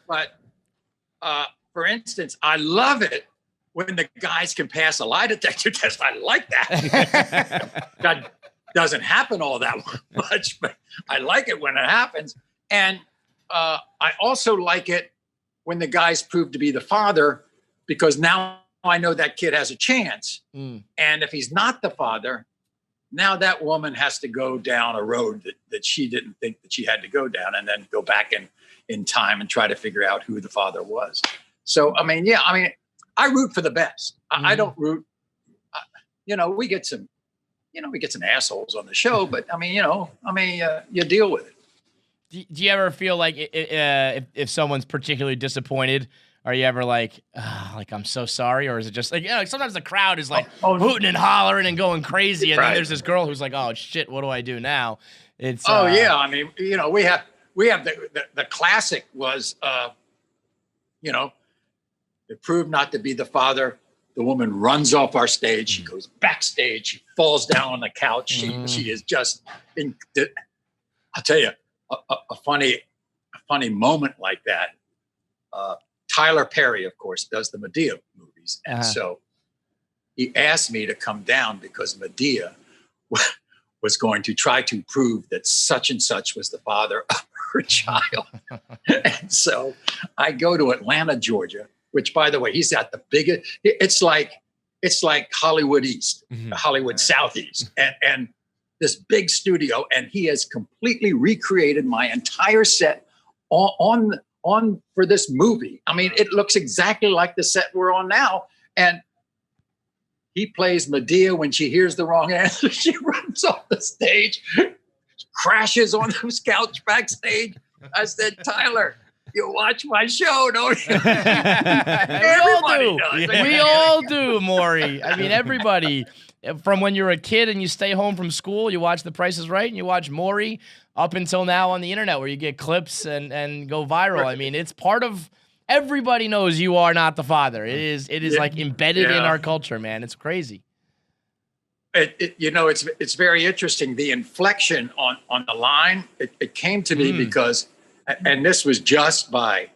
for instance, I love it when the guys can pass a lie detector test. I like that. That doesn't happen all that much, but I like it when it happens. And I also like it when the guys prove to be the father, because now I know that kid has a chance. And if he's not the father, now that woman has to go down a road that she didn't think that she had to go down, and then go back in time and try to figure out who the father was. So, I root for the best. I don't root, we get some assholes on the show, but you deal with it. Do you ever feel like if someone's particularly disappointed, are you ever like I'm so sorry? Or is it just like, sometimes the crowd is like hooting and hollering and going crazy. And then there's this girl who's like, oh shit, what do I do now? It's yeah. We have the classic was, it proved not to be the father. The woman runs off our stage. She goes backstage. She falls down on the couch. She is just, I'll tell you a funny moment like that. Tyler Perry, of course, does the Medea movies. And so he asked me to come down because Medea was going to try to prove that such and such was the father of her child. And so I go to Atlanta, Georgia, which, by the way, he's at the biggest, it's like Hollywood East, Hollywood Southeast, and this big studio. And he has completely recreated my entire set on for this movie. It looks exactly like the set we're on now. And he plays Medea. When she hears the wrong answer, she runs off the stage, crashes on the couch backstage. I said, Tyler, you watch my show, don't you? Everybody does. We all do, Maury. Everybody. From when you're a kid and you stay home from school, you watch The Price is Right and you watch Maury, up until now on the internet where you get clips and go viral. It's part of, everybody knows you are not the father. It is like embedded in our culture, man. It's crazy. It's very interesting. The inflection on the line, it came to me because, and this was just by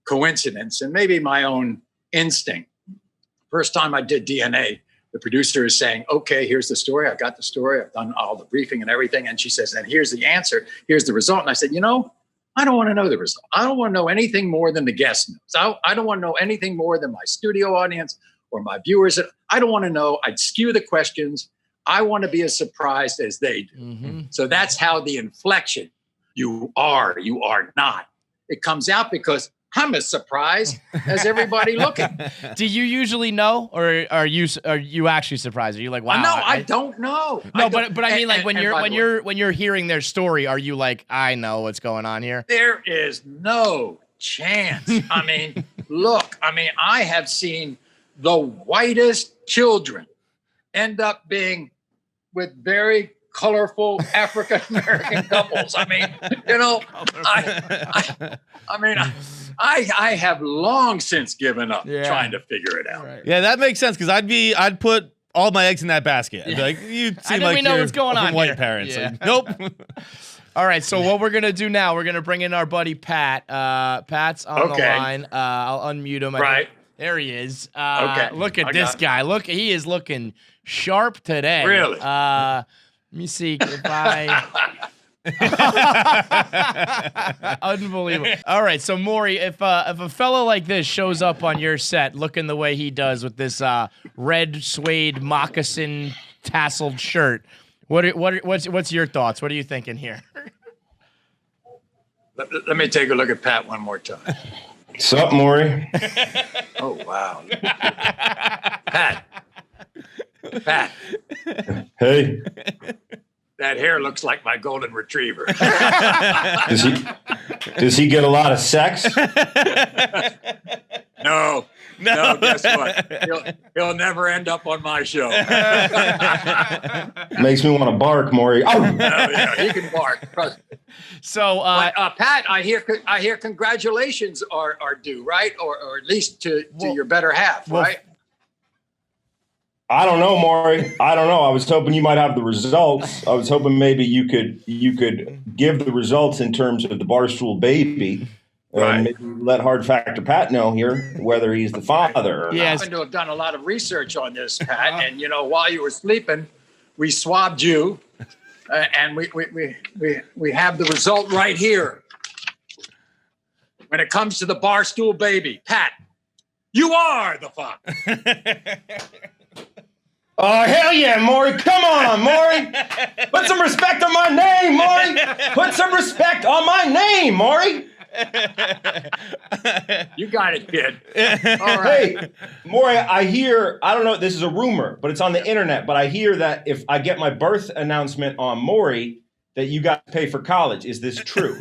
coincidence and maybe my own instinct. First time I did DNA, the producer is saying, okay, here's the story. I've got the story. I've done all the briefing and everything. And she says, and here's the answer. Here's the result. And I said, I don't want to know the result. I don't want to know anything more than the guest knows. I don't want to know anything more than my studio audience or my viewers. I don't want to know. I'd skew the questions. I want to be as surprised as they do. So that's how the inflection, you are not. It comes out because I'm as surprised as everybody looking. Do you usually know, or are you actually surprised? Are you like, wow? No, I don't know. No, but when you're hearing their story, are you like, I know what's going on here? There is no chance. Look, I have seen the whitest children end up being with very colorful African American couples. I have long since given up trying to figure it out. Right. Yeah, that makes sense because I'd put all my eggs in that basket. I'd be like, you seem like know what's going on white here. parents. Yeah. Like, nope. All right, so what we're gonna do now? We're gonna bring in our buddy Pat. Pat's on the line. I'll unmute him. Right. There he is. Okay. Look at this guy. Look, he is looking sharp today. Really? Let me see if I. Unbelievable. All right, so Maury, if a fellow like this shows up on your set looking the way he does with this red suede moccasin tasseled shirt, what's your thoughts? What are you thinking here? Let me take a look at Pat one more time. Sup, Maury? Oh, wow. Pat. Pat, Hey, that hair looks like my golden retriever. does he get a lot of sex? No, guess what? He'll never end up on my show. Makes me want to bark, Maury. Oh, Yeah, he can bark. Trust me. So, Pat, I hear congratulations are due, right? Or at least to your better half, right? I don't know, Maury. I don't know. I was hoping you might have the results. I was hoping maybe you could give the results in terms of the Barstool baby. Right. And maybe let Hard Factor Pat know here whether he's the father. Or I happen to have done a lot of research on this, Pat. And while you were sleeping, we swabbed you, and we have the result right here. When it comes to the Barstool baby, Pat, you are the father. Oh, hell yeah, Maury. Come on, Maury. Put some respect on my name, Maury. Put some respect on my name, Maury. You got it, kid. All right. Hey, Maury, I don't know, this is a rumor, but it's on the internet, but I hear that if I get my birth announcement on Maury, that you got to pay for college. Is this true?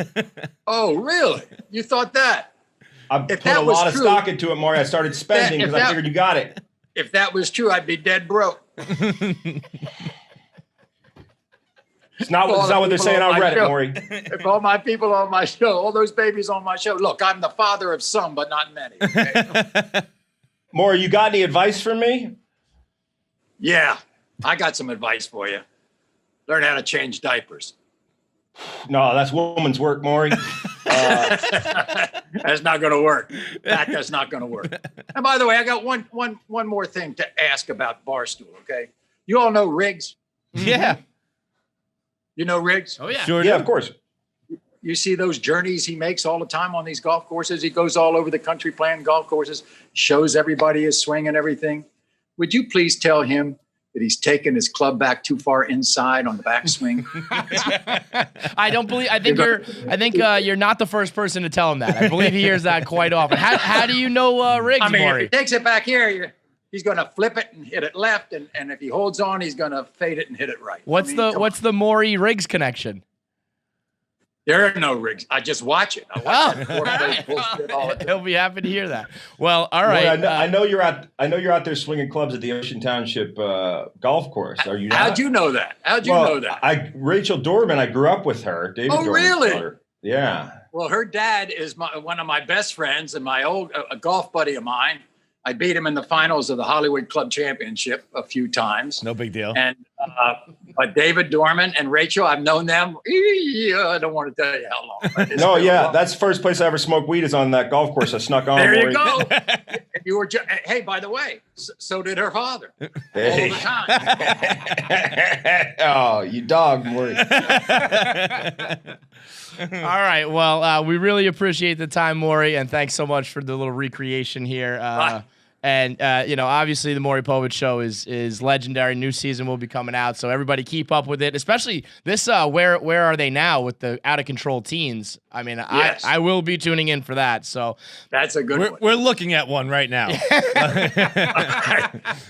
Oh, really? You thought that? I put a lot of stock into it, Maury. I started spending because I figured you got it. If that was true, I'd be dead broke. It's not what they're saying on Reddit, Maury. If all my people on my show, all those babies on my show, look, I'm the father of some, but not many. Okay? Maury, you got any advice for me? Yeah, I got some advice for you. Learn how to change diapers. No, that's woman's work, Maury. That's not going to work. That's not going to work. And by the way, I got one more thing to ask about Barstool, okay? You all know Riggs? Yeah. You know Riggs? oh yeah. Sure Yeah, do. of course. You see those journeys he makes all the time on these golf courses? He goes all over the country playing golf courses, shows everybody his swing and everything. Would you please tell him that he's taken his club back too far inside on the backswing? I think you're not the first person to tell him that. I believe he hears that quite often. How do you know Riggs, I mean, Maury? if he takes it back here, he's going to flip it and hit it left, and if he holds on, he's going to fade it and hit it right. What's the Maury Riggs connection? There are no rigs. I just watch it. I watch that foreplay bullshit all the time. He'll be happy to hear that. Well, all Maury, right. I know you're out there swinging clubs at the Ocean Township golf course. Are you not? How'd you know that? How'd you know that? Rachel Dorman, I grew up with her. David Oh, Dorman's really? daughter. Yeah. Well, her dad is one of my best friends and my old a golf buddy of mine. I beat him in the finals of the Hollywood Club Championship a few times. No big deal. And but David Dorman and Rachel, I've known them. I don't want to tell you how long. No, yeah, that's the first place I ever smoked weed is on that golf course. I snuck on. There you Maury. go. You were. Hey, by the way, so did her father Hey. all the time. Oh, you dog, Maury. All right. Well, we really appreciate the time, Maury, and thanks so much for the little recreation here. And obviously the Maury Povich show is legendary. New season will be coming out, so everybody keep up with it. Especially this. Where are they now with the out of control teens? I mean, Yes. I will be tuning in for that. So That's a good one. We're looking at one right now.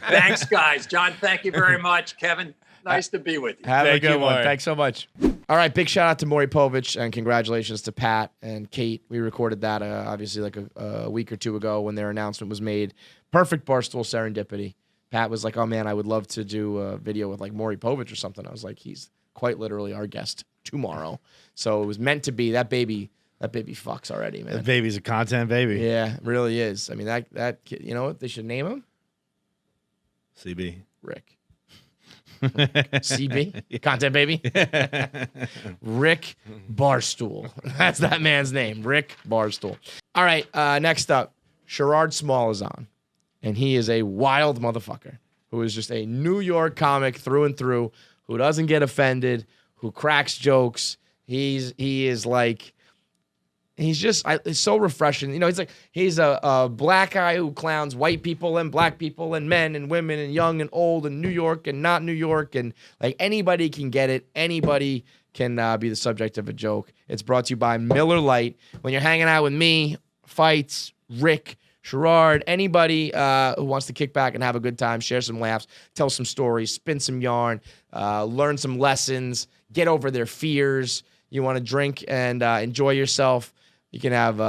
Thanks, guys. John, thank you very much. Kevin, nice to be with you. have a Thank good you, one. Maury. Thanks so much. All right, big shout out to Maury Povich and congratulations to Pat and Kate. We recorded that obviously like a week or two ago when their announcement was made. Perfect Barstool serendipity. Pat was like, "Oh man, I would love to do a video with like Maury Povich or something." I was like, "He's quite literally our guest tomorrow." So it was meant to be. That baby fucks already, man. The baby's a content baby. Yeah, it really is. I mean, that kid, you know what they should name him? CB. Rick. CB? Content baby? Rick Barstool. That's that man's name. Rick Barstool. All right, next up, Sherrod Small is on. And he is a wild motherfucker who is just a New York comic through and through, who doesn't get offended, who cracks jokes. He's so refreshing. You know, he's a black guy who clowns white people and black people and men and women and young and old and New York and not New York. And like anybody can get it. Anybody can be the subject of a joke. It's brought to you by Miller Lite. When you're hanging out with me, Fights, Rick, Sherrod, anybody who wants to kick back and have a good time, share some laughs, tell some stories, spin some yarn, learn some lessons, get over their fears. You want to drink and enjoy yourself. You can have,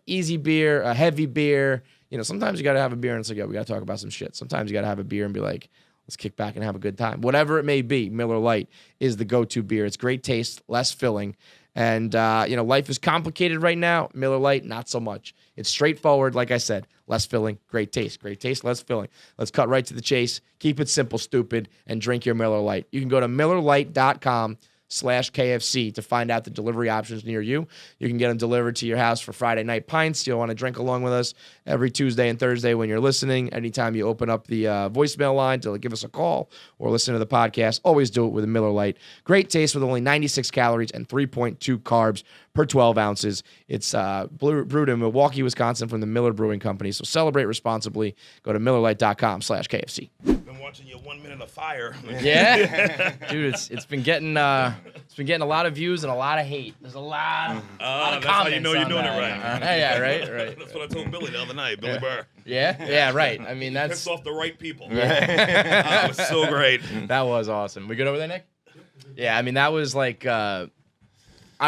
easy beer, a heavy beer. Sometimes you got to have a beer and it's like, we got to talk about some shit. Sometimes you got to have a beer and be like, let's kick back and have a good time. Whatever it may be, Miller Lite is the go-to beer. It's great taste, less filling. And, life is complicated right now. Miller Lite, not so much. It's straightforward, like I said, less filling, great taste. Great taste, less filling. Let's cut right to the chase. Keep it simple, stupid, and drink your Miller Lite. You can go to MillerLite.com/KFC to find out the delivery options near you. You can get them delivered to your house for Friday night pints. You'll want to drink along with us every Tuesday and Thursday when you're listening. Anytime you open up the voicemail line to give us a call or listen to the podcast, always do it with a Miller Lite. Great taste with only 96 calories and 3.2 carbs per 12 ounces. It's brewed in Milwaukee, Wisconsin from the Miller Brewing Company. So celebrate responsibly. Go to MillerLite.com/KFC. Been watching your 1 minute of fire. Yeah, dude, it's been getting a lot of views and a lot of hate. There's a lot of That's comments. how you know you're doing on it that. right. Yeah, right. That's what I told Billy the other night, Billy Burr. Yeah, right. I mean, that's Pissed off the right people. It was so great. that was awesome. We good over there, Nick? Yeah, I mean, that was like, I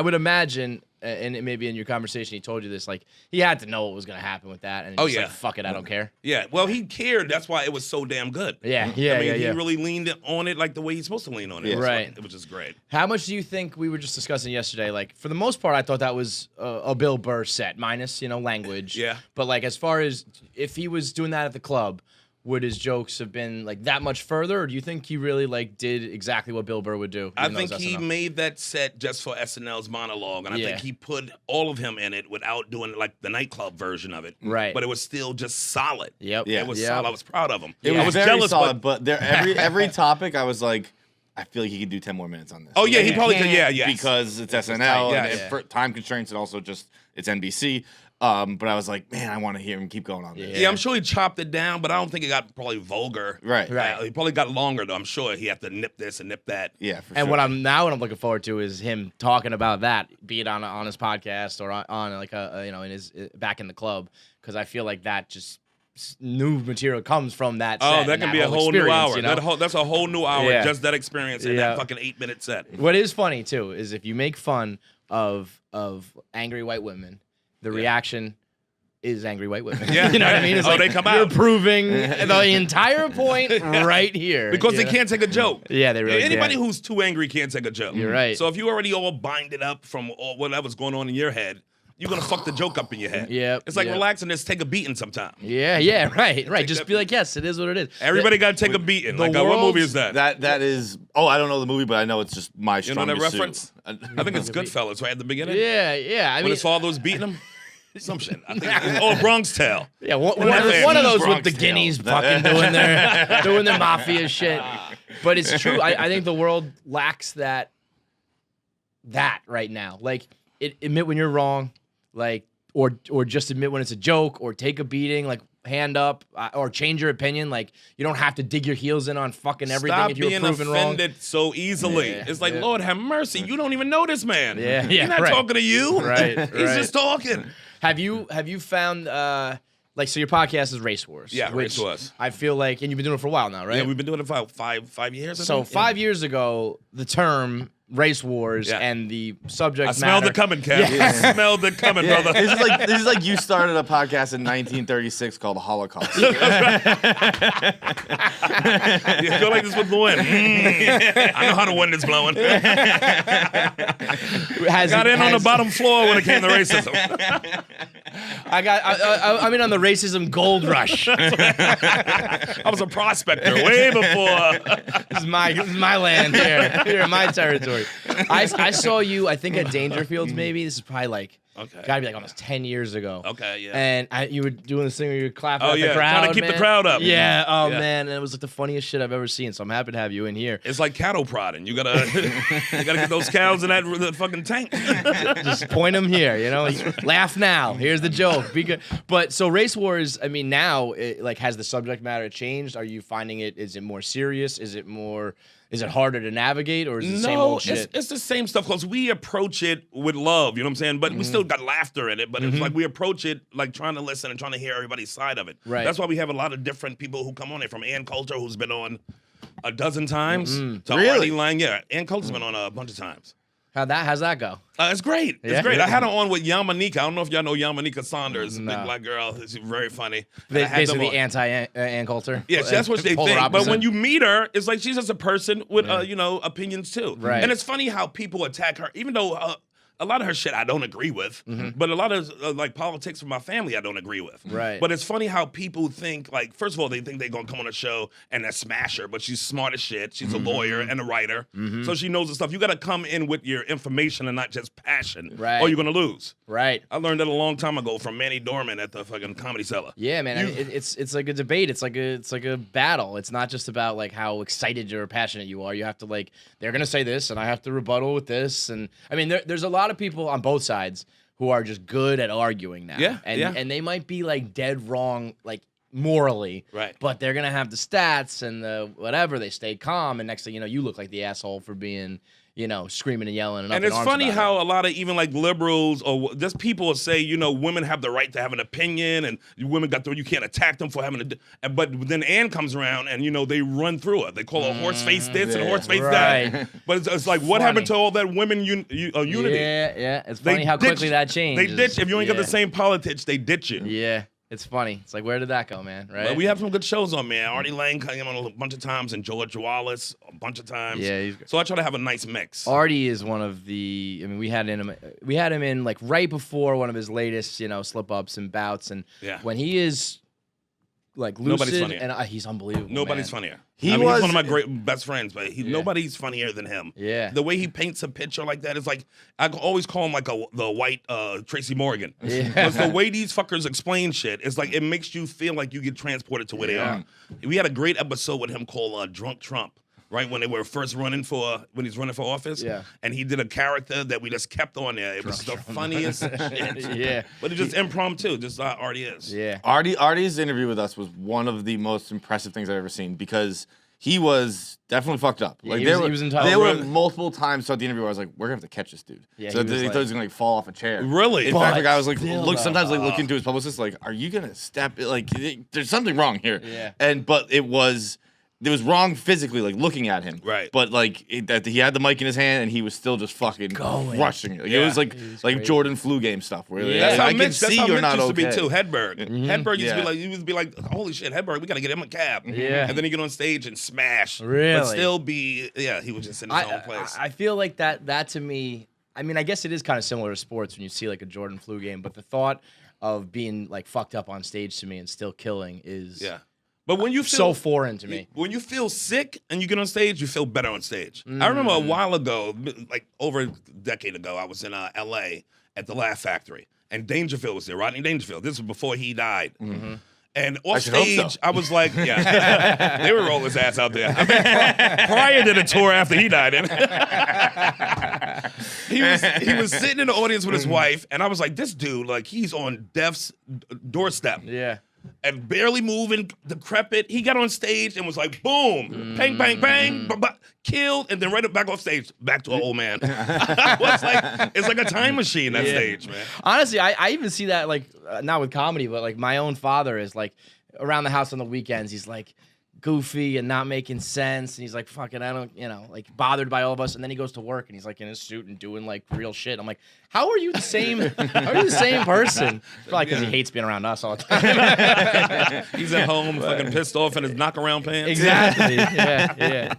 would imagine, and it maybe in your conversation he told you this, like, he had to know what was going to happen with that. And Oh, just yeah. like, fuck it, I don't care. Yeah, well, he cared. That's why it was so damn good. Yeah. I mean, he really leaned on it like the way he's supposed to lean on it. Right. It was just great. How much do you think, we were just discussing yesterday, like, for the most part, I thought that was a Bill Burr set, minus, language. Yeah. But, like, as far as if he was doing that at the club, would his jokes have been, like, that much further? Or do you think he really, like, did exactly what Bill Burr would do? I even though it think was he SNL? made that set just for SNL's monologue, and I Yeah. think he put all of him in it without doing like the nightclub version of it. Right. But it was still just solid. Yep. It was Yep. solid. I was proud of him. It I was was very jealous, solid, but there every topic I was like, I feel like he could do 10 more minutes on this. Oh, yeah, he probably could. can't Yeah, yes. because it's SNL tight, and yes. for time constraints and also just it's NBC. But I was like, man, I want to hear him keep going on this. Yeah, I'm sure he chopped it down, but I don't think it got probably vulgar. Right. He probably got longer, though. I'm sure he had to nip this and nip that. Yeah, for And sure. what I'm looking forward to is him talking about that, be it on his podcast or on like in his back in the club, because I feel like that just new material comes from that. Oh, set that and can be a whole new experience, hour. you know? That's a whole new hour, Yeah. just that experience in Yeah. that fucking 8-minute set. What is funny too is if you make fun of angry white women, the reaction is angry white women. Yeah. You know what I mean? It's Oh, like, they come you're out. proving the entire point right here. Because they you know? can't take a joke. Yeah, they really Anybody can't. who's too angry can't take a joke. You're right. So if you already all binded up from all whatever's going on in your head, you're gonna fuck the joke up in your head. Yep, It's like yep. relax and just take a beating sometime. Yeah, right. Just that- be like, yes, it is what it is. Everybody got to take a beating. the Like, what movie world's- is that? That is. Oh, I don't know the movie, but I know it's just my You know that strongest reference? suit. I think it's Goodfellas, right at the beginning. Yeah. I When mean, his father was beating him. Some shit. I think Bronx Tale. yeah, one One of those with Bronx the Tale. guineas fucking doing their mafia shit. But it's true. I think the world lacks that right now. Like, admit when you're wrong, like, or just admit when it's a joke, or take a beating, like, hand up, or change your opinion. Like, you don't have to dig your heels in on fucking everything Stop if you're being proven wrong. offended so easily. Yeah, It's like, yeah. Lord have mercy. You don't even know this man. Yeah, He's not right. talking to you. Right, He's right. just talking. Have you found like, so your podcast is Race Wars? Yeah, which Race Wars. I feel like, and you've been doing it for a while now, right? Yeah, we've been doing it for about five years. I So think. 5 years ago, the term Race Wars Yeah. and the subject I smelled matter. it coming, Kev. I smelled it coming, brother. This is like you started a podcast in 1936 called The Holocaust. You feel like this was blowing. I know how the wind is blowing. Got in on the bottom floor when it came to racism. I'm in on the racism gold rush. I was a prospector way before. This is my land here in my territory. I saw you, I think, at Dangerfields. Maybe this is probably like gotta be like almost 10 years ago. Okay, yeah. And you were doing this thing where you were clapping Oh, at yeah, the crowd, trying to keep the man. crowd up. Yeah. Oh Yeah. man, and it was like the funniest shit I've ever seen. So I'm happy to have you in here. It's like cattle prodding. You gotta get those cows in that fucking tank. Just point them here, like, laugh now. Here's the joke. Be good. But so Race Wars, I mean, now, like, has the subject matter changed? Are you finding is it more serious? Is it more Is it harder to navigate, or is it the same old shit? It's the same stuff because we approach it with love, you know what I'm saying? But we still got laughter in it, but it's like we approach it like trying to listen and trying to hear everybody's side of it. Right. That's why we have a lot of different people who come on here, from Ann Coulter, who's been on a dozen times, to Really? Artie Lang. Yeah, Ann Coulter's been on a bunch of times. How's that go? It's great. It's Yeah? great. I had her on with Yamanika. I don't know if y'all know Yamanika Saunders, a No. big black girl. She's very funny. And I had them Basically on. anti-Ann Coulter. Yeah, that's what they Polar think. But opposite. when you meet her, it's like she's just a person with, opinions too. Right. And it's funny how people attack her, even though a lot of her shit I don't agree with, but a lot of like politics from my family I don't agree with. Right. But it's funny how people think, like, first of all, they think they're gonna come on a show and smash her, but she's smart as shit. She's a lawyer and a writer, so she knows the stuff. You got to come in with your information and not just passion, Right. or you're gonna lose. Right. I learned that a long time ago from Manny Dorman at the fucking Comedy Cellar. Yeah, man. I mean, it's like a debate. It's like a battle. It's not just about like how excited or passionate you are. You have to like they're gonna say this, and I have to rebuttal with this. And I mean, there's a lot of people on both sides who are just good at arguing now. Yeah, and they might be like dead wrong, like morally. Right. But they're gonna have the stats and the whatever. They stay calm, and next thing you know, you look like the asshole for being, screaming and yelling and up And in it's arms funny about how a lot of even like liberals or just people will say, women have the right to have an opinion, and women you can't attack them for having but then Ann comes around and they run through it. They call her horse face this and horse face Right. that. But it's like, what happened to all that women unity? Yeah. It's funny how quickly that changed. They ditch. If you ain't got the same politics, they ditch you. Yeah. It's funny. It's like, where did that go, man? Right? But we have some good shows on, man. Artie Lang came on a bunch of times, and George Wallace a bunch of times. Yeah, he's great. So I try to have a nice mix. Artie is one of the. I mean, we had him in like right before one of his latest, slip ups and bouts, and when he is like lucid, Nobody's funnier. and he's unbelievable. Nobody's man. funnier. He's one of my great best friends, but nobody's funnier than him. Yeah. The way he paints a picture like that is like, I always call him like the white Tracy Morgan. Yeah. Because the way these fuckers explain shit, it's like it makes you feel like you get transported to where they are. We had a great episode with him called Drunk Trump. Right when they were first when he's running for office, and he did a character that we just kept on there. It was the funniest shit. Yeah, but it's just impromptu, just how Artie is. Yeah, Artie's interview with us was one of the most impressive things I've ever seen because he was definitely fucked up. Yeah, Like he was entitled. there were multiple times throughout the interview where I was like, "We're gonna have to catch this dude." Yeah, so he they was thought he was gonna fall off a chair. Really? In fact, like I was like, still, sometimes looking to his publicist, like, "Are you gonna step? Like, there's something wrong here." Yeah. But it was wrong physically, like looking at him. Right. But like that he had the mic in his hand and he was still just fucking crushing it. Like, it was like crazy. Jordan flu game stuff. Where That's how I can Mitch, see that's how you're Mitch not used okay. to be too. Hedberg. Hedberg used Yeah. to be like, holy shit, Hedberg, we gotta get him a cab. Yeah. And then he get on stage and smash. Really? But still he was just in his own place. I feel like that to me. I mean, I guess it is kind of similar to sports when you see like a Jordan flu game, but the thought of being like fucked up on stage to me and still killing is But when you feel so foreign to me. When you feel sick and you get on stage, you feel better on stage. I remember a while ago, like over a decade ago, I was in L.A. at the Laugh Factory, and Dangerfield was there, Rodney Dangerfield. This was before he died. And off should hope so. stage, I was like, they would roll his ass out there. I mean, prior to the tour after he died, he was sitting in the audience with his wife, and I was like, this dude, like, he's on death's doorstep. Yeah. And barely moving, decrepit. He got on stage and was like, boom, bang, bang, bang, killed, and then right back off stage, back to an old man. I was like, it's like a time machine, that stage, man. Honestly, I even see that, like, not with comedy, but, like, my own father is, like, around the house on the weekends, he's, like, goofy and not making sense, and he's like, fucking, I don't, like, bothered by all of us, and then he goes to work, and he's, like, in his suit and doing, like, real shit. I'm like, how are you the same person? Probably because he hates being around us all the time. He's at home fucking pissed off in his knockaround pants. Exactly, yeah.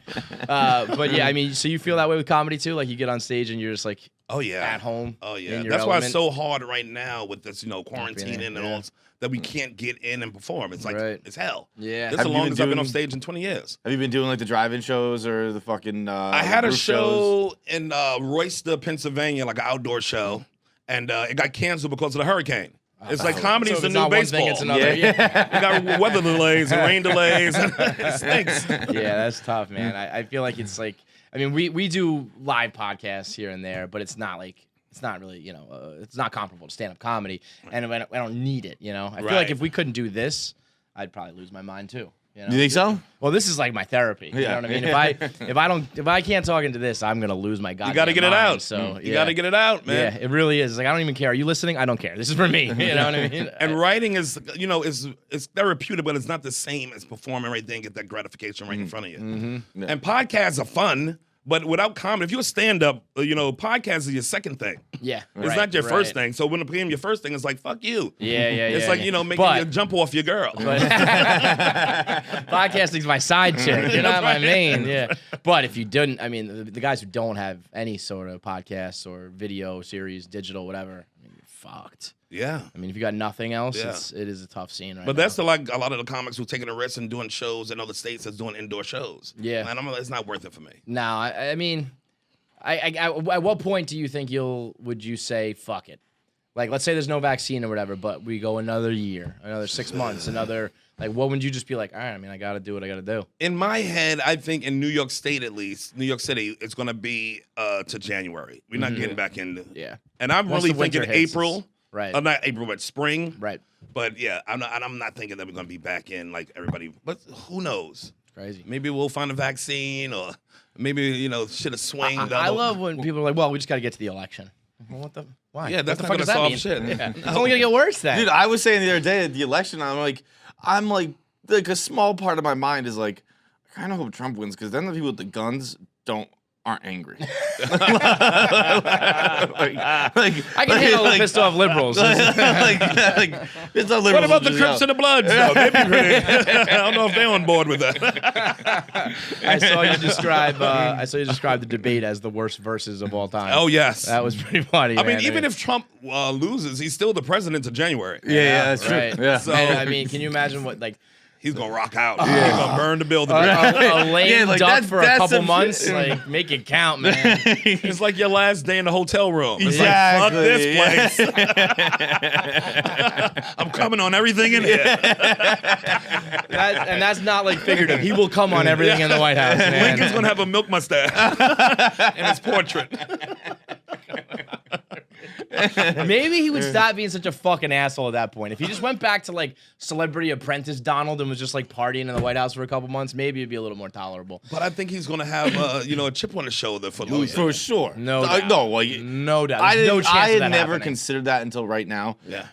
But, yeah, I mean, so you feel that way with comedy, too? Like, you get on stage and you're just, like, oh yeah, at home. Oh yeah, in your that's why it's element. so hard right now with this, quarantining and all this, that we can't get in and perform. It's like it's hell. Yeah, this is Have the you longest been I've been on doing- stage in 20 years. Have you been doing like the drive-in shows or the fucking? I had a roof show shows? in Royster, Pennsylvania, like an outdoor show, and it got canceled because of the hurricane. It's like comedy's So the if it's new not one baseball. thing, it's another. We got weather delays and rain delays. It stinks. Yeah, that's tough, man. I feel like it's like, I mean, we do live podcasts here and there, but it's not like, it's not really, it's not comparable to stand-up comedy, and I don't need it, I feel like Right. if we couldn't do this, I'd probably lose my mind too. You know? You think so? Well, this is like my therapy. You know what I mean? If I can't talk into this, I'm gonna lose my goddamn You got to get it mind. out. So You got to get it out, man. Yeah, it really is. It's like I don't even care. Are you listening? I don't care. This is for me. You know what I mean? And writing is, is therapeutic, but it's not the same as performing right there and get that gratification right in front of you. Mm-hmm. And podcasts are fun, but without comedy, if you're a stand-up, podcast is your second thing. Yeah, It's not your first thing. So when it became your first thing, it's like, fuck you. Yeah. It's like, making you jump off your girl. Podcasting's my side chick. You're not my main. Yeah. But if you didn't, I mean, the guys who don't have any sort of podcasts or video series, digital, whatever, I mean, you're fucked. Yeah. I mean, if you got nothing else, Yeah. it is a tough scene right But now. that's like a lot of the comics who are taking a risk and doing shows in other states that's doing indoor shows. Yeah. And it's not worth it for me. No, I mean, at what point do you think would you say fuck it? Like, let's say there's no vaccine or whatever, but we go another year, another 6 months, what would you just be like? All right, I mean, I got to do what I got to do. In my head, I think in New York State at least, New York City, it's going to be to January. We're not getting back into. Yeah. And I'm Once really the winter thinking hits, April. Right. Not April, but spring. Right. But yeah, I'm not thinking that we're going to be back in like everybody. But who knows? It's crazy. Maybe we'll find a vaccine, or maybe shit have swinged. I love when people are like, "Well, we just got to get to the election." Well, what the? Why? Yeah, that's what not the gonna fuck solve does that mean? shit. Yeah. It's only gonna get worse then. Dude, I was saying the other day at the election, I'm like a small part of my mind is like, I kind of hope Trump wins because then the people with the guns aren't angry. I can handle the pissed off liberals. It's not liberals. What about the just Crips and the Bloods? No, they'd be pretty. I don't know if they're on board with that. I saw you describe the debate as the worst verses of all time. Oh yes, that was pretty funny. I mean, man. even if Trump loses, he's still the president of January. Yeah, that's true. Right. Yeah. So And, I mean, can you imagine what he's gonna rock out? He's gonna burn the building. a lame Yeah, like, duck for a that's couple some months? shit. Like, make it count, man. It's like your last day in the hotel room. It's Exactly, like, fuck this place. I'm coming on everything in here. And that's not like figurative. He will come on everything in the White House, man. Lincoln's gonna have a milk mustache in his portrait. Maybe he would stop being such a fucking asshole at that point. If he just went back to like Celebrity Apprentice Donald and was just like partying in the White House for a couple months, maybe it'd be a little more tolerable. But I think he's gonna have a chip on his shoulder for losing. For sure. No doubt. No, well, No doubt. I There's no chance had of that never happening. considered that until right now. Yeah.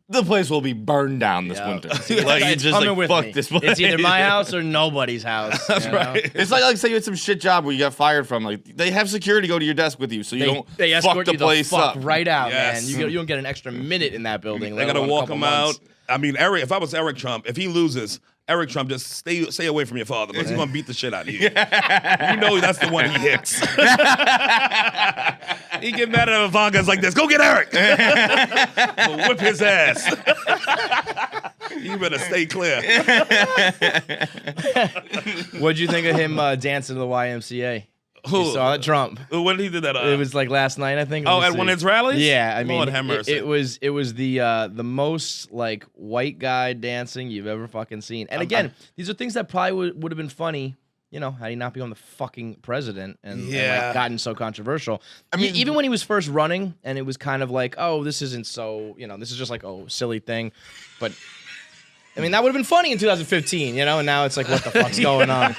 The place will be burned down this Yeah. winter. It's Like, you it's just coming like, with fuck me. this place. It's either my house or nobody's house. That's you know? right. It's like say you had some shit job where you got fired from. Like they have security go to your desk with you, so you don't They fuck escort the you place the fuck up. right out, Yes. man. You don't get an extra minute in that building. They let gotta alone a walk couple him months. out. I mean, if I was Eric Trump, if he loses, Eric Trump, just stay away from your father because he's gonna beat the shit out of you. You know that's the one he hits. He get mad at Ivanka's like this. Go get Eric. He'll whip his ass. You better stay clear. What'd you think of him dancing to the YMCA? Who? You saw it, Trump. When he did that? It was like last night, I think. Oh, Let me at one see. of his rallies? Yeah, I mean, Lord have mercy. it was the most like white guy dancing you've ever fucking seen. And again, these are things that probably would have been funny. Had he not become the fucking president and like, gotten so controversial. I mean, even when he was first running, and it was kind of like, oh, this isn't so, this is just like a silly thing, but. I mean, that would have been funny in 2015, and now it's like, what the fuck's going on?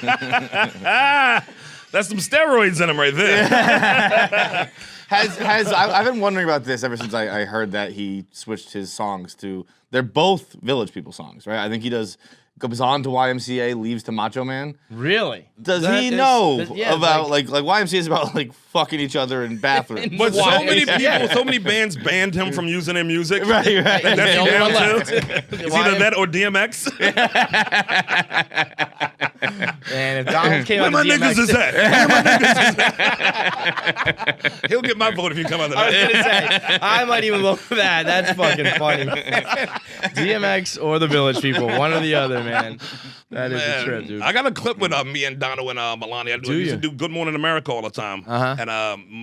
That's some steroids in him right there. I've been wondering about this ever since I heard that he switched his songs to. They're both Village People songs, right? I think he goes on to YMCA, leaves to Macho Man. Really? Does he know about like YMCA is about like fucking each other in bathrooms? But so many people, so many bands banned him from using their music. Right. And that's The only one left. It's either that or DMX. And if Donald came Where out my to DMX, niggas is at? Where my niggas is at? He'll get my vote if you come out of I was that. gonna say, I might even look for that. That's fucking funny. DMX or the Village People, one or the other, man. That is a trip, dude. I got a clip with me and Dono and Melania. We used to do Good Morning America all the time. Uh-huh. And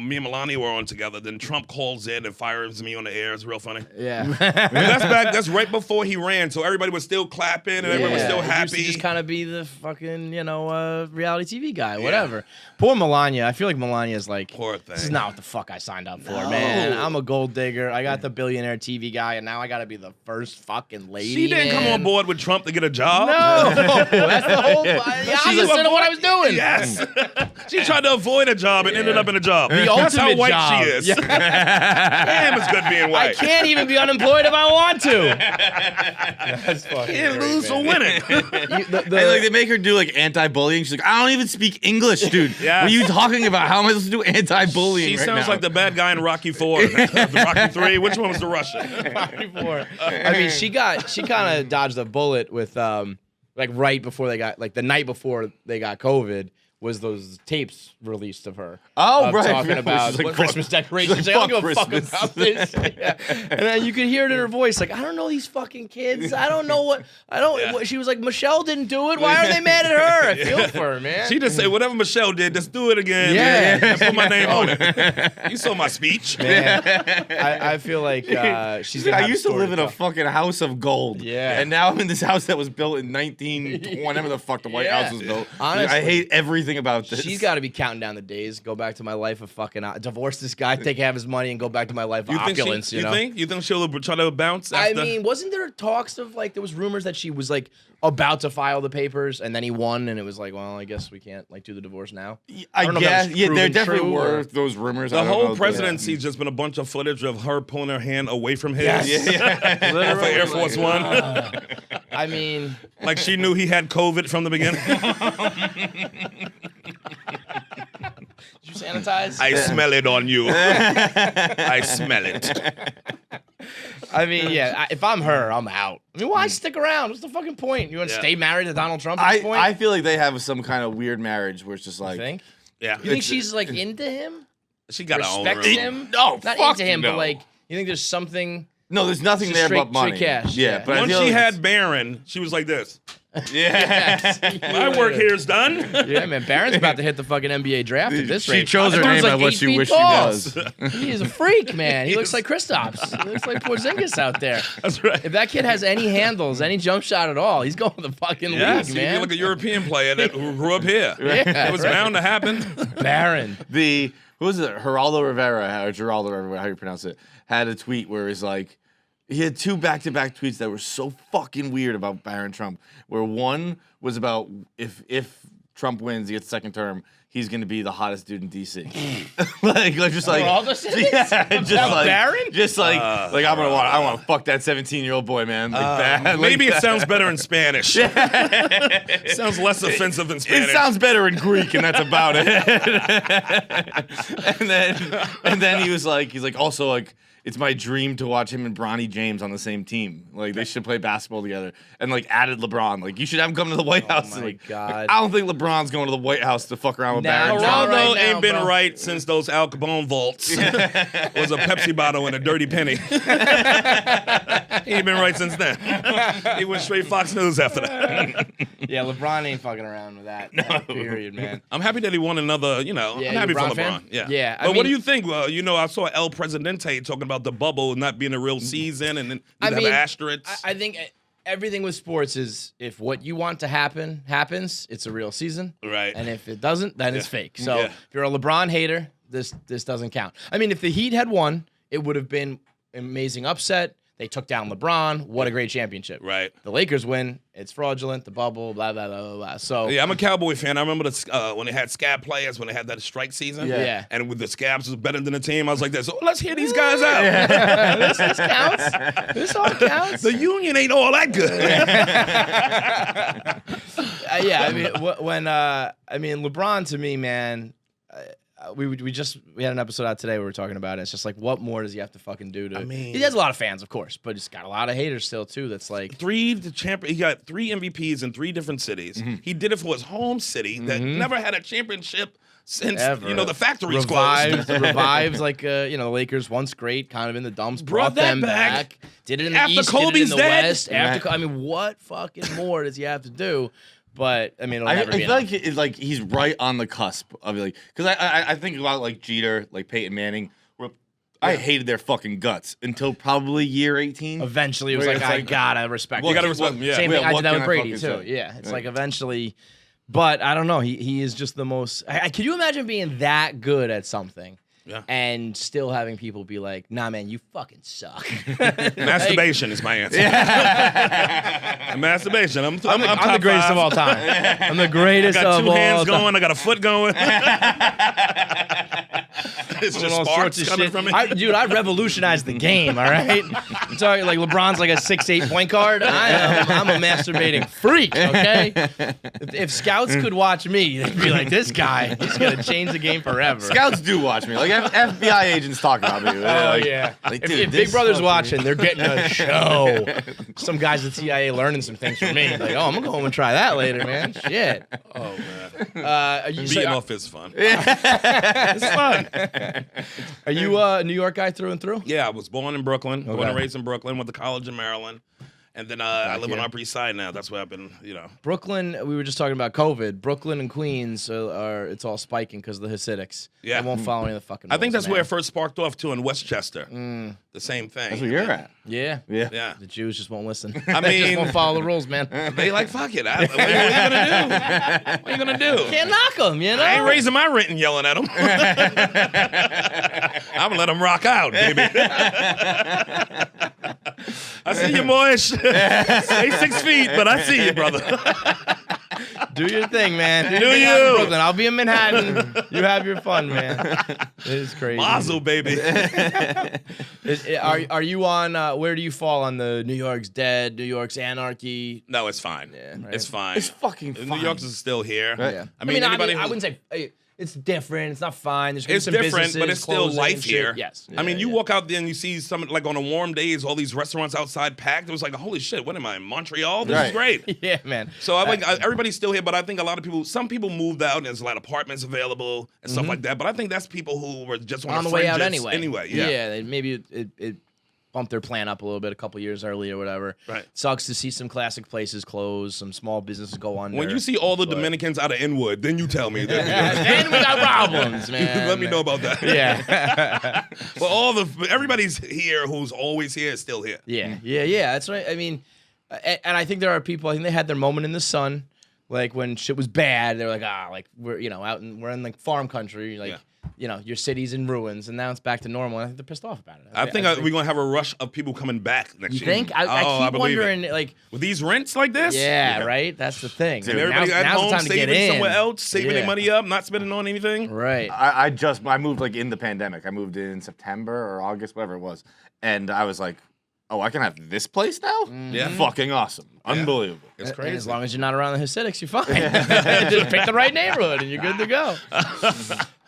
me and Melania were on together. Then Trump calls in and fires me on the air. It's real funny. Yeah. And that's right before he ran. So everybody was still clapping and everybody was still It used to happy. just kind of be the fucking fucking, reality TV guy, whatever. Poor Melania. I feel like Melania is like, Poor thing. this is not what the fuck I signed up for, man. I'm a gold digger. I got the billionaire TV guy, and now I got to be the first fucking lady. She didn't come on board with Trump to get a job. No, that's the whole opposite of what I was doing. Yes. She tried to avoid a job and ended up in a job. The That's how ultimate white job. she is. Damn, it's good being I white. can't even be unemployed if I want to. That's fucking Can't great, lose man. for winning. And like they make her do like anti-bullying. She's like, I don't even speak English, dude. Yes. What are you talking about? How am I supposed to do anti-bullying? She right sounds now? like the bad guy in Rocky 4. Rocky 3. Which one was the Russian? I mean, she kind of dodged a bullet with right before they got the night before they got COVID. Was those tapes released of her? Oh, right. Talking She's about like, Christmas fuck- decorations. she's Like, I like, don't give a fuck fuck Christmas. about this. Yeah. And then you could hear it in her voice, like, I don't know these fucking kids. I don't know what. She was like, Michelle didn't do it. Why are they mad at her? I feel for her, man. She just said, whatever Michelle did, just do it again. Yeah. Man, and put my name on it. You saw my speech. Man, I feel like she's. Gonna I have used to story live in a tell. fucking house of gold. Yeah. And now I'm in this house that was built in 1920, whenever the fuck the White Yeah. House was built. Honestly. I hate everything about this. She's got to be counting down the days. Go back to my life of fucking divorce this guy, take half his money, and go back to my life of opulence. You think she'll try to bounce? After? I mean, wasn't there talks of there was rumors that she was about to file the papers and then he won and it was like, well, I guess we can't do the divorce now. I don't know if that guess. was Yeah, there proven definitely true were or- those rumors. The I don't whole know. presidency's just been a bunch of footage of her pulling her hand away from his. Yes. Off of Air Force One. I mean, Like she knew he had COVID from the beginning. did you sanitize? I smell it on you. I smell it. I mean, yeah. If I'm her, I'm out. I mean, why stick around? What's the fucking point? You want to stay married to Donald Trump at this point? I feel like they have some kind of weird marriage where it's just like. You think? Yeah. You think she's into him? She got her own Respects room. him? No, Not fuck into him, no. but you think there's something. No, there's nothing Just there straight- but money. straight cash, Yeah, yeah. but I Once feel she like had Barron, she was like this. Yeah. My work here is done. Yeah, man. Barron's about to hit the fucking NBA draft at this She rate. chose her That dude's name by what 8 she feet wished she tall. was. He is a freak, man. He looks like Kristaps. He looks like Porzingis out there. That's right. If that kid has any handles, any jump shot at all, he's going to the fucking Yeah, league, so man. you look a European player that who grew up here. Yeah, It was right. bound to happen. Barron. Who was it? Geraldo Rivera, or Geraldo Rivera, how you pronounce it, had a tweet where it's like, he had two back-to-back tweets that were so fucking weird about Barron Trump. Where one was about if Trump wins, he gets the second term, he's gonna be the hottest dude in DC. just like Geraldo said this? yeah, About Barron? I want to fuck that 17-year-old boy, man. Like that. Maybe like it sounds better in Spanish. Sounds less offensive than Spanish. It sounds better in Greek, and that's about it. and then he's like, also like, it's my dream to watch him and Bronny James on the same team. Like they should play basketball together. And like added LeBron. Like you should have him come to the White House. my Like, God. I don't think LeBron's going to the White House to fuck around with Nah, Barron no. Trump. Geraldo right now, ain't been bro. right since those Al Capone vaults. Was a Pepsi bottle and a dirty penny. He ain't been right since then. He went straight Fox News after that. Yeah, LeBron ain't fucking around with that. Period, man. I'm happy that he won another, Yeah, I'm happy LeBron for fan? LeBron. Yeah. Yeah, I But what do mean- you think? Well, I saw El Presidente talking about the bubble not being a real season and then you have asterisks. I think everything with sports is if what you want to happen happens, it's a real season. Right. And if it doesn't, then it's fake. So Yeah. if you're a LeBron hater, this doesn't count. I mean, if the Heat had won, it would have been an amazing upset. They took down LeBron. What a great championship. Right. The Lakers win. It's fraudulent. The bubble, blah, blah, blah, blah, blah. So, Yeah, I'm a Cowboy fan. I remember when they had scab players, when they had that strike season. Yeah. And with the scabs was better than the team, I was like this. So let's hear these guys out. this counts. This all counts. The union ain't all that good. Yeah, I mean, LeBron to me, man. We had an episode out today where we were talking about it. It's just like, what more does he have to fucking do to? I mean- he has a lot of fans, of course, but he's got a lot of haters still too. That's like, He got 3 MVPs in 3 different cities. He did it for his home city that never had a championship since ever. the factory's closed. revives like the Lakers once great, kind of in the dumps, Brought brought that them back. did it in the After East, did it Kobe's in the dead. West. I mean, what fucking more does he have to do? But I mean, it'll I never be feel enough. like it's like he's right on the cusp of like, because I think about like Jeter, like Peyton Manning. Where I hated their fucking guts until probably year 18. Eventually, it was Where like, it's I gotta respect. You it. gotta respect him, yeah. Same thing Yeah, I what did that can with I Brady fucking too. say? Yeah, it's Right. like eventually. But I don't know. He is just the most. Can you imagine being that good at something? Yeah. And still having people be like, nah, man, you fucking suck. Masturbation is my answer. Masturbation. I'm I'm the top greatest 5. of all time. I'm the greatest I got of 2 all hands time. going. I got a foot going. It's Doing just all sparks sorts of coming shit. from me. Dude, I revolutionized the game, all right? I'm talking like LeBron's like a 6'8" point guard. I'm a masturbating freak, okay? If scouts could watch me, they'd be like, this guy, he's going to change the game forever. Scouts do watch me. Like FBI agents talk about me. Oh, yeah. Like, if dude, Big this Brother's fucking- watching, they're getting a show. Some guys at CIA learning some things from me. Like, oh, I'm going to go home and try that later, man. Shit. Oh man, You beating off is fun. It's fun. Are you a New York guy through and through? Yeah, I was born in Brooklyn, born Okay. and raised in Brooklyn, went to college in Maryland, and then I live on Upper East Side now. That's where I've been, Brooklyn, we were just talking about COVID. Brooklyn and Queens it's all spiking because of the Hasidics. Yeah. I won't follow any of the fucking I think rules, that's where it man. first sparked off too in Westchester. The same thing. That's where you're at. Yeah. Yeah. Yeah. The Jews just won't listen. I They just mean- won't follow the rules, man. They like, fuck it. What are you gonna do? What are you gonna do? Can't knock them, you know? I ain't raising my rent and yelling at them. I'm gonna let them rock out, baby. I see you, Moish. Stay 6 feet, but I see you, brother. Do your thing, man. Do your thing out in you. Brooklyn. I'll be in Manhattan. You have your fun, man. It is crazy. Mazel, baby. Are you on, where do you fall on the New York's dead, New York's anarchy? No, it's fine. Yeah, right. It's fine. It's fucking fine. New York's is still here. Yeah. I mean, anybody I who- wouldn't say it's different. It's not fine. There's gonna be It's some different, businesses but it's still closing life and shit. here. Yes. I mean, Yeah, you yeah. walk out there and you see some, like on a warm days, all these restaurants outside packed. It was like, holy shit, what am I, in Montreal? This is Right. great. Yeah, man. So everybody's still here, but I think a lot of people, some people moved out and there's a lot of apartments available and stuff like that. But I think that's people who were just On the way out anyway. Anyway, yeah. Maybe it bumped their plan up a little bit a couple years early or whatever. Right. Sucks to see some classic places close, some small businesses go under. When you see all the Dominicans out of Inwood, then you tell me. then we got problems, man. Let me know about that. Yeah. Well, everybody's here who's always here is still here. Yeah. That's right. I mean, and I think there are people. I think they had their moment in the sun, like when shit was bad. They're like, like we're we're in like farm country, like. Yeah. Your city's in ruins, and now it's back to normal. And I think they're pissed off about it. I think we're gonna have a rush of people coming back next You year. think? I keep believe it. wondering, like, With these rents like this? yeah, right. That's the thing. And everybody at now's home the time to get saving in. somewhere else, saving Yeah. their money up, not spending on anything. Right. I moved like in the pandemic. I moved in September or August, whatever it was. And I was like, oh, I can have this place now? Yeah. Fucking awesome. Unbelievable. It's And crazy. as long as you're not around the Hasidics, you're fine. Just pick the right neighborhood, and you're good to go.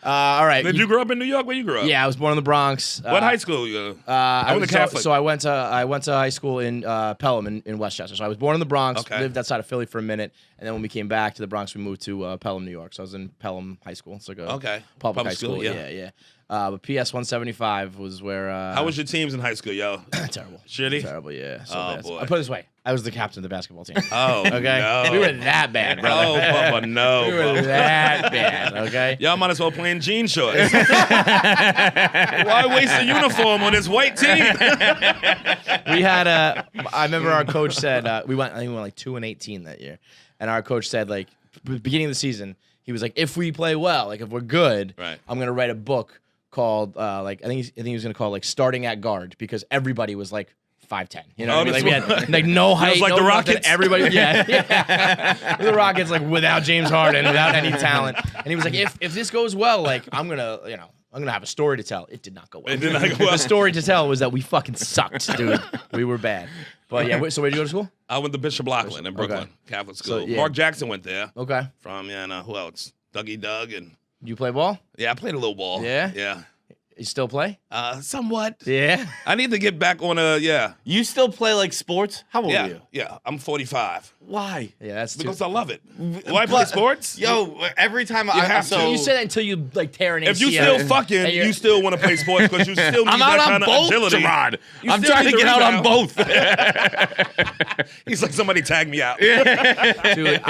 All right. Did you grow up in New York? Where you grew up? Yeah, I was born in the Bronx. What high school? You? I went was to Catholic. So I went to high school in Pelham in Westchester. So I was born in the Bronx, Okay. lived outside of Philly for a minute, and then when we came back to the Bronx, we moved to Pelham, New York. So I was in Pelham High School. It's like a public high school. Yeah. But PS 175 was where. How was your teams in high school, yo? Terrible. Shitty? Terrible, yeah. So Oh, bad. boy. I'll put it this way. I was the captain of the basketball team. Oh, Okay? no. We were that bad, brother. Oh, Papa, no. We were Papa. that bad, okay? Y'all might as well play in jean shorts. Why waste a uniform on this white team? We had I remember our coach said, I think we went like 2-18 that year. And our coach said, like, beginning of the season, he was like, if we play well, like if we're good, Right. I'm going to write a book called, I think he was going to call it, like, Starting at Guard, because everybody was like 5'10". You know what I mean? Like, we had like no height. It was like no the nothing. Rockets? Everybody, yeah. The Rockets, like, without James Harden, without any talent. And he was like, if this goes well, like, I'm going to have a story to tell. It did not go well. It did not go well. The story to tell was that we fucking sucked, dude. We were bad. But yeah, so where'd you go to school? I went to Bishop Loughlin in Brooklyn, Okay. Catholic school. So, yeah. Mark Jackson went there. Okay. From, who else? Dougie Doug. And You play ball? yeah, I played a little ball. Yeah? Yeah. You still play? Somewhat. Yeah. I need to get back on You still play like sports? How old are you? Yeah, I'm 45. Why? Yeah, that's Because too. I love it. Why play sports? Yo, every time I have to. You say that until you like tear an ACL. If you still fucking, And you're- you still want to play sports because you still need I'm that out kind on of both, agility. Gerard. You I'm still trying need to the get out on rebound. both. He's like, somebody tag me out. Dude,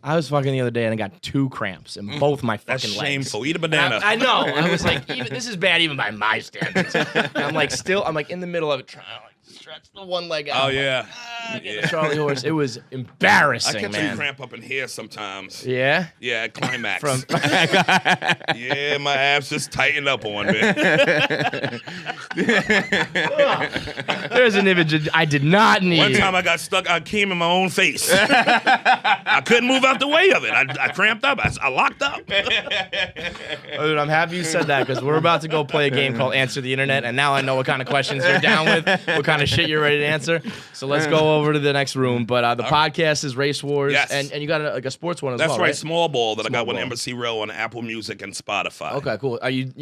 I was fucking the other day and I got 2 cramps in both my fucking That's legs. shameful. Eat a banana. I know. I was like, this is bad even by my standards. And I'm like in the middle of it trying to like stretch the one leg out. Oh yeah. Get a Charlie horse. It was embarrassing, I catch a man. cramp up in here sometimes. Yeah? Yeah, at climax. From yeah, my abs just tightened up on me. There's an image I did not need. One time I got stuck. I came in my own face. I couldn't move out the way of it. I cramped up. I locked up. Oh, dude, I'm happy you said that because we're about to go play a game called Answer the Internet, and now I know what kind of questions you're down with, what kind of shit you're ready to answer. So let's go over to the next room. But the podcast is Race Wars, Yes. and you got a sports one as That's well, right, right? Small Ball that I got with Ball. Embassy Row on Apple Music and Spotify. Okay, cool. Are you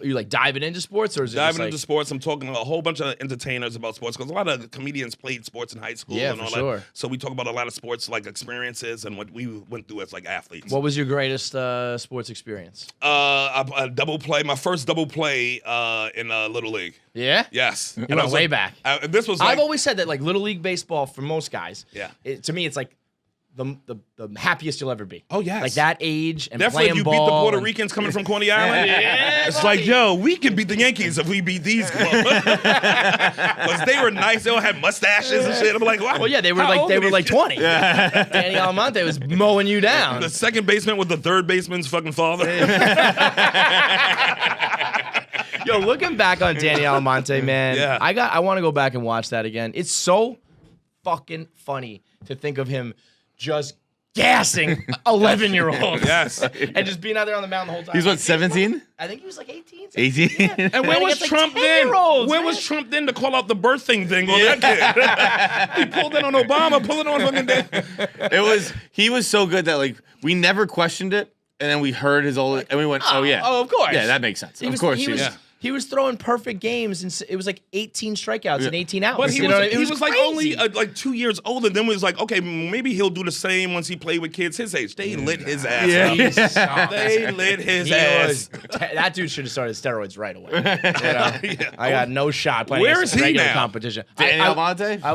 like diving into sports, or is it Diving just like, into sports, I'm talking to a whole bunch of entertainers about sports because a lot of comedians played sports in high school Yeah, and all for sure. that. So we talk about a lot of sports like experiences and what we went through as like athletes. What was your greatest sports experience? A double play, my first double play in Little League. Yeah? Yes. You And I went was way like- back. This was like, I've always said that like Little League baseball for most guys, Yeah. To me it's like the happiest you'll ever be. Oh, yes. Like that age and definitely playing you ball. beat the Puerto and- Ricans coming from Coney Island. Yeah, It's buddy. like, yo, we can beat the Yankees if we beat these clubs. Because they were nice. They all had mustaches and shit. I'm like, wow. Well, yeah, they were how like old are these 20. kids? Danny Almonte was mowing you down. The second baseman with the third baseman's fucking father. Yo, looking back on Danny Almonte, man, Yeah. I want to go back and watch that again. It's so fucking funny to think of him just gassing 11-year-olds. Yes. And just being out there on the mound the whole time. He's what, 17? I think he was like 18. 18? And where Running was against, like, Trump then? 10-year-olds, Where man. was Trump then to call out the birthing thing on that kid? He pulled it on Obama, pulled it on fucking Dan. He was so good that like we never questioned it, and then we heard his old, and we went, oh yeah. Oh, of course. Yeah, that makes sense. He Of was, course. he was, yeah. he was throwing perfect games, and it was like 18 strikeouts and 18 outs. But he You was, know what I mean? he It was like crazy. only like 2 years older. Then was like, okay, maybe he'll do the same once he played with kids his age. They lit his ass up. They lit his ass. That dude should have started steroids right away. You know? I got no shot playing Where against is he regular now? competition. Danny I Almonte? I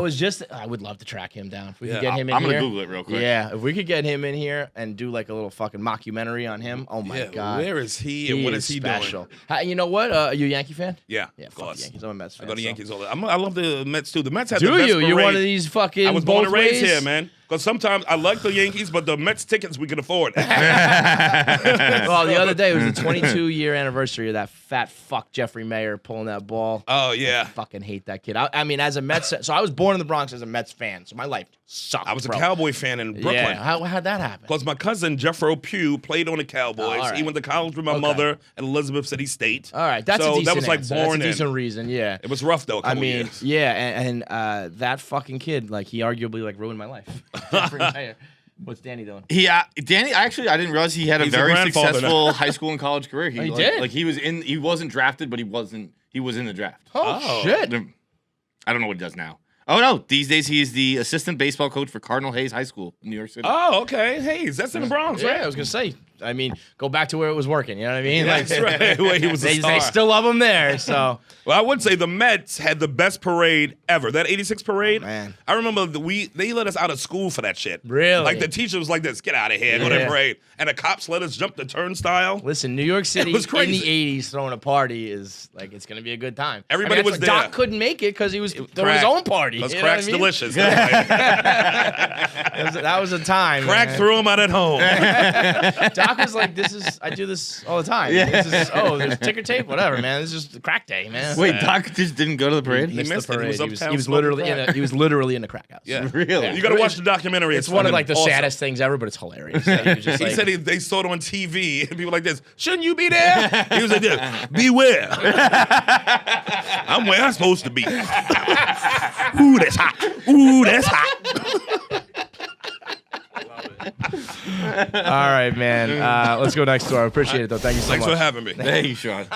would love to track him down. If we could get him in I'm here. gonna Google it real quick. Yeah, if we could get him in here and do like a little fucking mockumentary on him. Oh my god. Where is he and what is he special. doing? You know what? Are you a Yankee fan? Yeah, Yeah, of fuck course. the Yankees. I'm a Mets fan. I go to so. Yankees all the time. I love the Mets too. The Mets had the Do best you? You're one parade. of these fucking I was born both and raised ways? here, man. Because sometimes I like the Yankees, but the Mets tickets we can afford. Well, the other day was the 22-year anniversary of that fat fuck Jeffrey Mayer pulling that ball. Oh yeah. I fucking hate that kid. I mean, as a Mets, so I was born in the Bronx as a Mets fan, so my life sucked. I was a bro. Cowboy fan in Brooklyn. Yeah, how'd that happen? Because my cousin Jeffro Pugh played on the Cowboys. Oh, all right. He went to college with my Okay. mother at Elizabeth City State. All right, that's so a decent that was like answer. born That's a decent in. reason. Yeah. It was rough though. A I couple mean, years. yeah, and that fucking kid, like, he arguably like ruined my life. Jeffrey Mayer. What's Danny doing? Danny, actually, I didn't realize he had a He's a very grandfather successful now. high school and college career. He did? Like he wasn't drafted, but he was in the draft. Oh, shit. I don't know what he does now. Oh no, these days he is the assistant baseball coach for Cardinal Hayes High School in New York City. Oh, okay. Hayes, that's in the Bronx, Yeah, right? I was gonna say. I mean, go back to where it was working. You know what I mean? That's right. Where he was a they star. still love him there. So Well, I would say the Mets had the best parade ever. That '86 parade. man. I remember they let us out of school for that shit. Really? Like the teacher was like this, get out of here, go to the Yeah. parade. And the cops let us jump the turnstile. Listen, New York City was in crazy. the '80s throwing a party is like it's gonna be a good time. Everybody was that's why there. Doc couldn't make it because he was throwing Crack. his own party. Because You know what crack's I mean? delicious. That's right. That was a time. Crack man. threw him out at home. Doc was like, I do this all the time. Yeah. There's ticker tape, whatever, man. It's just crack day, man. Wait, Doc just didn't go to the parade? He missed the it. He parade. was He was, uptown he was smoking literally crack. he was literally in a crack house. Yeah. Really? You got to watch the documentary. It's one of like the fucking awesome. saddest things ever, but it's hilarious. He was just He like, said they saw it on TV, and people like this. Shouldn't you be there? He was like this. Beware. I'm where I'm supposed to be. Ooh, that's hot. Ooh, that's hot. all right, man. Let's go next door. I appreciate it though. Thank you so Thanks much. for having me. Hey, Sean.